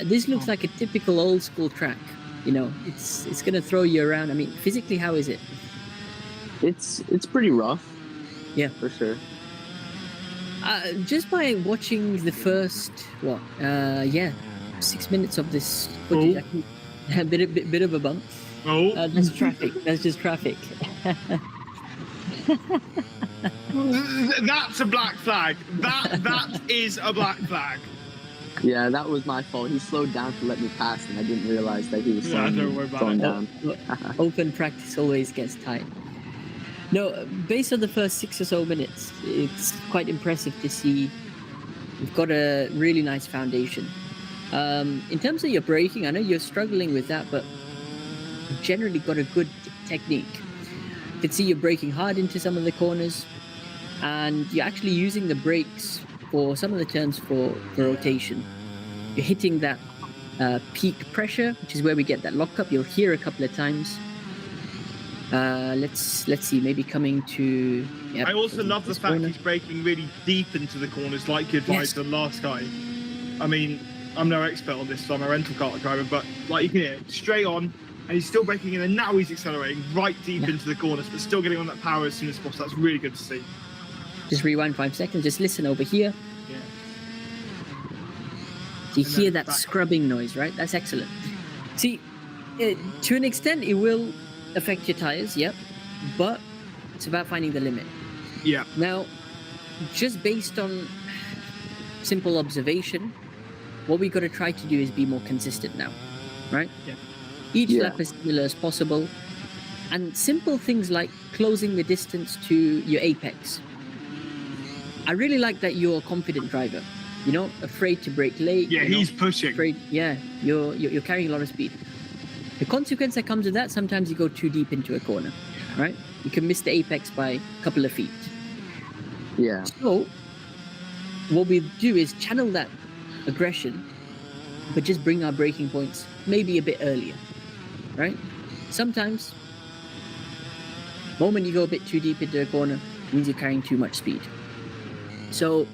This looks like a typical old school track. It's going to throw you around. I mean, physically, how is it? It's pretty rough. Yeah, for sure. Just by watching the first 6 minutes of this footage, a bit of a bump. That's traffic. That's just traffic. That's a black flag. That is a black flag. Yeah, that was my fault. He slowed down to let me pass, and I didn't realize that he was slowing down. Open practice always gets tight. No, based on the first 6 or so minutes, it's quite impressive to see you've got a really nice foundation. In terms of your braking, I know you're struggling with that, but you've generally got a good technique. You can see you're braking hard into some of the corners, and you're actually using the brakes for some of the turns for rotation. You're hitting that peak pressure, which is where we get that lockup. You'll hear a couple of times. Let's see, maybe coming to... Yep, I also love the fact he's braking really deep into the corners, like you advised the last guy. I mean, I'm no expert on this, so I'm a rental car driver, but like you can hear, straight on, and he's still braking in, and now he's accelerating right deep into the corners, but still getting on that power as soon as possible. That's really good to see. Just rewind 5 seconds, just listen over here. Yeah. So you hear that scrubbing noise, right? That's excellent. See, to an extent, it will affect your tires, yep, but it's about finding the limit. Yeah. Now, just based on simple observation, what we got to try to do is be more consistent now, right? Yeah. Each lap as similar as possible, and simple things like closing the distance to your apex. I really like that you're a confident driver. You're not afraid to brake late. Yeah, he's pushing. You're carrying a lot of speed. The consequence that comes with that, sometimes you go too deep into a corner, right? You can miss the apex by a couple of feet. Yeah. So what we do is channel that aggression, but just bring our braking points maybe a bit earlier, right? Sometimes, the moment you go a bit too deep into a corner, means you're carrying too much speed. So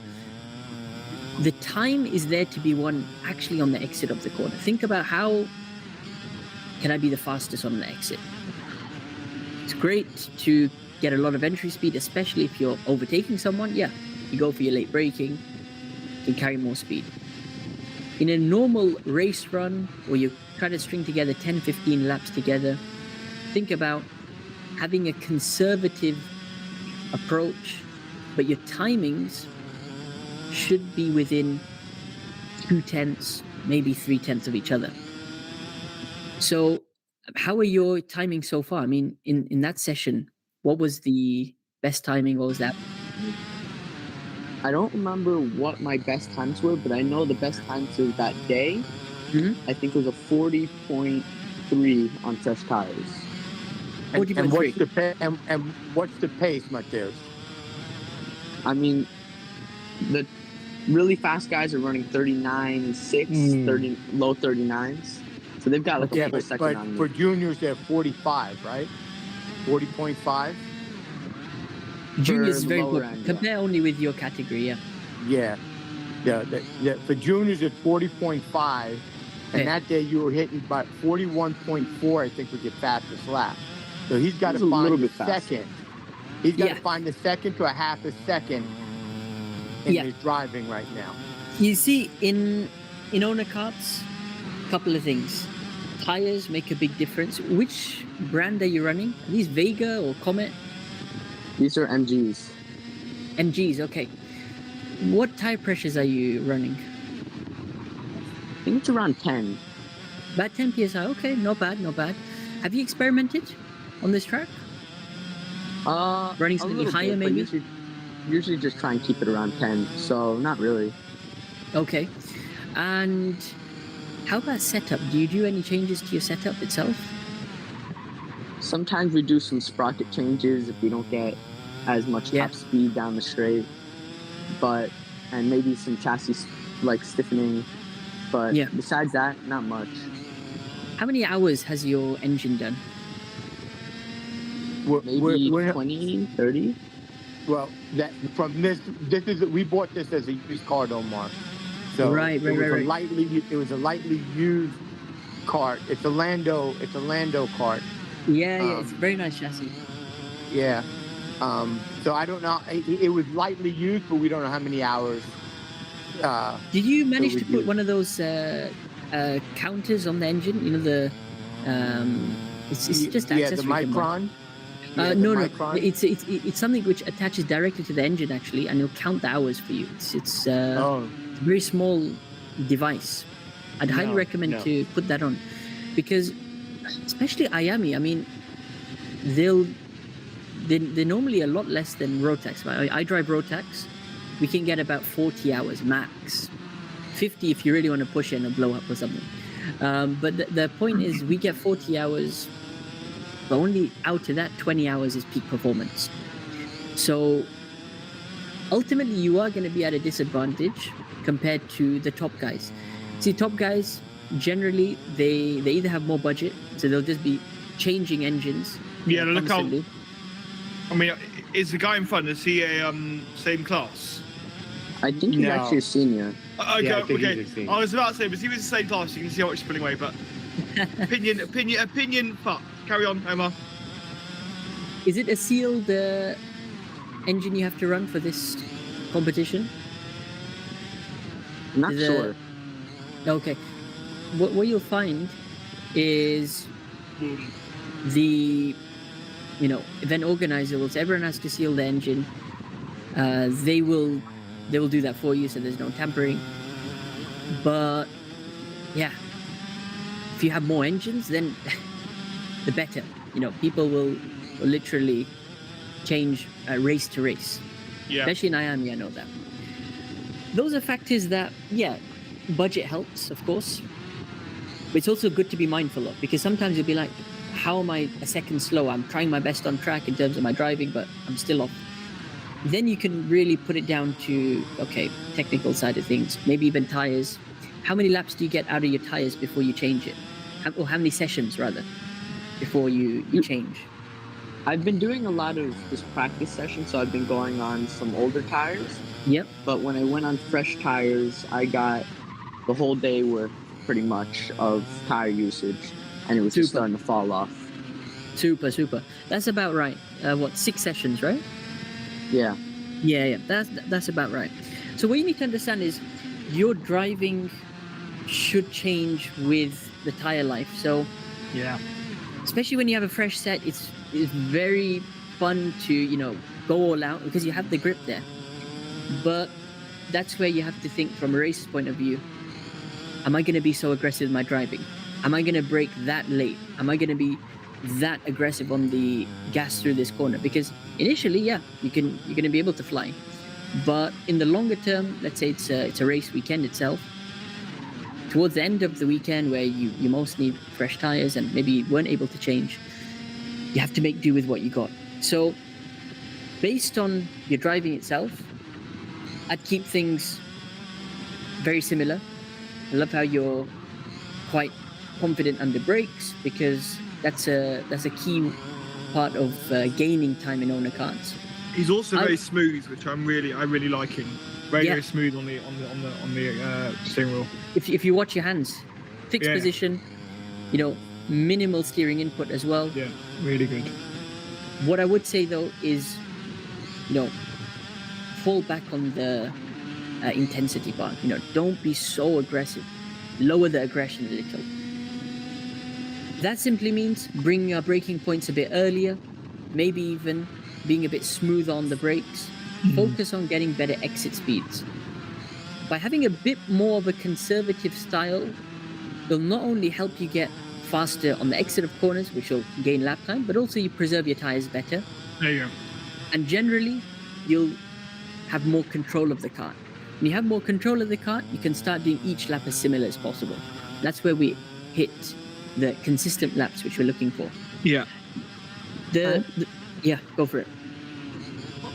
the time is there to be won actually on the exit of the corner. Think about how can I be the fastest on the exit? It's great to get a lot of entry speed, especially if you're overtaking someone. Yeah, you go for your late braking, you can carry more speed. In a normal race run, where you try to string together 10, 15 laps together, think about having a conservative approach, but your timings should be within 2/10, maybe 3/10 of each other. So How are your timing so far? I mean, in that session, what was the best timing? What was that? I don't remember what my best times were, but I know the best times of that day. I think it was a 40.3 on fresh tires. And what's the pace, Mateus? I mean, the really fast guys are running 39.6, 30 low 39s. So they've got like a full second on me. For juniors, they're 45, right? 40.5. Juniors is very lower good. end, Compare only with your category, Yeah. For juniors, it's 40.5. And that day you were hitting about 41.4, I think, was your fastest lap. So he's got to find the second. He's got to find the second to a half a second in his driving right now. You see, in owner carts, a couple of things. Tires make a big difference. Which brand are you running? Are these Vega or Comet? These are MGs. MGs, okay. What tire pressures are you running? I think it's around 10. About 10 psi. Okay, not bad, not bad. Have you experimented on this track? Running something higher, maybe? Usually just try and keep it around 10, so not really. Okay. And how about setup? Do you do any changes to your setup itself? Sometimes we do some sprocket changes if we don't get as much top speed down the straight, and maybe some chassis like stiffening, but besides that, not much. How many hours has your engine done? Maybe 20, 30. Well, we bought this as a used car, Omar. So right. It was a lightly used cart. It's a Lando cart. Yeah, it's a very nice chassis. Yeah. So I don't know. It was lightly used, but we don't know how many hours. Did you manage to put one of those counters on the engine? You know the it's just accessory. The Micron. No. It's something which attaches directly to the engine actually, and it'll count the hours for you. It's a very small device. I'd highly recommend to put that on, because especially Miami. I mean, they're normally a lot less than Rotax. I drive Rotax. We can get about 40 hours max, 50 if you really want to push it and a blow up or something. But the point is, we get 40 hours, but only out of that 20 hours is peak performance. So ultimately, you are going to be at a disadvantage compared to the top guys. See, top guys generally they either have more budget, so they'll just be changing engines. Yeah, look how. constantly. I mean, is the guy in front? Is he a same class? I think he's actually a senior. Okay. I think he's a senior. I was about to say, but he was the same class. You can see how much he's pulling away. But opinion. Fuck. Carry on, Omar. Is it a sealed engine you have to run for this competition? Not sure. Okay. What you'll find is the event organizer will say everyone has to seal the engine. They will do that for you, so there's no tampering. But yeah, if you have more engines, then the better. People will literally change race to race. Yeah. Especially in Miami, I know that. Those are factors that, budget helps, of course. But it's also good to be mindful of, because sometimes you'll be like, how am I a second slow? I'm trying my best on track in terms of my driving, but I'm still off. Then you can really put it down to, technical side of things, maybe even tires. How many laps do you get out of your tires before you change it? Or how many sessions, rather, before you change? I've been doing a lot of this practice session, so I've been going on some older tires. Yep. But when I went on fresh tires, I got the whole day worth pretty much of tire usage, and it was just starting to fall off. Super. That's about right. 6 sessions, right? Yeah. Yeah. That's about right. So what you need to understand is your driving should change with the tire life. So especially when you have a fresh set, it's very fun to go all out because you have the grip there. But that's where you have to think from a racer's point of view. Am I going to be so aggressive in my driving? Am I going to brake that late? Am I going to be that aggressive on the gas through this corner? Because initially, yeah, you're going to be able to fly. But in the longer term, let's say it's a race weekend itself, towards the end of the weekend where you most need fresh tires and maybe you weren't able to change, you have to make do with what you got. So based on your driving itself, I'd keep things very similar. I love how you're quite confident under brakes, because that's a key part of gaining time in owner carts. He's also very smooth, which I really like him. Very smooth on the steering wheel. If you watch your hands, fixed position, minimal steering input as well. Yeah, really good. What I would say though is, fall back on the intensity part. Don't be so aggressive. Lower the aggression a little. That simply means bringing our braking points a bit earlier, maybe even being a bit smoother on the brakes. Focus on getting better exit speeds. By having a bit more of a conservative style, it'll not only help you get faster on the exit of corners, which will gain lap time, but also you preserve your tires better. There you go. And generally, you'll have more control of the kart. When you have more control of the kart, you can start doing each lap as similar as possible. That's where we hit the consistent laps which we're looking for. Yeah. Yeah, go for it.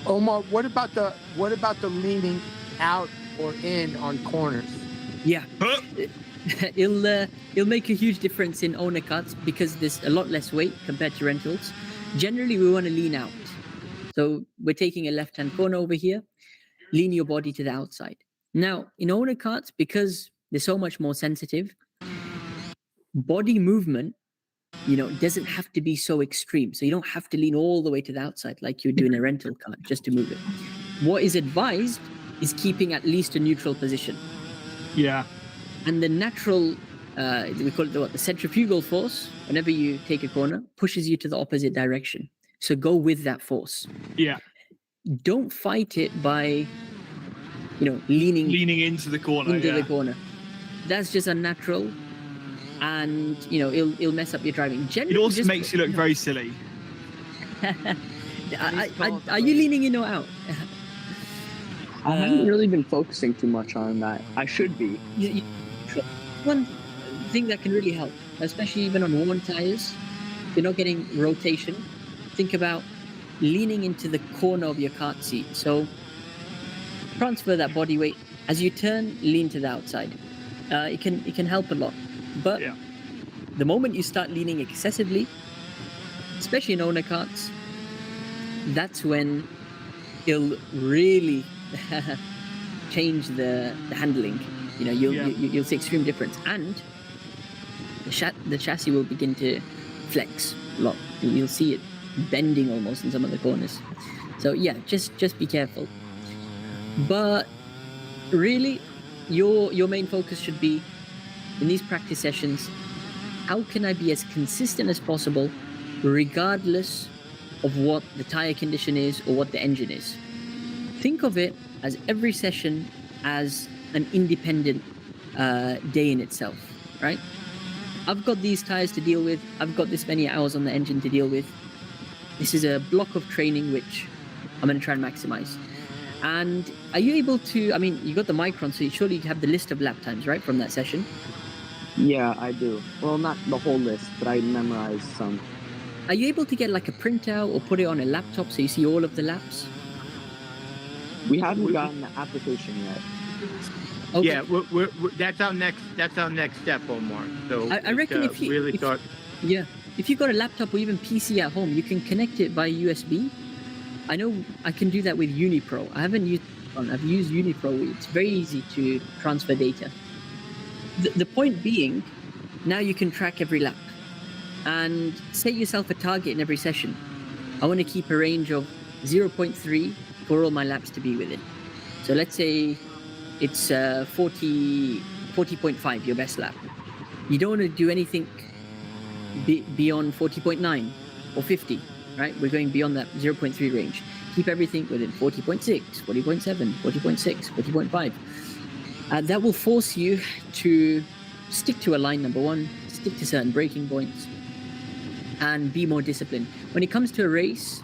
Omar, what about the leaning out or in on corners? Yeah. It'll make a huge difference in owner carts because there's a lot less weight compared to rentals. Generally, we want to lean out. So we're taking a left-hand corner over here, lean your body to the outside. Now, in owner carts, because they're so much more sensitive, body movement, doesn't have to be so extreme. So you don't have to lean all the way to the outside like you do in a rental car just to move it. What is advised is keeping at least a neutral position. Yeah. And the natural, we call it the centrifugal force, whenever you take a corner, pushes you to the opposite direction. So go with that force. Yeah. Don't fight it by, leaning into the corner. The corner. That's just unnatural. And it'll mess up your driving. Generally, it also makes you look very silly. Are you leaning in or out? I haven't really been focusing too much on that. I should be. One thing that can really help, especially even on worn tires, if you're not getting rotation, think about leaning into the corner of your kart seat. So transfer that body weight. As you turn, lean to the outside. It can help a lot. But the moment you start leaning excessively, especially in owner carts, that's when it'll really change the handling. You'll see extreme difference, and the chassis will begin to flex a lot. You'll see it bending almost in some of the corners. So yeah, just be careful. But really, your main focus should be, in these practice sessions, how can I be as consistent as possible regardless of what the tire condition is or what the engine is? Think of it as every session as an independent day in itself, right? I've got these tires to deal with. I've got this many hours on the engine to deal with. This is a block of training which I'm going to try and maximize. And are you able to, you got the Micron, so surely you have the list of lap times, right, from that session? Yeah, I do. Well, not the whole list, but I memorized some. Are you able to get like a printout or put it on a laptop so you see all of the laps? We haven't gotten the application yet. Okay. Yeah, we're, that's our next step, Omar. So I reckon if you've got a laptop or even PC at home, you can connect it by USB. I know I can do that with Unipro. I haven't used one. I've used Unipro. It's very easy to transfer data. The point being, now you can track every lap and set yourself a target in every session. I want to keep a range of 0.3 for all my laps to be within. So let's say it's 40.5, your best lap. You don't want to do anything beyond 40.9 or 50, right? We're going beyond that 0.3 range. Keep everything within 40.6, 40.7, 40.6, 40.5. That will force you to stick to a line, number one, stick stick to certain braking points, and be more disciplined. When it comes to a race,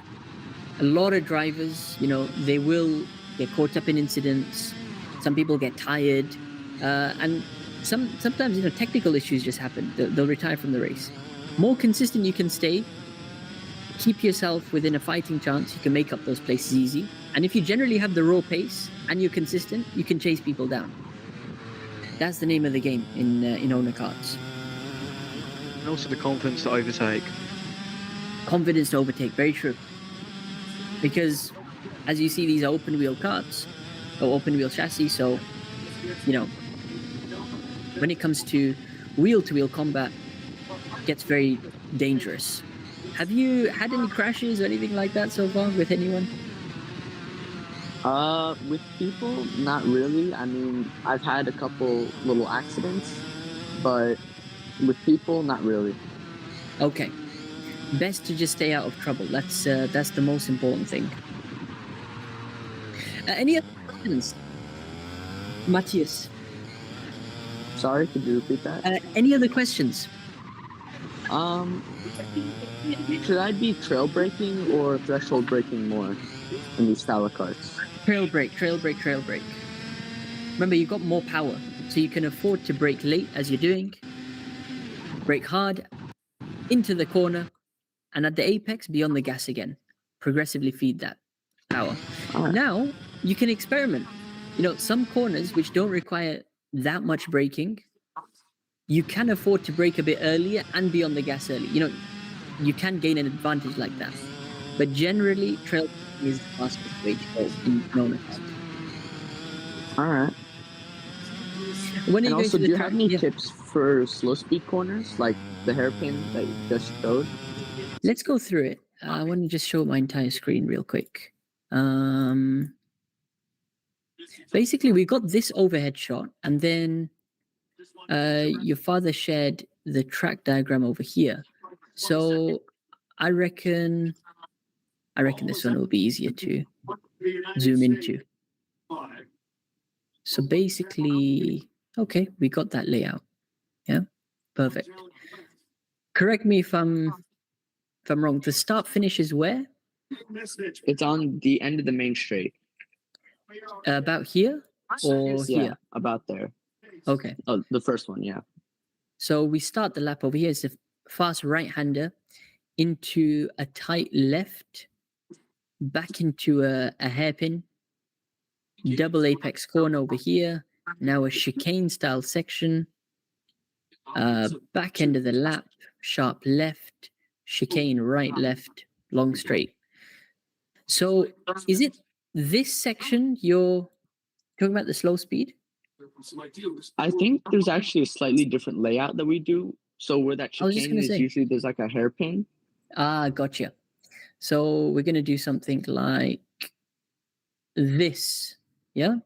a lot of drivers, they will get caught up in incidents. Some people get tired, and sometimes technical issues just happen. They'll retire from the race. More consistent you can stay, keep yourself within a fighting chance, you can make up those places easy. And if you generally have the raw pace and you're consistent, you can chase people down. That's the name of the game in owner carts. And also the confidence to overtake. Confidence to overtake, very true. Because as you see, these are open wheel carts or open wheel chassis, so when it comes to wheel combat, it gets very dangerous. Have you had any crashes or anything like that so far with anyone? With people, not really. I mean, I've had a couple little accidents, but with people, not really. Okay. Best to just stay out of trouble. That's the most important thing. Any other questions? Matthias? Sorry, could you repeat that? Any other questions? Should I be trail braking or threshold braking more in these style of carts? Trail brake. Remember, you've got more power, so you can afford to brake late as you're doing. Brake hard, into the corner, and at the apex, be on the gas again. Progressively feed that power. Right. Now, you can experiment. Some corners which don't require that much braking, you can afford to brake a bit earlier and be on the gas early. You can gain an advantage like that. But generally, trail is the fastest way to go in owner cars. All right. When and are you also, going to do you have any tips for slow speed corners, like the hairpin that you just showed? Let's go through it. I want to just show my entire screen real quick. Basically, we got this overhead shot, and then your father shared the track diagram over here. So I reckon this one will be easier to zoom into. So basically, okay, we got that layout. Yeah, perfect. Correct me if I'm wrong. The start finish is where? It's on the end of the main straight. About here or here? About there. Okay. Oh, the first one, yeah. So we start the lap over here. It's a fast right-hander into a tight left, back into a hairpin, double apex corner over here. Now a chicane-style section, back end of the lap, sharp left, chicane right, left, long straight. So is it this section you're talking about, the slow speed? I think there's actually a slightly different layout that we do. So where that chicane is, usually there's like a hairpin. Ah, gotcha. So we're going to do something like this, yeah?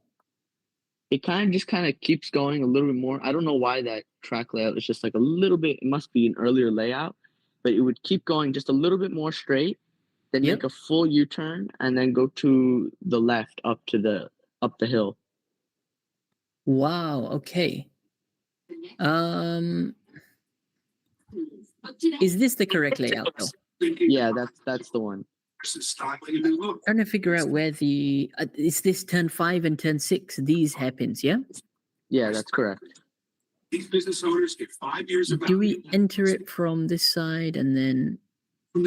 It kind of keeps going a little bit more. I don't know why that track layout is just like a little bit, it must be an earlier layout, but it would keep going just a little bit more straight, then make a full U-turn, and then go to the left up the hill. Wow, okay. Is this the correct layout though? Yeah, that's the one. Trying to figure out where the is this turn 5 and turn 6, these hairpins, yeah? Yeah, that's correct. These business owners get 5 years of Do we enter it from this side and then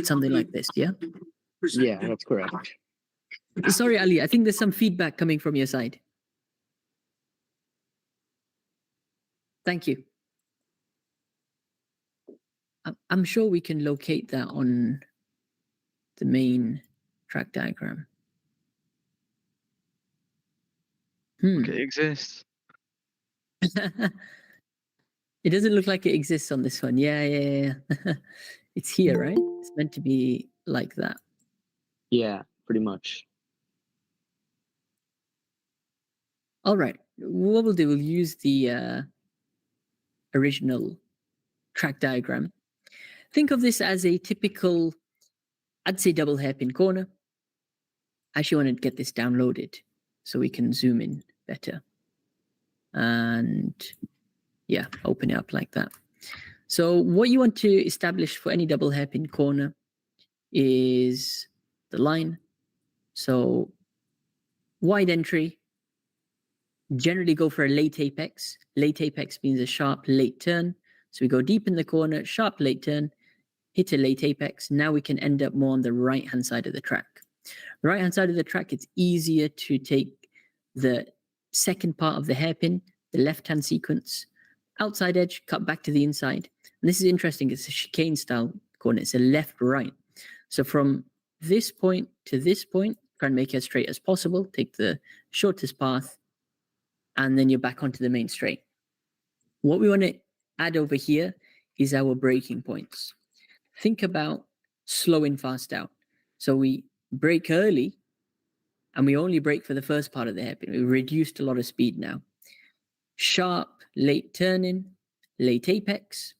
something like this, yeah? Yeah, that's correct. Sorry, Ali, I think there's some feedback coming from your side. Thank you. I'm sure we can locate that on the main track diagram. Okay, it exists. It doesn't look like it exists on this one. Yeah. It's here, right? It's meant to be like that. Yeah, pretty much. All right. What we'll do, we'll use the original track diagram. Think of this as a typical, I'd say, double hairpin corner. I actually want to get this downloaded so we can zoom in better. And yeah, open it up like that. So what you want to establish for any double hairpin corner is the line. So wide entry, generally go for a late apex. Late apex means a sharp late turn. So we go deep in the corner, sharp late turn, hit a late apex. Now we can end up more on the right-hand side of the track. The right-hand side of the track, it's easier to take the second part of the hairpin, the left-hand sequence, outside edge, cut back to the inside. And this is interesting. It's a chicane style corner. It's a left-right. So from this point to this point, try and make it as straight as possible. Take the shortest path, and then you're back onto the main straight. What we want to add over here is our braking points. Think about slowing fast out. So we brake early, and we only brake for the first part of the hairpin. We reduced a lot of speed now. Sharp, late turning, late apex.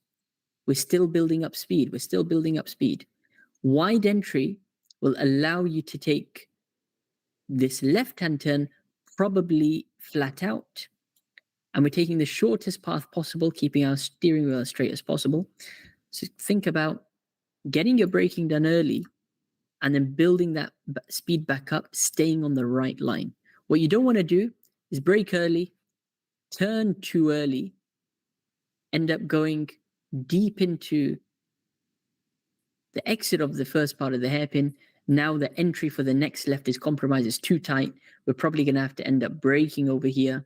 We're still building up speed. We're still building up speed. Wide entry will allow you to take this left-hand turn probably flat out. And we're taking the shortest path possible, keeping our steering wheel as straight as possible. So think about getting your braking done early and then building that speed back up, staying on the right line. What you don't want to do is brake early, turn too early, end up going deep into the exit of the first part of the hairpin. Now the entry for the next left is compromised, it's too tight. We're probably going to have to end up braking over here,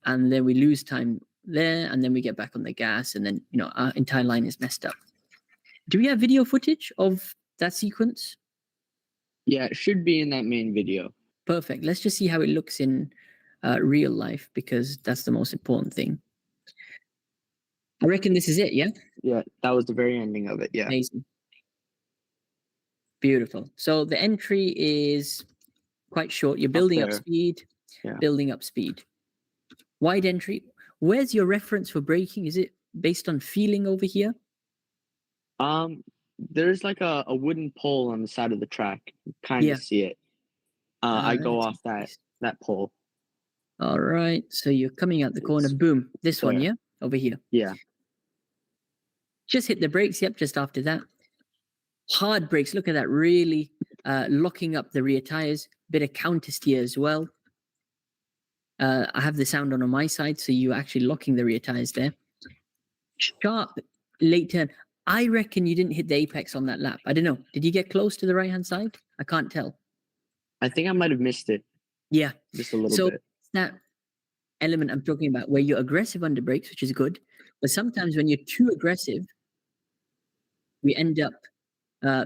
and then we lose time there, and then we get back on the gas, and then our entire line is messed up. Do we have video footage of that sequence? Yeah, it should be in that main video. Perfect. Let's just see how it looks in real life, because that's the most important thing. I reckon this is it, yeah? Yeah, that was the very ending of it, yeah. Amazing. Beautiful. So the entry is quite short. You're building up speed, building up speed. Wide entry. Where's your reference for braking? Is it based on feeling over here? There's like a wooden pole on the side of the track. Kind of see it. I go off that pole. All right. So you're coming out the corner. Boom. This one, yeah? Over here. Yeah. Just hit the brakes. Yep, just after that. Hard brakes. Look at that. Really locking up the rear tires. Bit of counter steer as well. I have the sound on my side, so you're actually locking the rear tires there. Sharp late turn. I reckon you didn't hit the apex on that lap. I don't know. Did you get close to the right-hand side? I can't tell. I think I might have missed it. Yeah. Just a little bit. That element I'm talking about where you're aggressive under brakes, which is good. But sometimes when you're too aggressive, we end up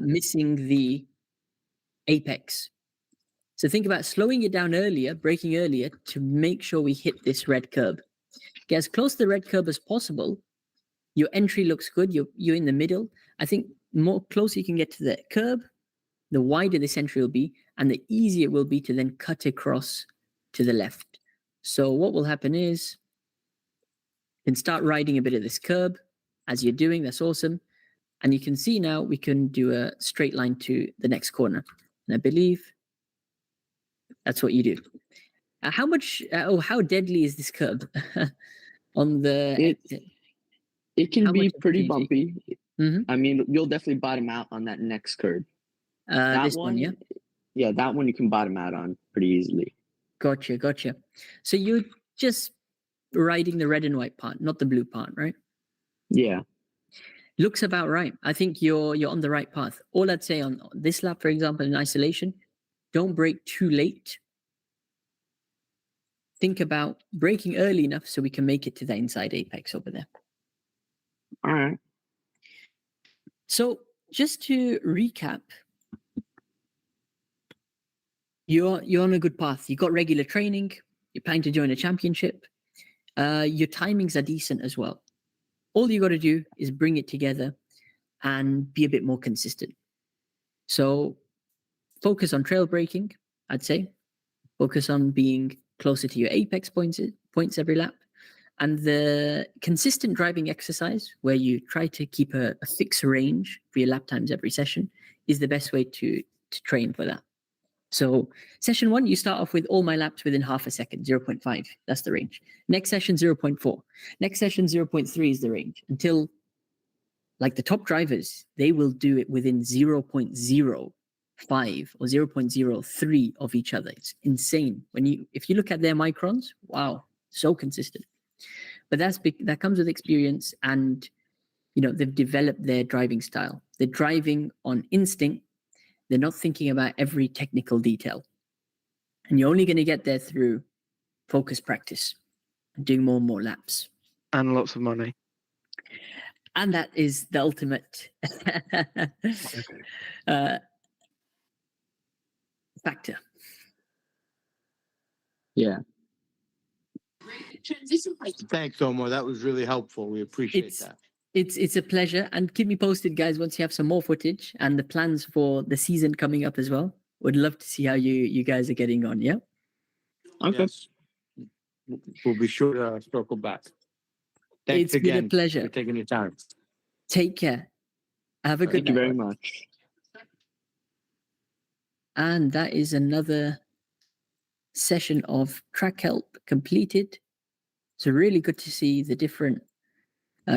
missing the apex. So think about slowing it down earlier, braking earlier to make sure we hit this red curb. Get as close to the red curb as possible. Your entry looks good. You're in the middle. I think more closer you can get to the curb, the wider this entry will be, and the easier it will be to then cut across to the left. So what will happen is you can start riding a bit of this curb as you're doing. That's awesome. And you can see now we can do a straight line to the next corner. And I believe that's what you do. How deadly is this curb on the exit? It can be pretty bumpy. I mean, you'll definitely bottom out on that next curb. This one, yeah? Yeah, that one you can bottom out on pretty easily. Gotcha. So you're just riding the red and white part, not the blue part, right? Yeah. Looks about right. I think you're on the right path. All I'd say on this lap, for example, in isolation, don't brake too late. Think about braking early enough so we can make it to the inside apex over there. All right. So just to recap, you're on a good path. You got regular training. You're planning to join a championship. Your timings are decent as well. All you got to do is bring it together and be a bit more consistent. So focus on trail braking, I'd say. Focus on being closer to your apex points every lap. And the consistent driving exercise, where you try to keep a fixed range for your lap times every session, is the best way to train for that. So session 1, you start off with all my laps within half a second, 0.5. That's the range. Next session, 0.4. Next session, 0.3 is the range, until like the top drivers, they will do it within 0.05 or 0.03 of each other. It's insane. If you look at their microns, wow, so consistent. But that comes with experience, and they've developed their driving style. They're driving on instinct. They're not thinking about every technical detail. And you're only going to get there through focus practice, doing more and more laps. And lots of money. And that is the ultimate factor. Yeah. Thanks, Omar. That was really helpful. We appreciate that. It's a pleasure. And keep me posted, guys, once you have some more footage and the plans for the season coming up as well. Would love to see how you guys are getting on, yeah? Okay. Yes. We'll be sure to circle back. Thanks It's been again a pleasure. for taking your time. Take care. Have a good Thank you night. very much. And that is another session of track help completed. So really good to see the different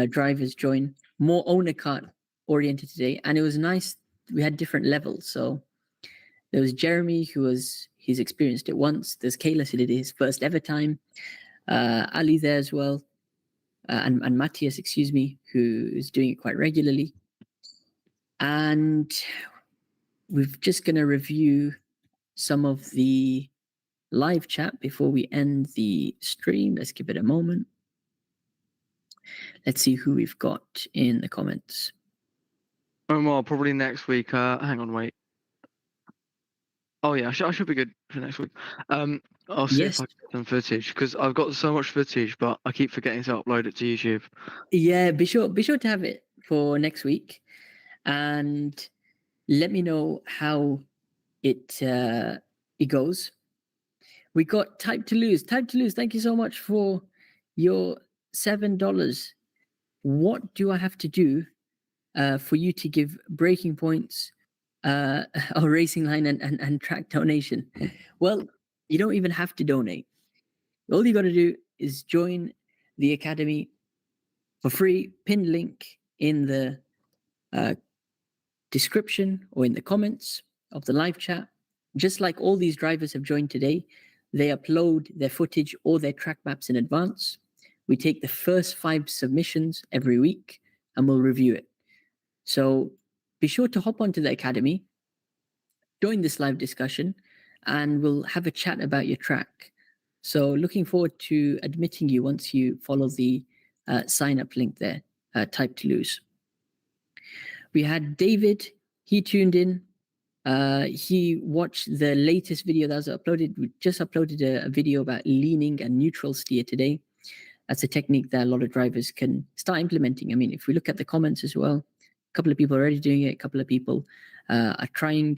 drivers join. More owner kart oriented today, and it was nice. We had different levels. So there was Jeremy, he's experienced it once. There's Kalis, who did his first ever time. Ali there as well, and Matthias, excuse me, who is doing it quite regularly. And we're just going to review some of the live chat before we end the stream. Let's give it a moment. Let's see who we've got in the comments. Omar, probably next week. Hang on, wait. Oh yeah, I should be good for next week. I'll see if I get some footage, because I've got so much footage, but I keep forgetting to upload it to YouTube. Yeah, be sure to have it for next week, and let me know how it goes. We got Type to Lose. Type to Lose, thank you so much for your $7. What do I have to do for you to give breaking points, a racing line, and track donation? Well, you don't even have to donate. All you got to do is join the Academy for free. Pinned link in the description or in the comments of the live chat. Just like all these drivers have joined today, they upload their footage or their track maps in advance. We take the first 5 submissions every week and we'll review it. So be sure to hop onto the Academy, join this live discussion, and we'll have a chat about your track. So looking forward to admitting you once you follow the sign up link there, Type to Lose. We had David, he tuned in. He watched the latest video that was uploaded. We just uploaded a video about leaning and neutral steer today. That's a technique that a lot of drivers can start implementing. I mean, if we look at the comments as well, a couple of people are already doing it. A couple of people are trying,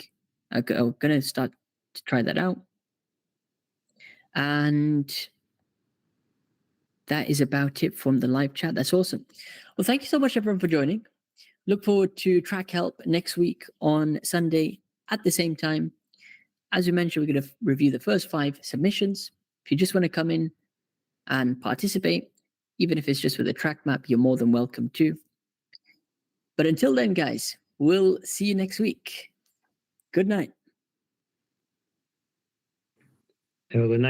are going to start to try that out. And that is about it from the live chat. That's awesome. Well, thank you so much, everyone, for joining. Look forward to Track Help next week on Sunday at the same time. As we mentioned, we're going to review the first 5 submissions. If you just want to come in and participate, even if it's just with a track map, you're more than welcome to. But until then, guys, we'll see you next week. Good night. Have a good night.